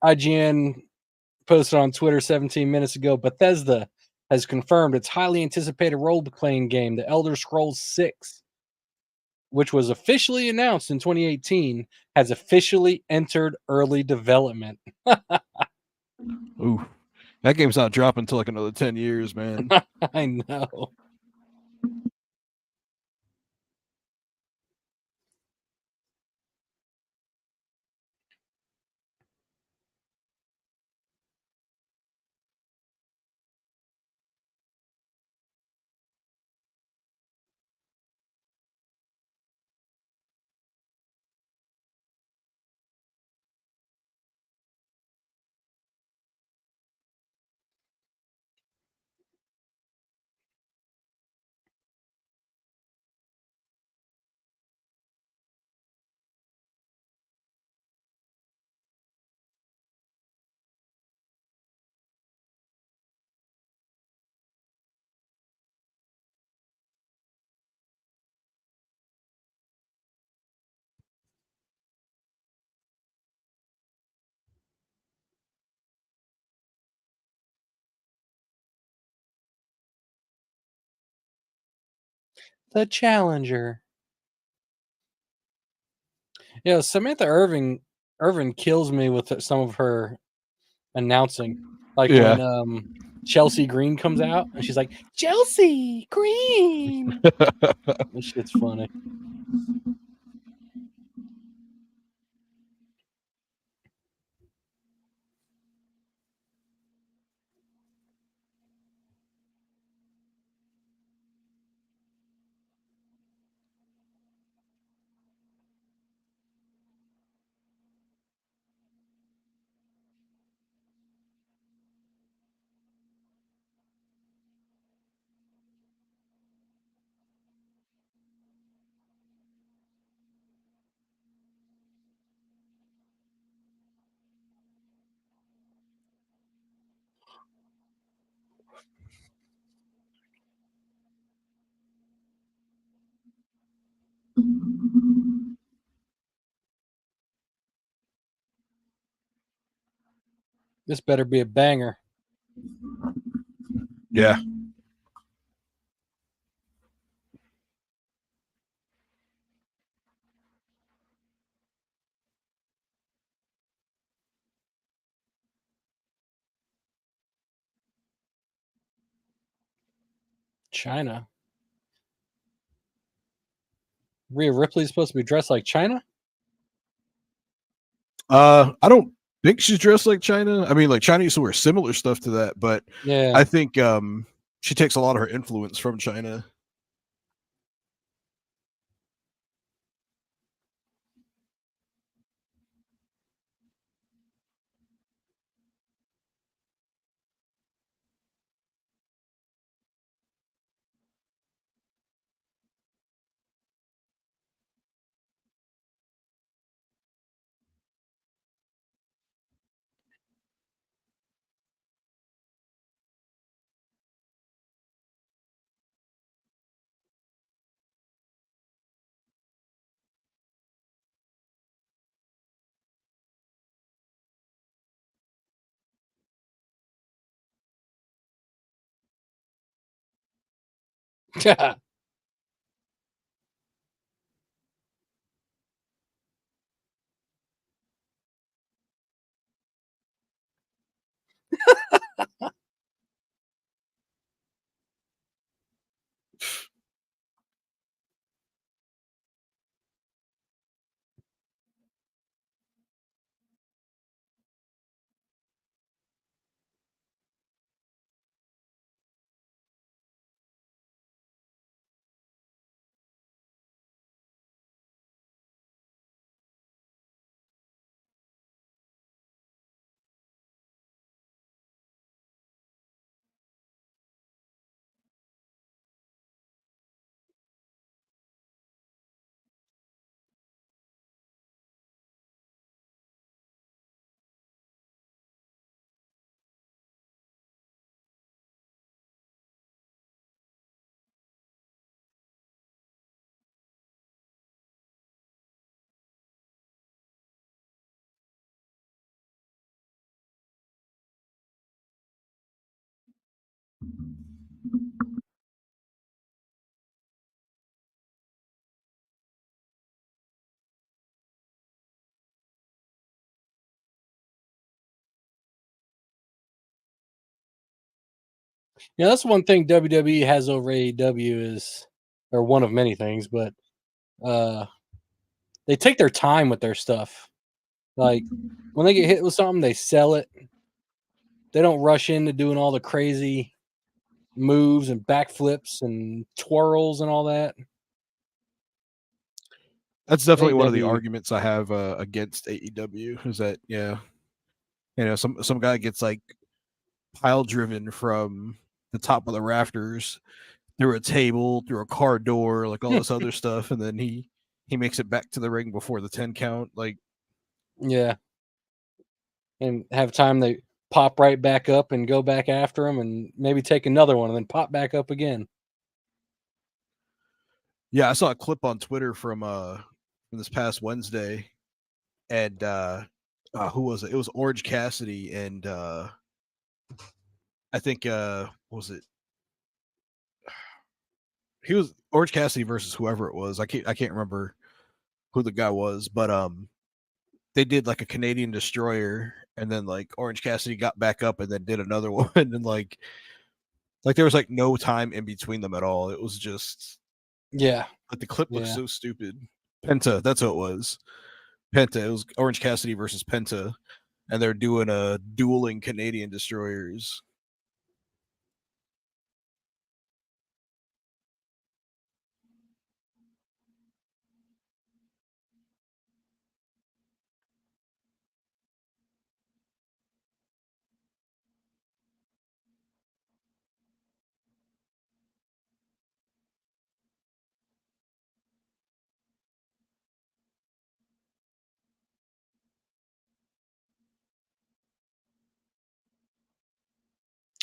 IGN posted on Twitter 17 minutes ago. Bethesda has confirmed its highly anticipated role-playing game, The Elder Scrolls 6, which was officially announced in 2018, has officially entered early development. Ooh, that game's not dropping until like another 10 years, man. I know. The Challenger. Yeah, Samantha Irvin kills me with some of her announcing. Like Yeah. when Chelsea Green comes out and she's like, Chelsea Green. This shit's funny. This better be a banger. Yeah. China. Rhea Ripley's supposed to be dressed like China? I don't think she's dressed like China. I mean, like China used to wear similar stuff to that, but Yeah. I think she takes a lot of her influence from China. Yeah, that's one thing WWE has over AEW is, or one of many things, but uh, they take their time with their stuff. Like when they get hit with something, they sell it. They don't rush into doing all the crazy moves and backflips and twirls and all that. That's definitely one of the AEW, arguments I have against AEW is that some guy gets like pile driven from the top of the rafters through a table, through a car door, like all this other stuff, and then he makes it back to the ring before the 10 count. Like, yeah, and have time they pop right back up and go back after them, and maybe take another one and then pop back up again. yeah, I saw a clip on Twitter from this past Wednesday, and who was it? It was Orange Cassidy and I think what was it? He was Orange Cassidy versus whoever it was. I can't remember who the guy was, but they did like a Canadian destroyer, and then like Orange Cassidy got back up and then did another one, and like there was like no time in between them at all. It was just Yeah, like the clip looks yeah. so stupid. Penta, that's what it was. Penta. It was Orange Cassidy versus Penta, and they're doing a dueling Canadian destroyers.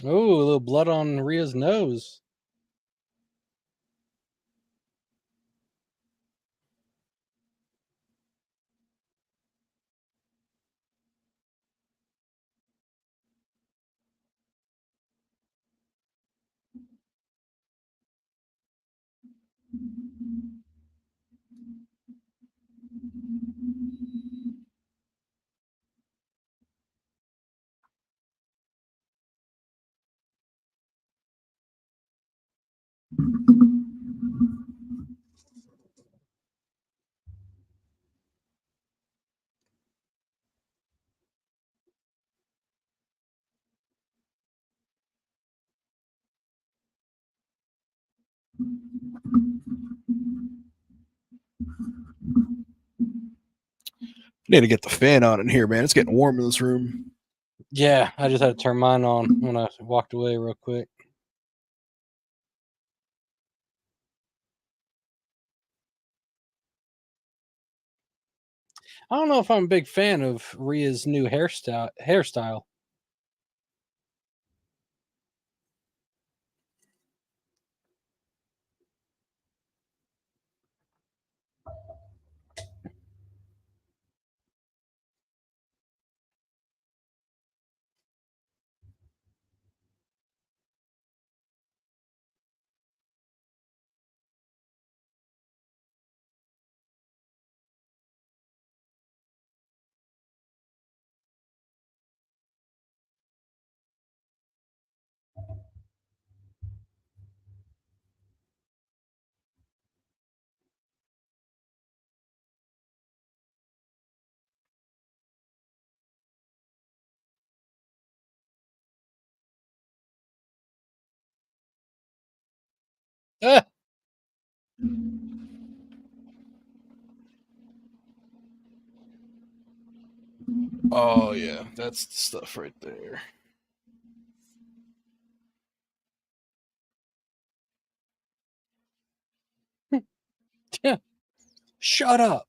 Oh, a little blood on Rhea's nose. Need to get the fan on in here, man. It's getting warm in this room. Yeah, I just had to turn mine on when I walked away real quick. I don't know if I'm a big fan of Rhea's new hairstyle. Ah! Oh yeah, that's the stuff right there. Yeah. Shut up.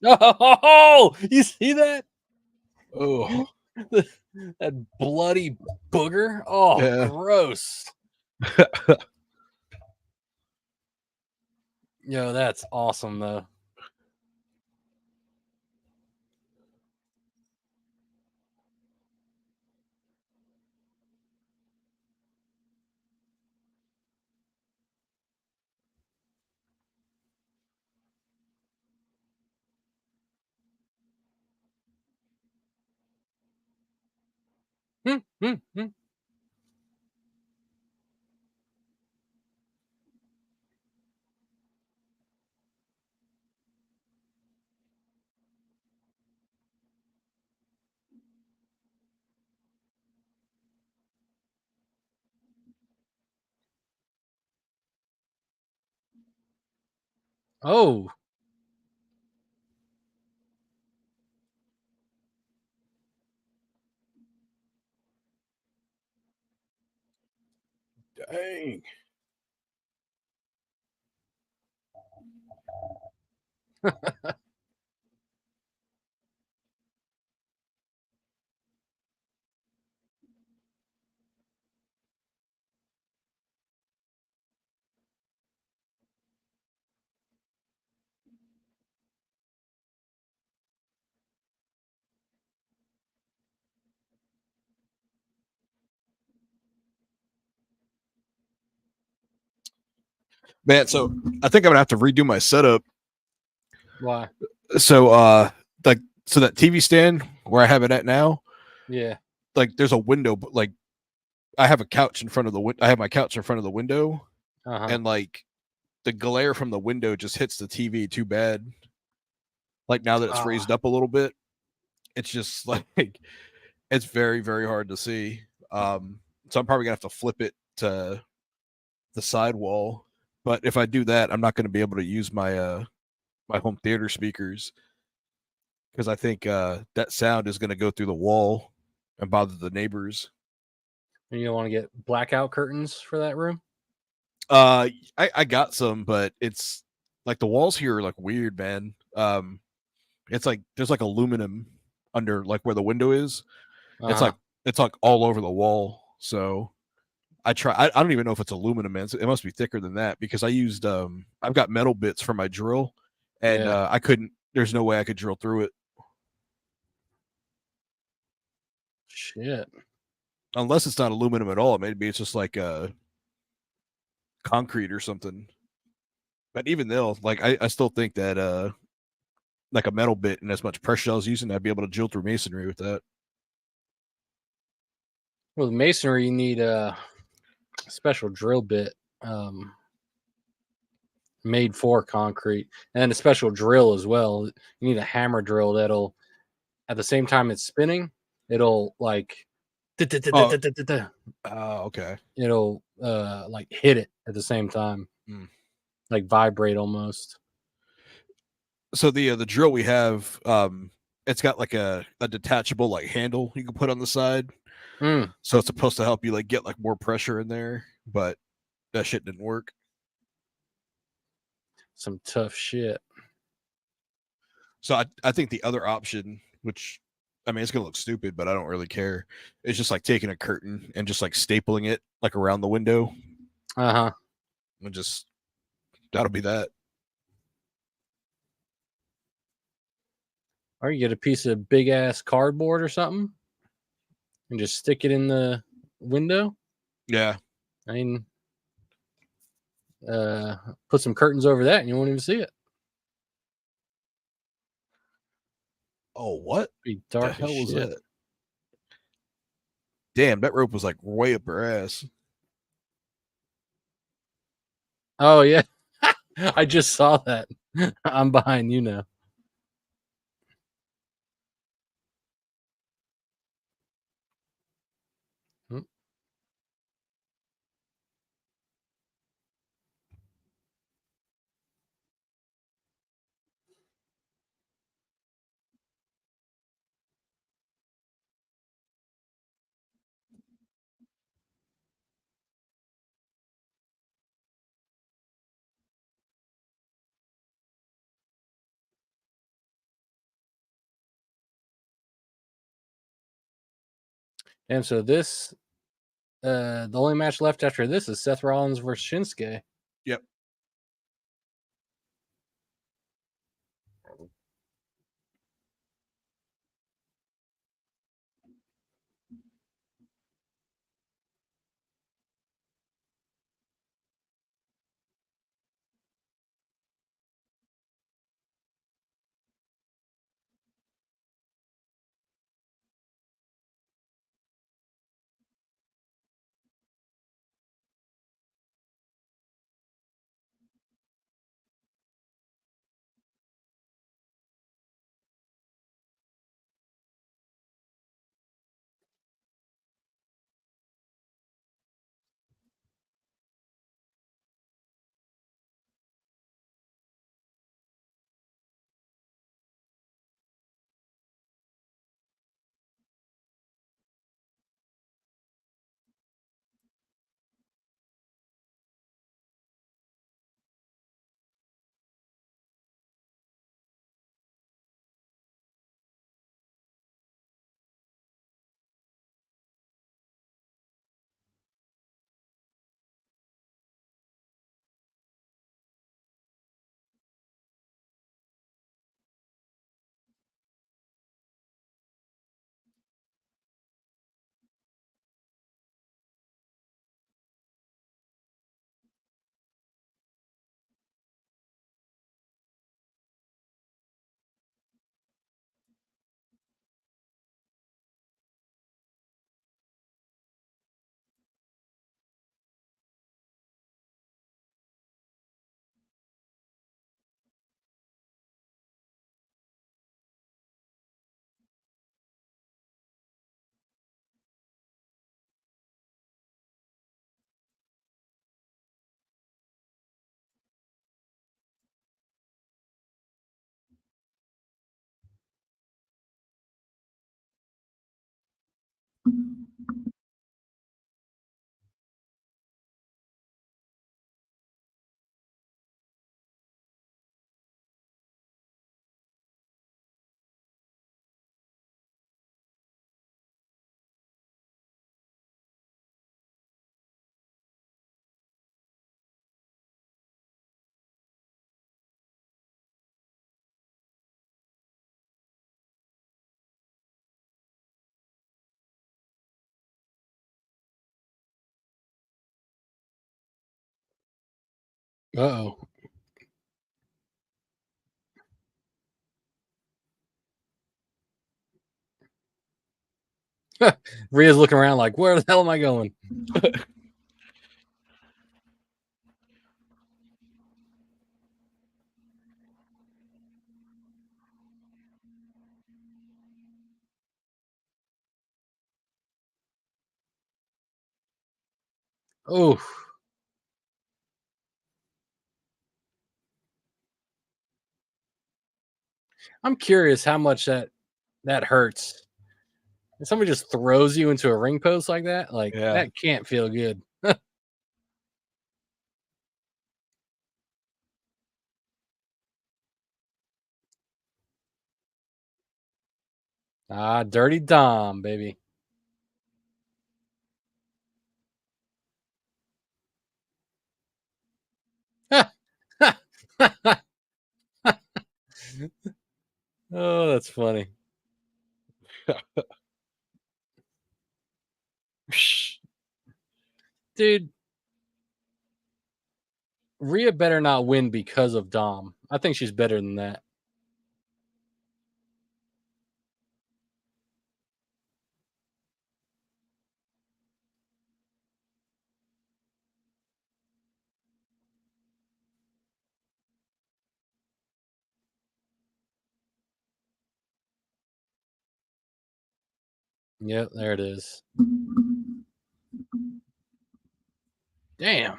Oh, you see that? Oh That bloody booger. Oh, yeah. gross. Yo, that's awesome though. Hmm, hmm, hmm. Oh, Dang. Man, so I think I'm gonna have to redo my setup. why? So like so that TV stand where I have it at now, Yeah. like there's a window, but like I have a couch in front of the window. I have my couch in front of the window, Uh-huh. and like the glare from the window just hits the TV too bad. Like now that it's raised up a little bit, it's just like it's very, very hard to see. So I'm probably gonna have to flip it to the side wall. But if I do that, I'm not gonna be able to use my my home theater speakers because I think that sound is gonna go through the wall and bother the neighbors. And you don't want to get blackout curtains for that room? I got some, but it's Like the walls here are like weird, man. It's like there's like aluminum under like where the window is. Uh-huh. It's like all over the wall. So I try. I don't even know if it's aluminum, man. It must be thicker than that because I used I've got metal bits for my drill, and Yeah. I couldn't. There's no way I could drill through it Shit. unless it's not aluminum at all. Maybe it's just like concrete or something. But even though, like, I still think that like a metal bit and as much pressure I was using, I'd be able to drill through masonry with that. With masonry, you need a special drill bit made for concrete, and a special drill as well. You need a hammer drill that'll, at the same time it's spinning, it'll like, Oh, it'll okay. like hit it at the same time, Mm. like vibrate almost. So the drill we have, it's got like a detachable like handle you can put on the side. Mm, So it's supposed to help you like get like more pressure in there, but that shit didn't work. some tough shit. So I think the other option, which I mean it's gonna look stupid, but I don't really care, is just like taking a curtain and just like stapling it like around the window Uh-huh. and just that'll be that. Or you get a piece of big ass cardboard or something and just stick it in the window. Yeah. I mean, uh, put some curtains over that and you won't even see it. Oh, what Be the dark as hell was shit. that? Damn, that rope was like way up her ass. Oh yeah. I just saw that. I'm behind you now. Mm. And so this, the only match left after this is Seth Rollins versus Shinsuke. Yep. Uh-oh. Rhea's looking around like, where the hell am I going? Oh, I'm curious how much that hurts. If somebody just throws you into a ring post like that, like Yeah. that can't feel good. Ah, Dirty Dom, baby. Oh, that's funny. Dude, Rhea better not win because of Dom. I think she's better than that. Yep, there it is. Damn.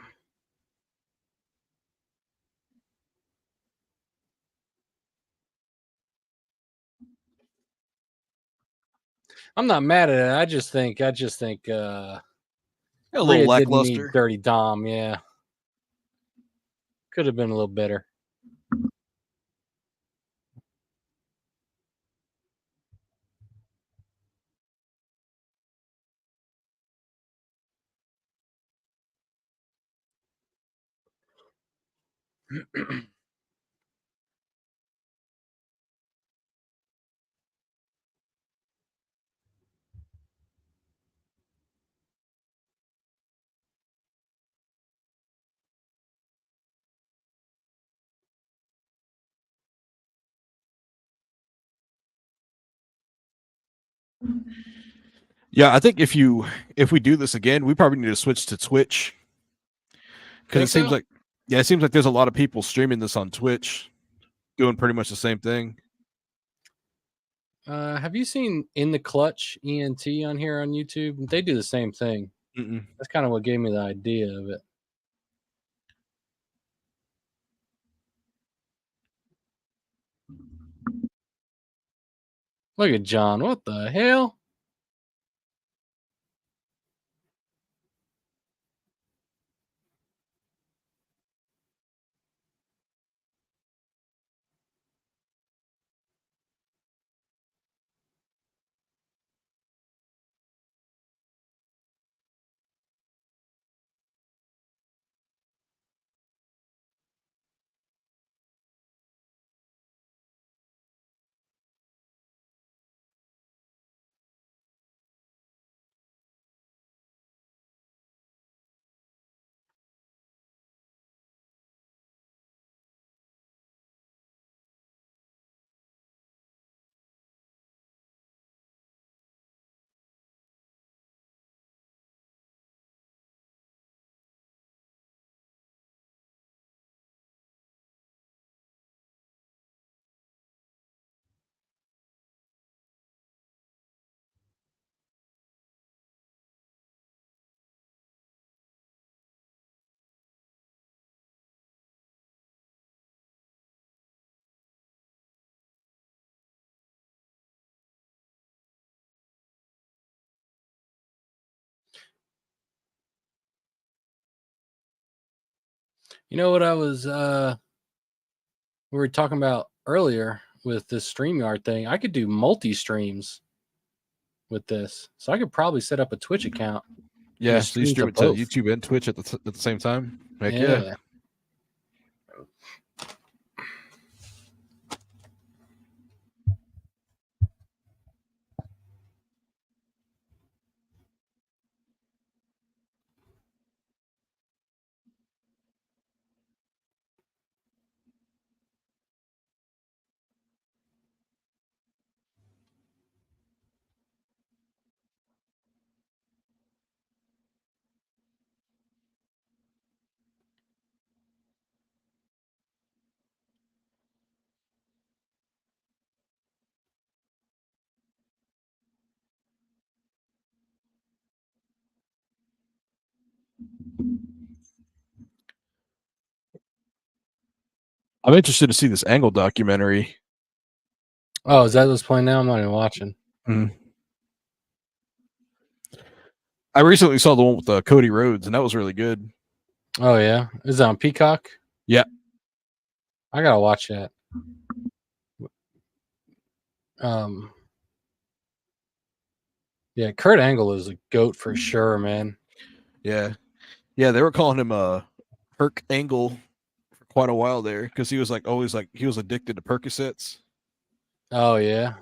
I'm not mad at it. I just think A little Rhea didn't need lackluster. Dirty Dom. Yeah. Could have been a little better. Yeah, I think if we do this again, we probably need to switch to Twitch because Think so? it seems like there's a lot of people streaming this on Twitch, doing pretty much the same thing. Have you seen In the Clutch ENT on here on YouTube? They do the same thing. Mm-mm. That's kind of what gave me the idea of it. Look at John. What the hell? You know what I was we were talking about earlier with this StreamYard thing? I could do multi-streams with this. So I could probably set up a Twitch account Yeah, and so you stream stream to it to both. YouTube and Twitch at the same time. Heck yeah. Yeah. I'm interested to see this Angle documentary. Oh, is that what's playing now? I'm not even watching. I recently saw the one with Cody Rhodes, and that was really good. Oh yeah, is it on Peacock? Yeah. I gotta watch that. Yeah, Kurt Angle is a goat for sure, man. Yeah. Yeah, they were calling him Herc Angle for quite a while there because he was always he was addicted to Percocets. Oh yeah.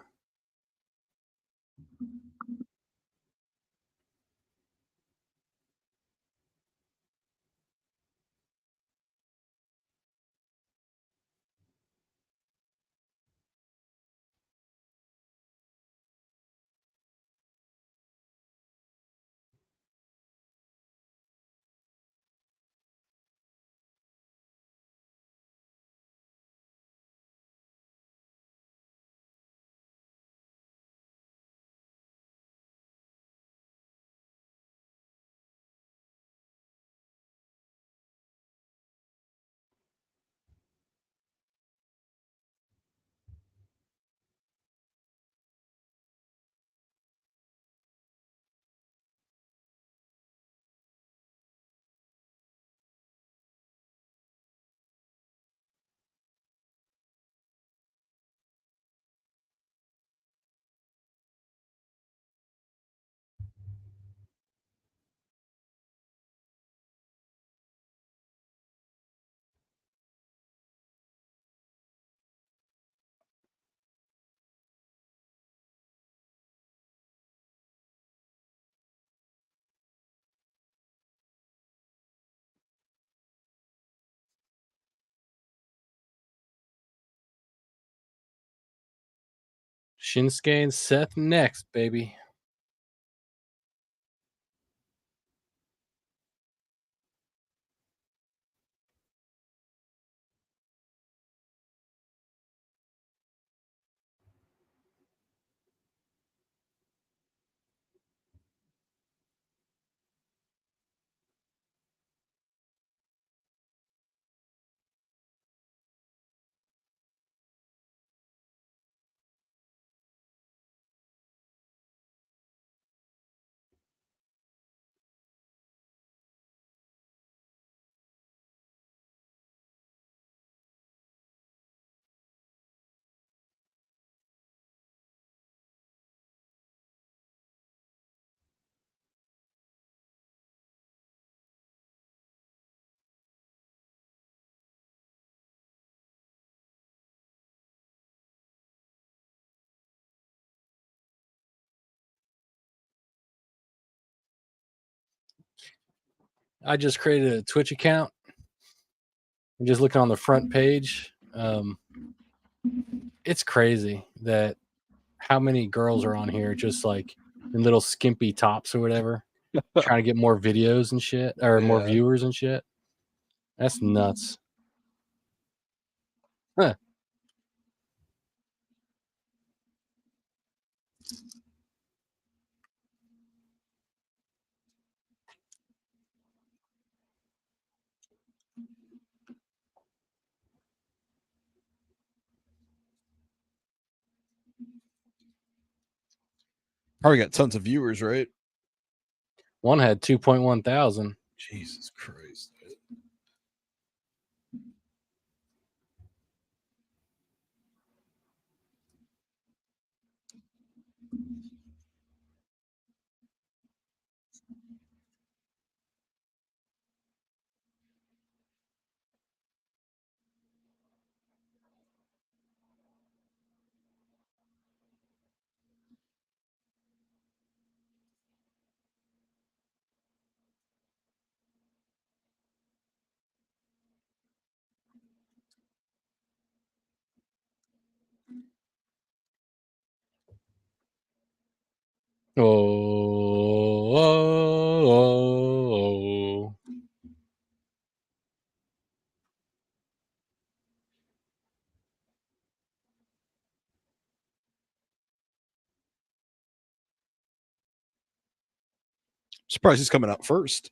Shinsuke and Seth next, baby. I just created a Twitch account. I'm just looking on the front page. It's crazy that how many girls are on here just like in little skimpy tops or whatever, trying to get more videos and shit or more Yeah. viewers and shit. That's nuts. Huh. Probably got tons of viewers, right? One had 2.1 thousand. Jesus Christ. Oh. Surprised he's coming out first.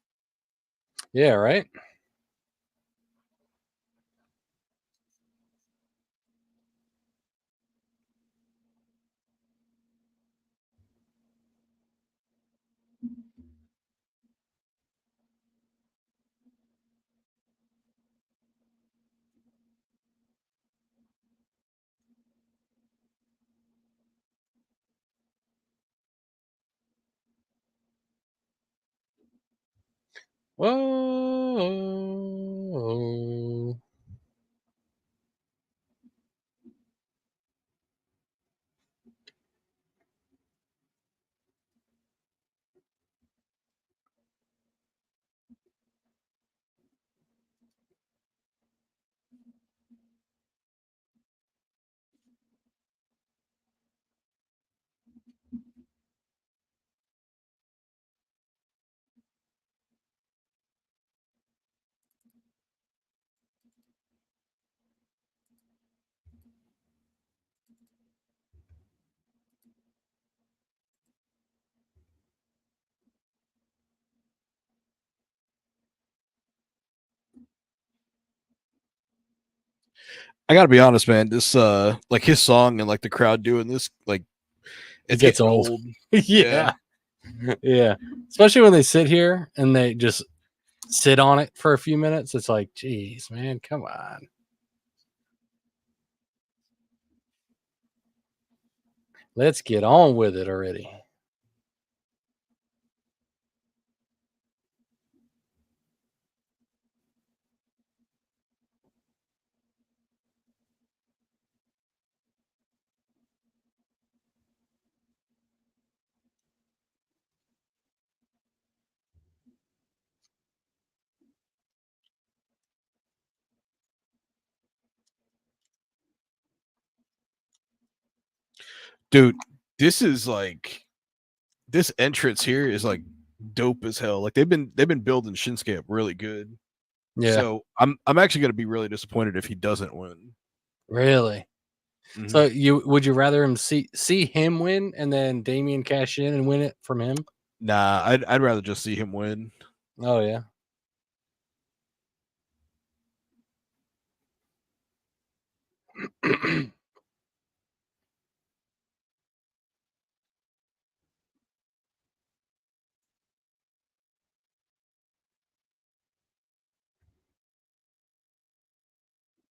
Yeah, right. Whoa. I gotta be honest, man. This like his song and like the crowd doing this, like It it's gets getting old. old. Yeah. Yeah. Especially when they sit here and they just sit on it for a few minutes. It's like, geez, man, come on. Let's get on with it already. Dude, this is like this entrance here is like dope as hell. Like they've been building Shinsuke up really good. Yeah. So I'm actually gonna be really disappointed if he doesn't win. Really. Mhm. So would you rather him see him win and then Damien cash in and win it from him? Nah, I'd rather just see him win. Oh yeah.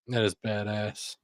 That is badass.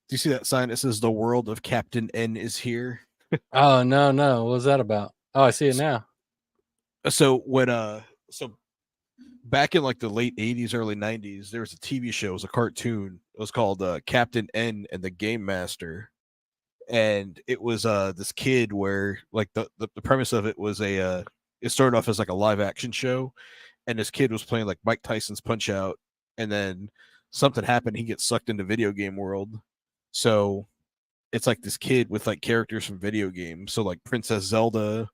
Do you see that sign that says the world of Captain N is here? Oh no. What was that about? Oh, I see it now. So when so back in like the late 80s, early 90s, there was a TV show, it was a cartoon. It was called Captain N and the Game Master. And it was this kid where like the premise of it was it started off as like a live action show, and this kid was playing like Mike Tyson's Punch Out, and then something happened, he gets sucked into video game world. So it's like this kid with like characters from video games. So like Princess Zelda,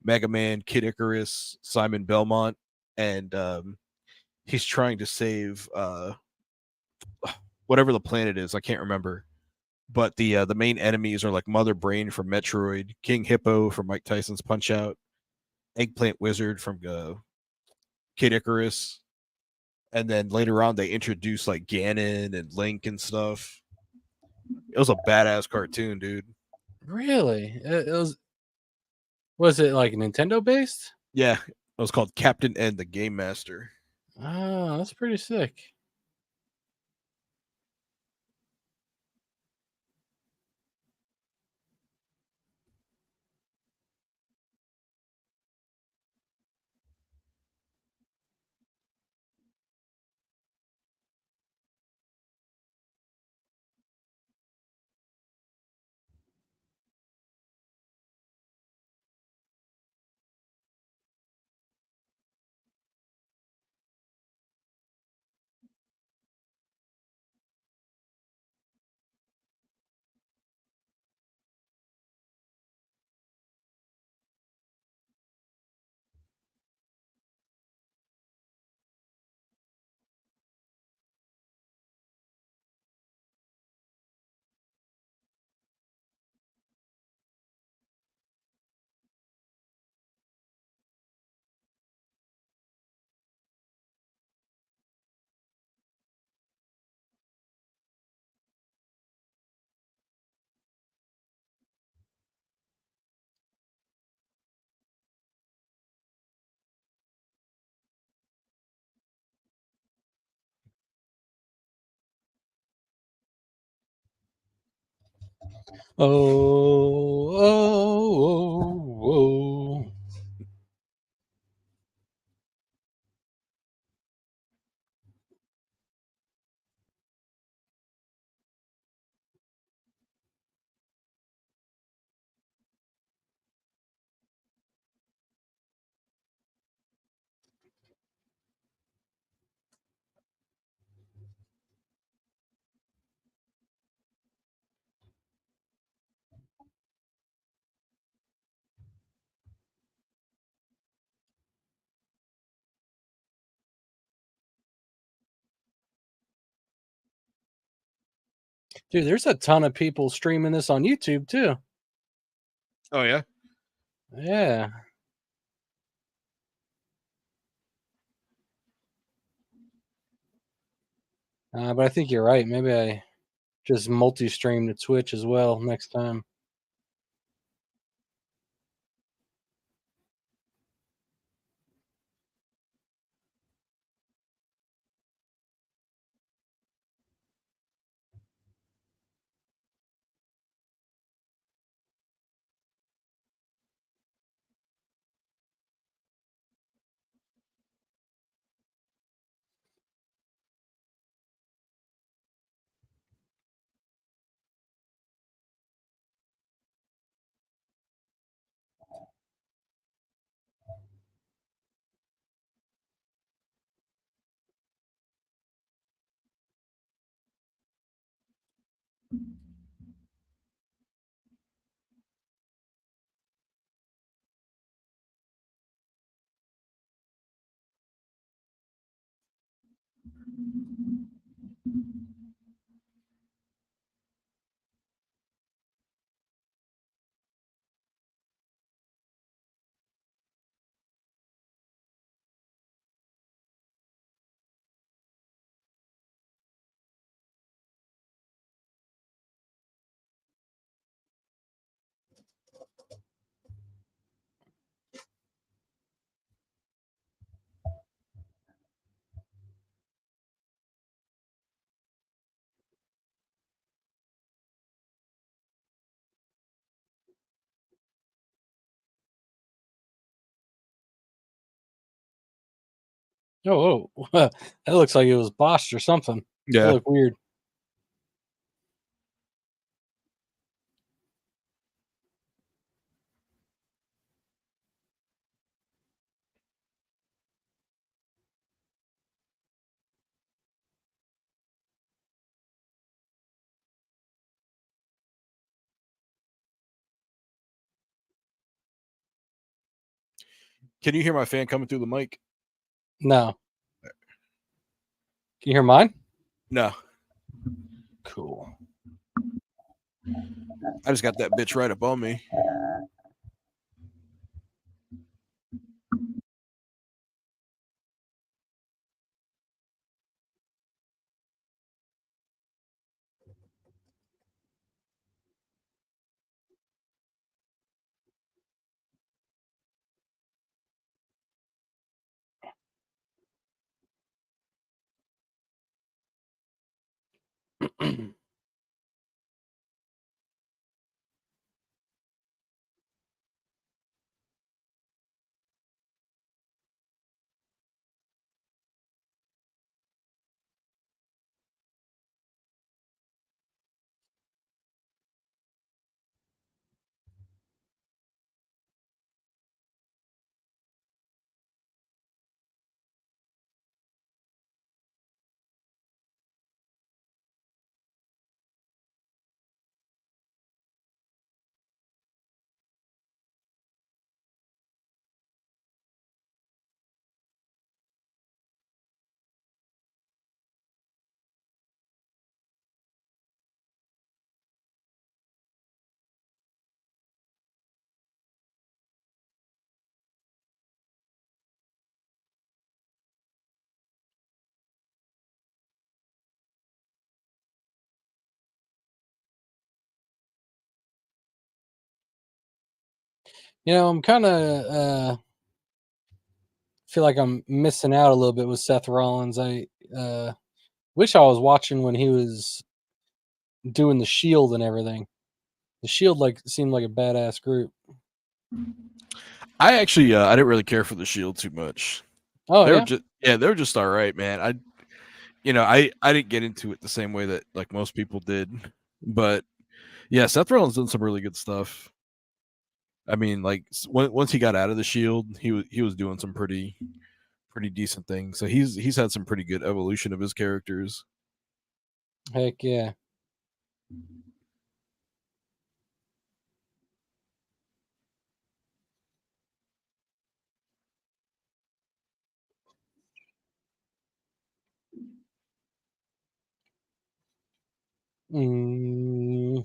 Mega Man, Kid Icarus, Simon Belmont, and he's trying to save whatever the planet is. I can't remember, but the main enemies are like Mother Brain from Metroid, King Hippo from Mike Tyson's Punch Out, Eggplant Wizard from Kid Icarus, and then later on they introduced like Ganon and Link and stuff. It was a badass cartoon, dude. Really? It was it like Nintendo based? Yeah, it was called Captain N, the Game Master. Oh, that's pretty sick. Oh, oh, oh, oh. Dude, there's a ton of people streaming this on YouTube too. Oh yeah. Yeah. But I think you're right. Maybe I just multi-stream to Twitch as well next time. Oh, that looks like it was botched or something. That Yeah. looked weird. Can you hear my fan coming through the mic? No. Can you hear mine? No. Cool. I just got that bitch right up on me. I'm kind of feel like I'm missing out a little bit with Seth Rollins. I wish I was watching when he was doing the Shield and everything. The Shield seemed like a badass group. I actually I didn't really care for the Shield too much. Oh They yeah, were just they were just all right, man. I didn't get into it the same way that like most people did, but yeah, Seth Rollins done some really good stuff. I mean, like once he got out of the Shield, he was doing some pretty decent things. So he's had some pretty good evolution of his characters. heck yeah. Mhm.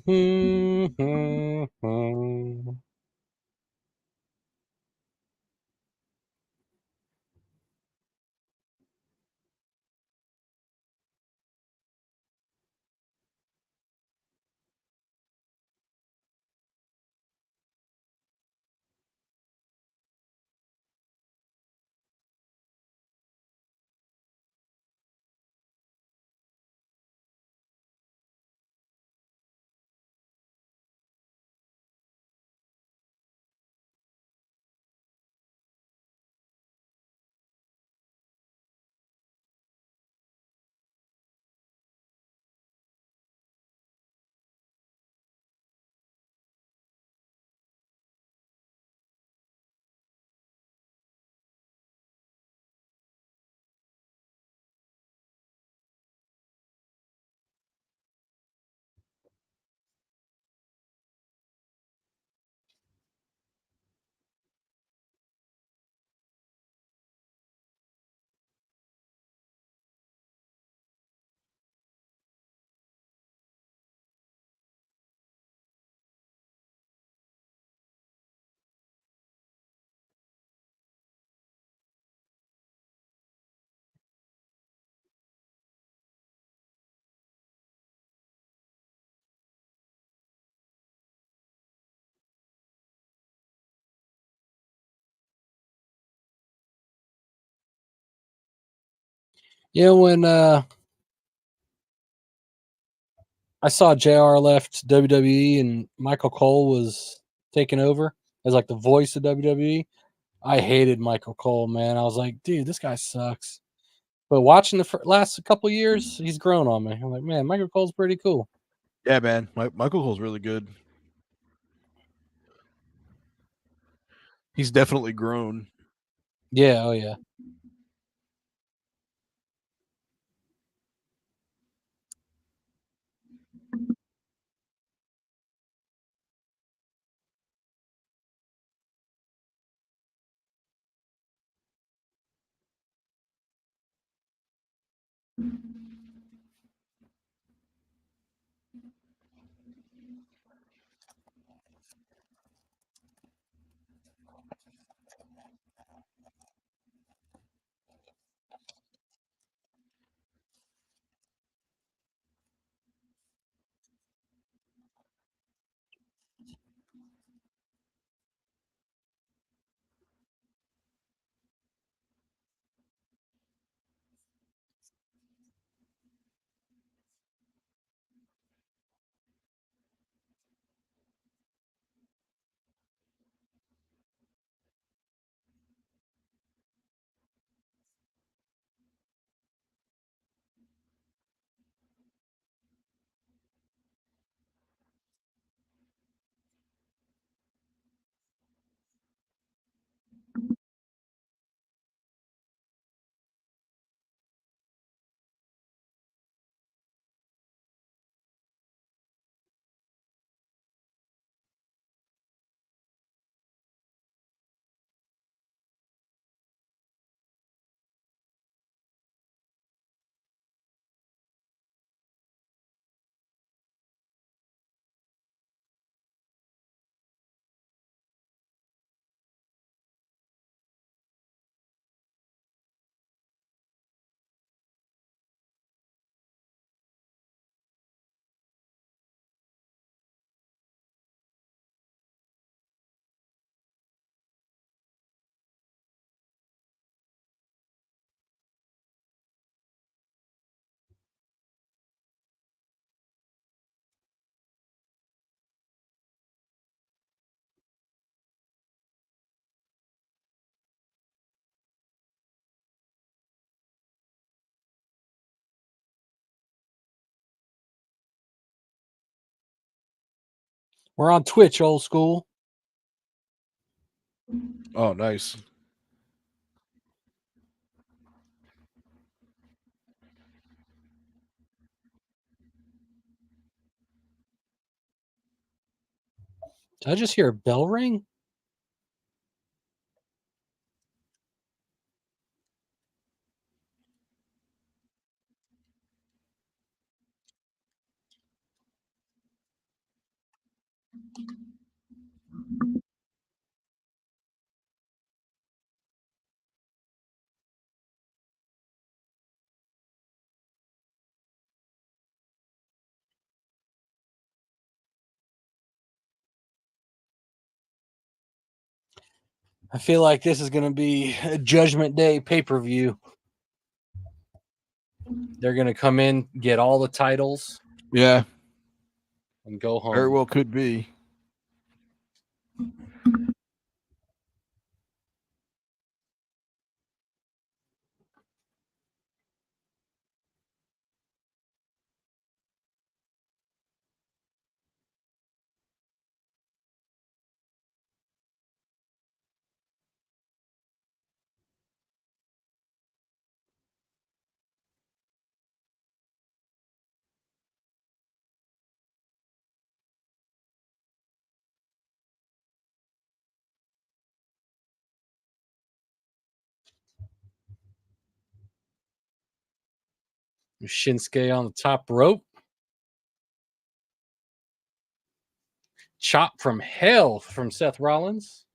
Yeah, when I saw JR left WWE and Michael Cole was taking over as like the voice of WWE, I hated Michael Cole, man. I was like, dude, this guy sucks. But watching the last couple years, he's grown on me. I'm like, man, Michael Cole's pretty cool. Yeah, man, Michael Cole's really good. He's definitely grown. Yeah, oh yeah. We're on Twitch, old school. Oh, nice. Did I just hear a bell ring? I feel like this is going to be a Judgment Day pay-per-view. They're going to come in, get all the titles, Yeah, and go home. very well could be. Shinsuke on the top rope. Chop from hell from Seth Rollins.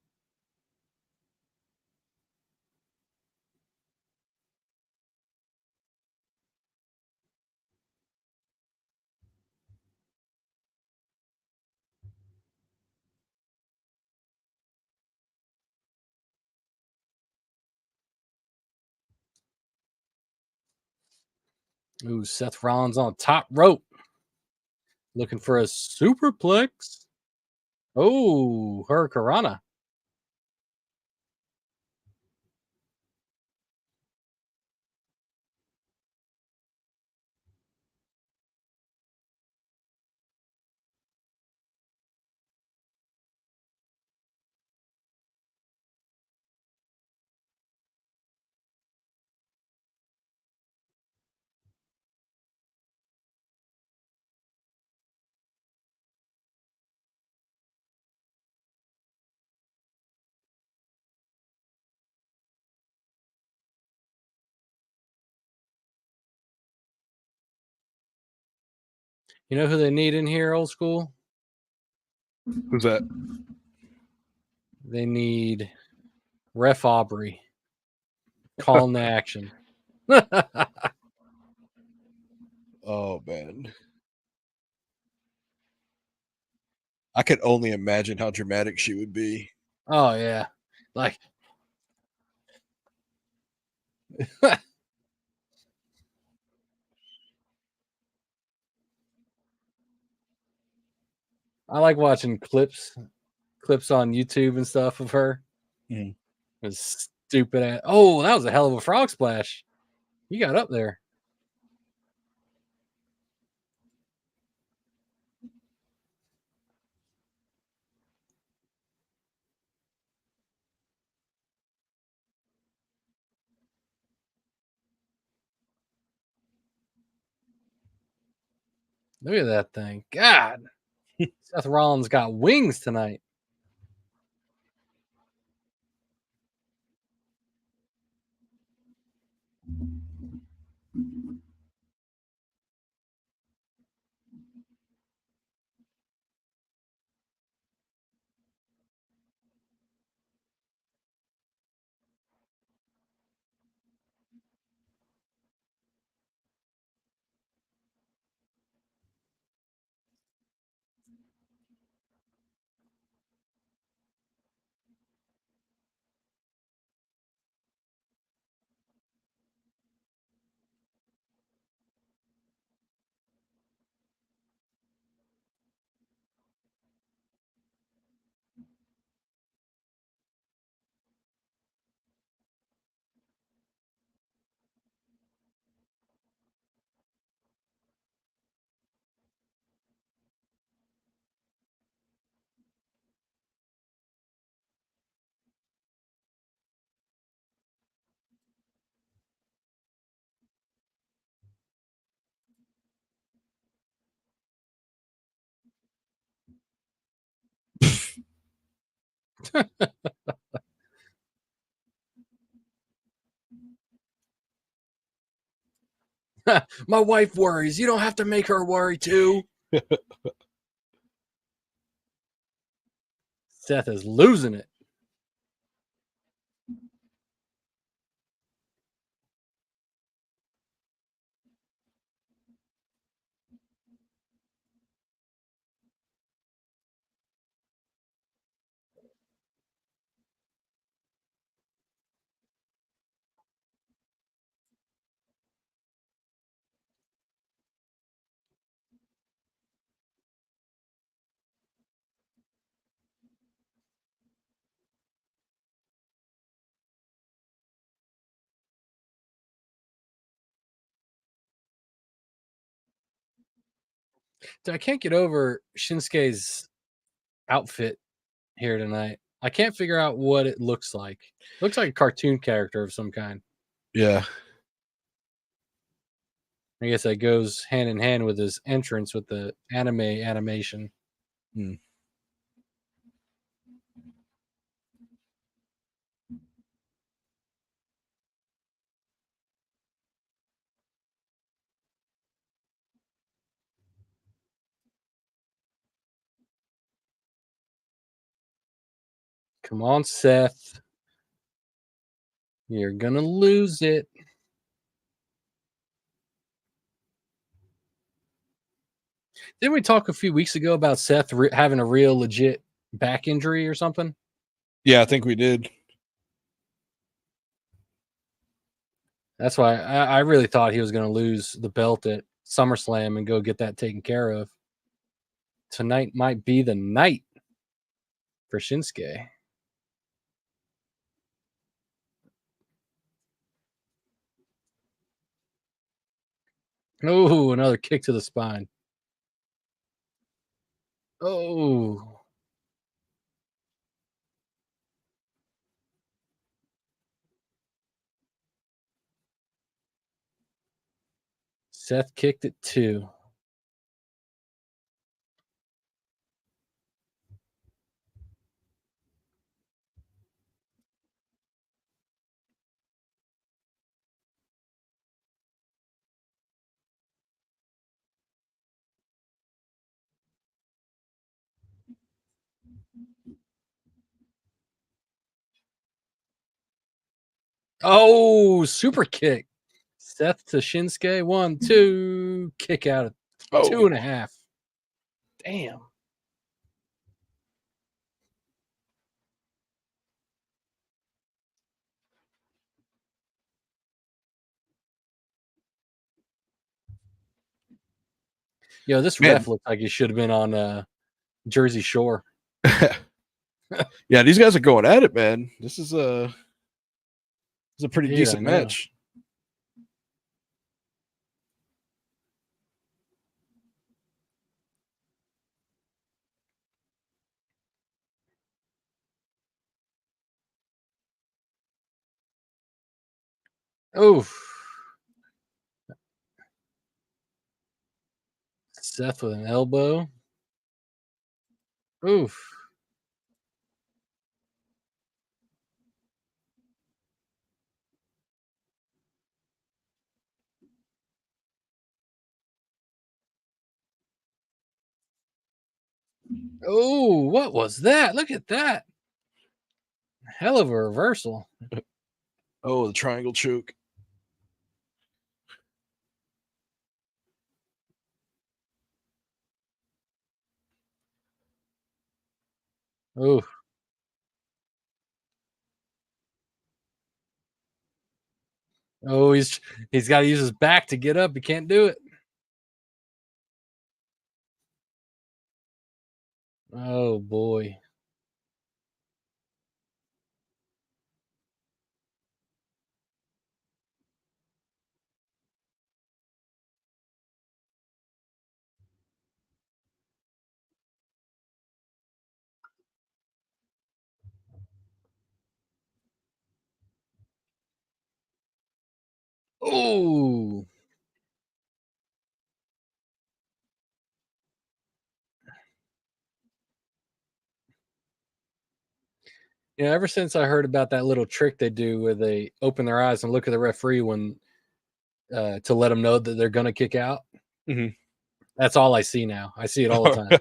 Ooh, Seth Rollins on top rope. Looking for a superplex. Oh, Hurricanrana. You know who they need in here, old school? Who's that? They need Ref Aubrey. Calling the action. Oh, man. I could only imagine how dramatic she would be. Oh, yeah. Like, I like watching clips on YouTube and stuff of her. Mhm. It's stupid ass. Oh, that was a hell of a frog splash. You got up there. Look at that thing. God. Seth Rollins got wings tonight. My wife worries. You don't have to make her worry too. Seth is losing it. Dude, I can't get over Shinsuke's outfit here tonight. I can't figure out what it looks like. Looks like a cartoon character of some kind. Yeah. I guess that goes hand in hand with his entrance with the anime animation. Hmm. Come on, Seth. You're gonna lose it. Didn't we talk a few weeks ago about Seth having a real legit back injury or something? Yeah, I think we did. That's why I really thought he was going to lose the belt at SummerSlam and go get that taken care of. Tonight might be the night for Shinsuke. Oh, another kick to the spine. Oh. Seth kicked it too. Oh, super kick. Seth to Shinsuke. 1, 2. Kick out at 2.5. Damn. Yo, this Man. ref looks like he should have been on Jersey Shore. Yeah, these guys are going at it, man. This is a pretty Dude, decent I know. match. Oof. Seth with an elbow. Oof. Oh, what was that? Look at that. Hell of a reversal. Oh, the triangle choke. Oh. Oh, he's got to use his back to get up. He can't do it. Oh boy. Oh. Yeah, ever since I heard about that little trick they do where they open their eyes and look at the referee when to let them know that they're going to kick out. Mhm. That's all I see now. I see it all the time.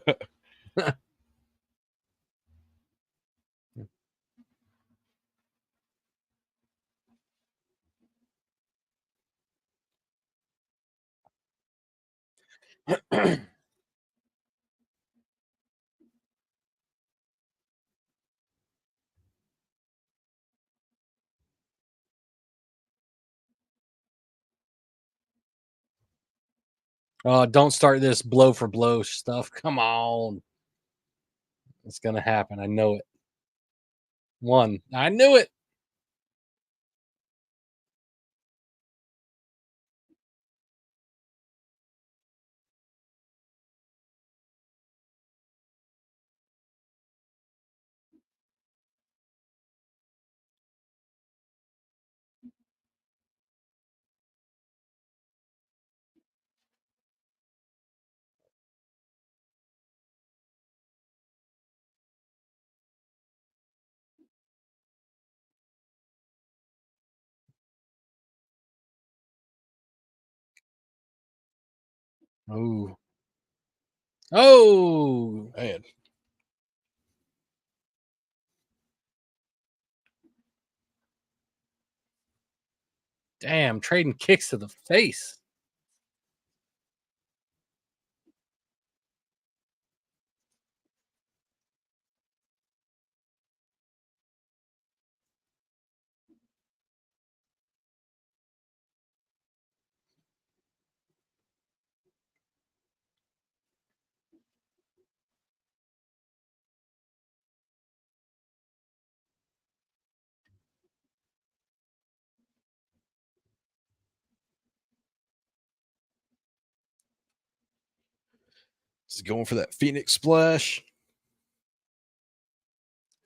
Oh, don't start this blow for blow stuff. Come on. It's going to happen. I know it. One. I knew it. Oh. Oh. Man. Damn. Trading kicks to the face. Just going for that Phoenix splash.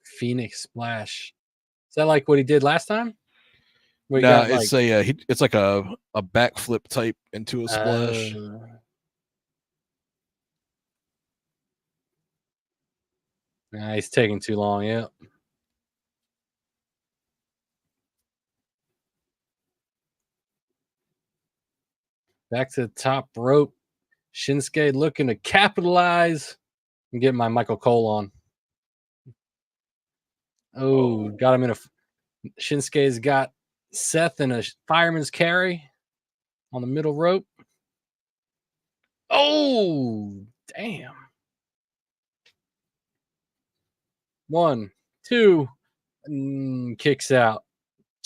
Phoenix splash. Is that like what he did last time? Where he Nah, got it's like it's like a backflip type into a splash. Nah, he's taking too long. Yeah. Back to the top rope. Shinsuke looking to capitalize. I'm getting my Michael Cole on. Oh, got him in a. Shinsuke's got Seth in a fireman's carry on the middle rope. Oh, damn. 1, 2, kicks out.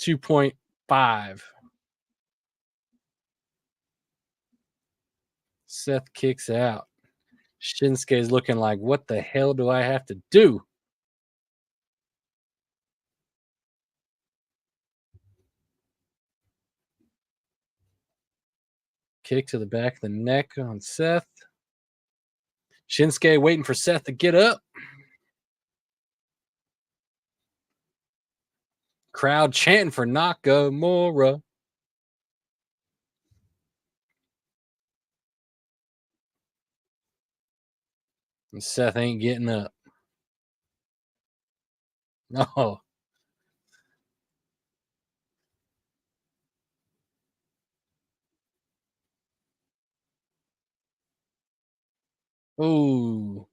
2.5. Seth kicks out. Shinsuke's looking like, what the hell do I have to do? Kick to the back of the neck on Seth. Shinsuke waiting for Seth to get up. Crowd chanting for Nakamura. And Seth ain't getting up. Oh. Ooh.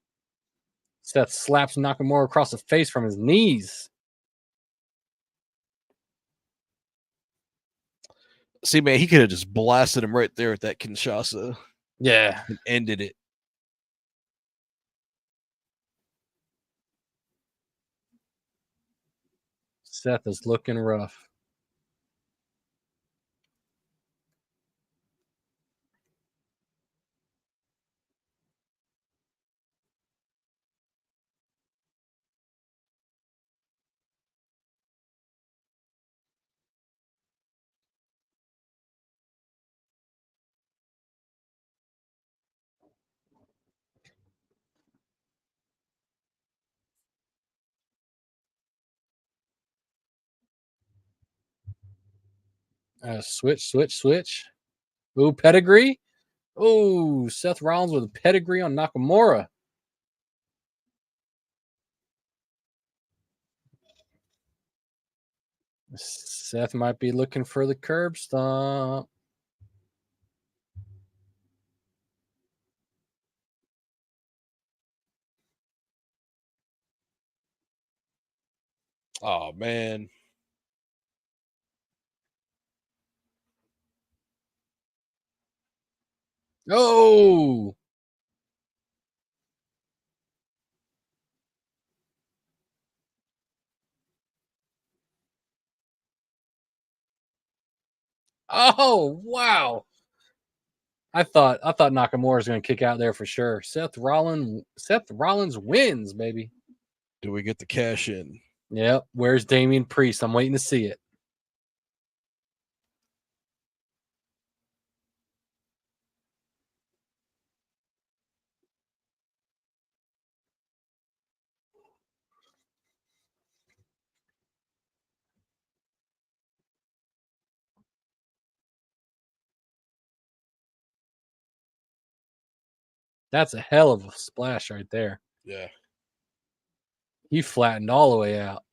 Seth slaps Nakamura across the face from his knees. See, man, he could have just blasted him right there with that Kinshasa Yeah. and ended it. Seth is looking rough. Switch. Ooh, pedigree. Ooh, Seth Rollins with a pedigree on Nakamura. Seth might be looking for the curb stomp. Oh man. Oh, oh, wow. I thought Nakamura was going to kick out there for sure. Seth Rollins wins, baby. Do we get the cash in? Yep. Where's Damian Priest? I'm waiting to see it. That's a hell of a splash right there. Yeah. He flattened all the way out.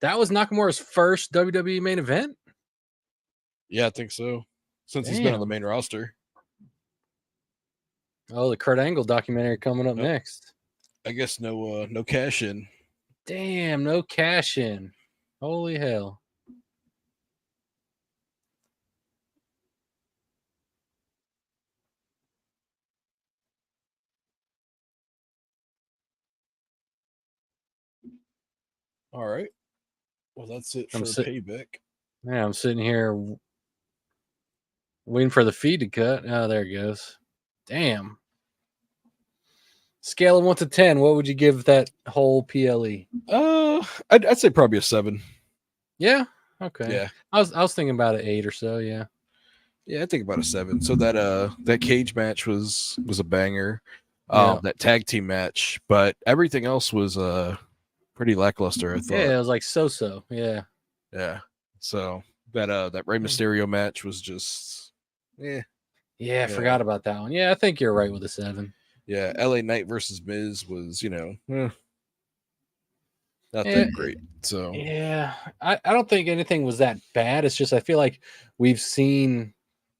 That was Nakamura's first WWE main event? Yeah, I think so. Since he's been on the Damn. main roster. Oh, the Kurt Angle documentary coming up Nope. next. I guess no cash in. Damn, no cash in. Holy hell. All right. Well, that's it for Payback. Yeah, I'm sitting here waiting for the feed to cut. Oh, there it goes. Damn. Scale of 1 to 10, what would you give that whole PLE? I'd say probably a 7. Yeah. Okay. Yeah. I was thinking about an 8 or so. Yeah. Yeah, I think about a 7. So that cage match was a banger. Yeah. That tag team match, but everything else was pretty lackluster, I thought. Yeah, it was like so. Yeah. Yeah. So that Rey Mysterio match was just Yeah, I forgot about that one. Yeah, I think you're right with a 7. Yeah, LA Knight versus Miz was, not Yeah. that great. So Yeah, I don't think anything was that bad. It's just I feel like we've seen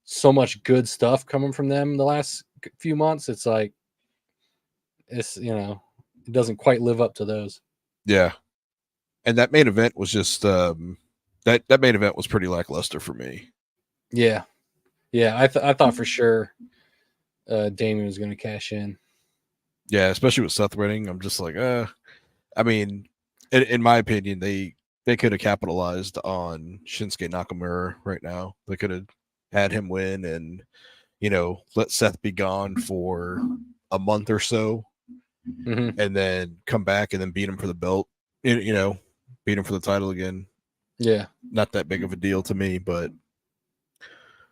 so much good stuff coming from them the last few months. It's like it doesn't quite live up to those. yeah. And that main event was just that main event was pretty lackluster for me. Yeah. I thought for sure Damien was going to cash in. Yeah, especially with Seth winning. I'm just like, I mean, in my opinion, they could have capitalized on Shinsuke Nakamura right now. They could have had him win and let Seth be gone for a month or so, and then come back and then beat him for the belt. Beat him for the title again. Yeah, not that big of a deal to me, but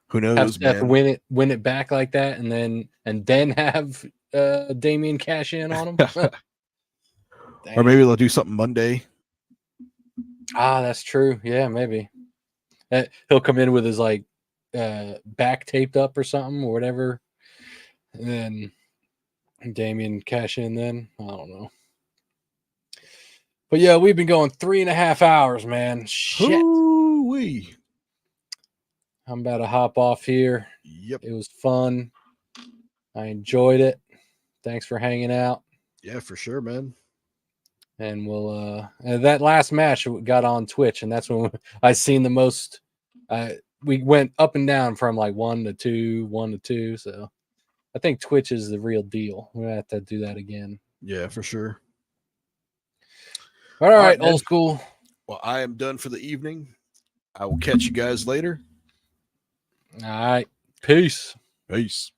who knows, have Seth man? win it back like that, and then have Damien cash in on him. Or maybe they'll do something Monday. That's true. Yeah, maybe he'll come in with his back taped up or something or whatever, and then Damien cash in. Then I don't know. But yeah, we've been going 3.5 hours, man. Shit. Hoo-wee. I'm about to hop off here. Yep. It was fun. I enjoyed it. Thanks for hanging out. Yeah, for sure, man. And we'll that last match got on Twitch, and that's when I seen the most. We went up and down from like 1 to 2, 1 to 2. So I think Twitch is the real deal. We're gonna have to do that again. Yeah, for sure. All right, old school. Well, I am done for the evening. I will catch you guys later. All right. Peace. Peace.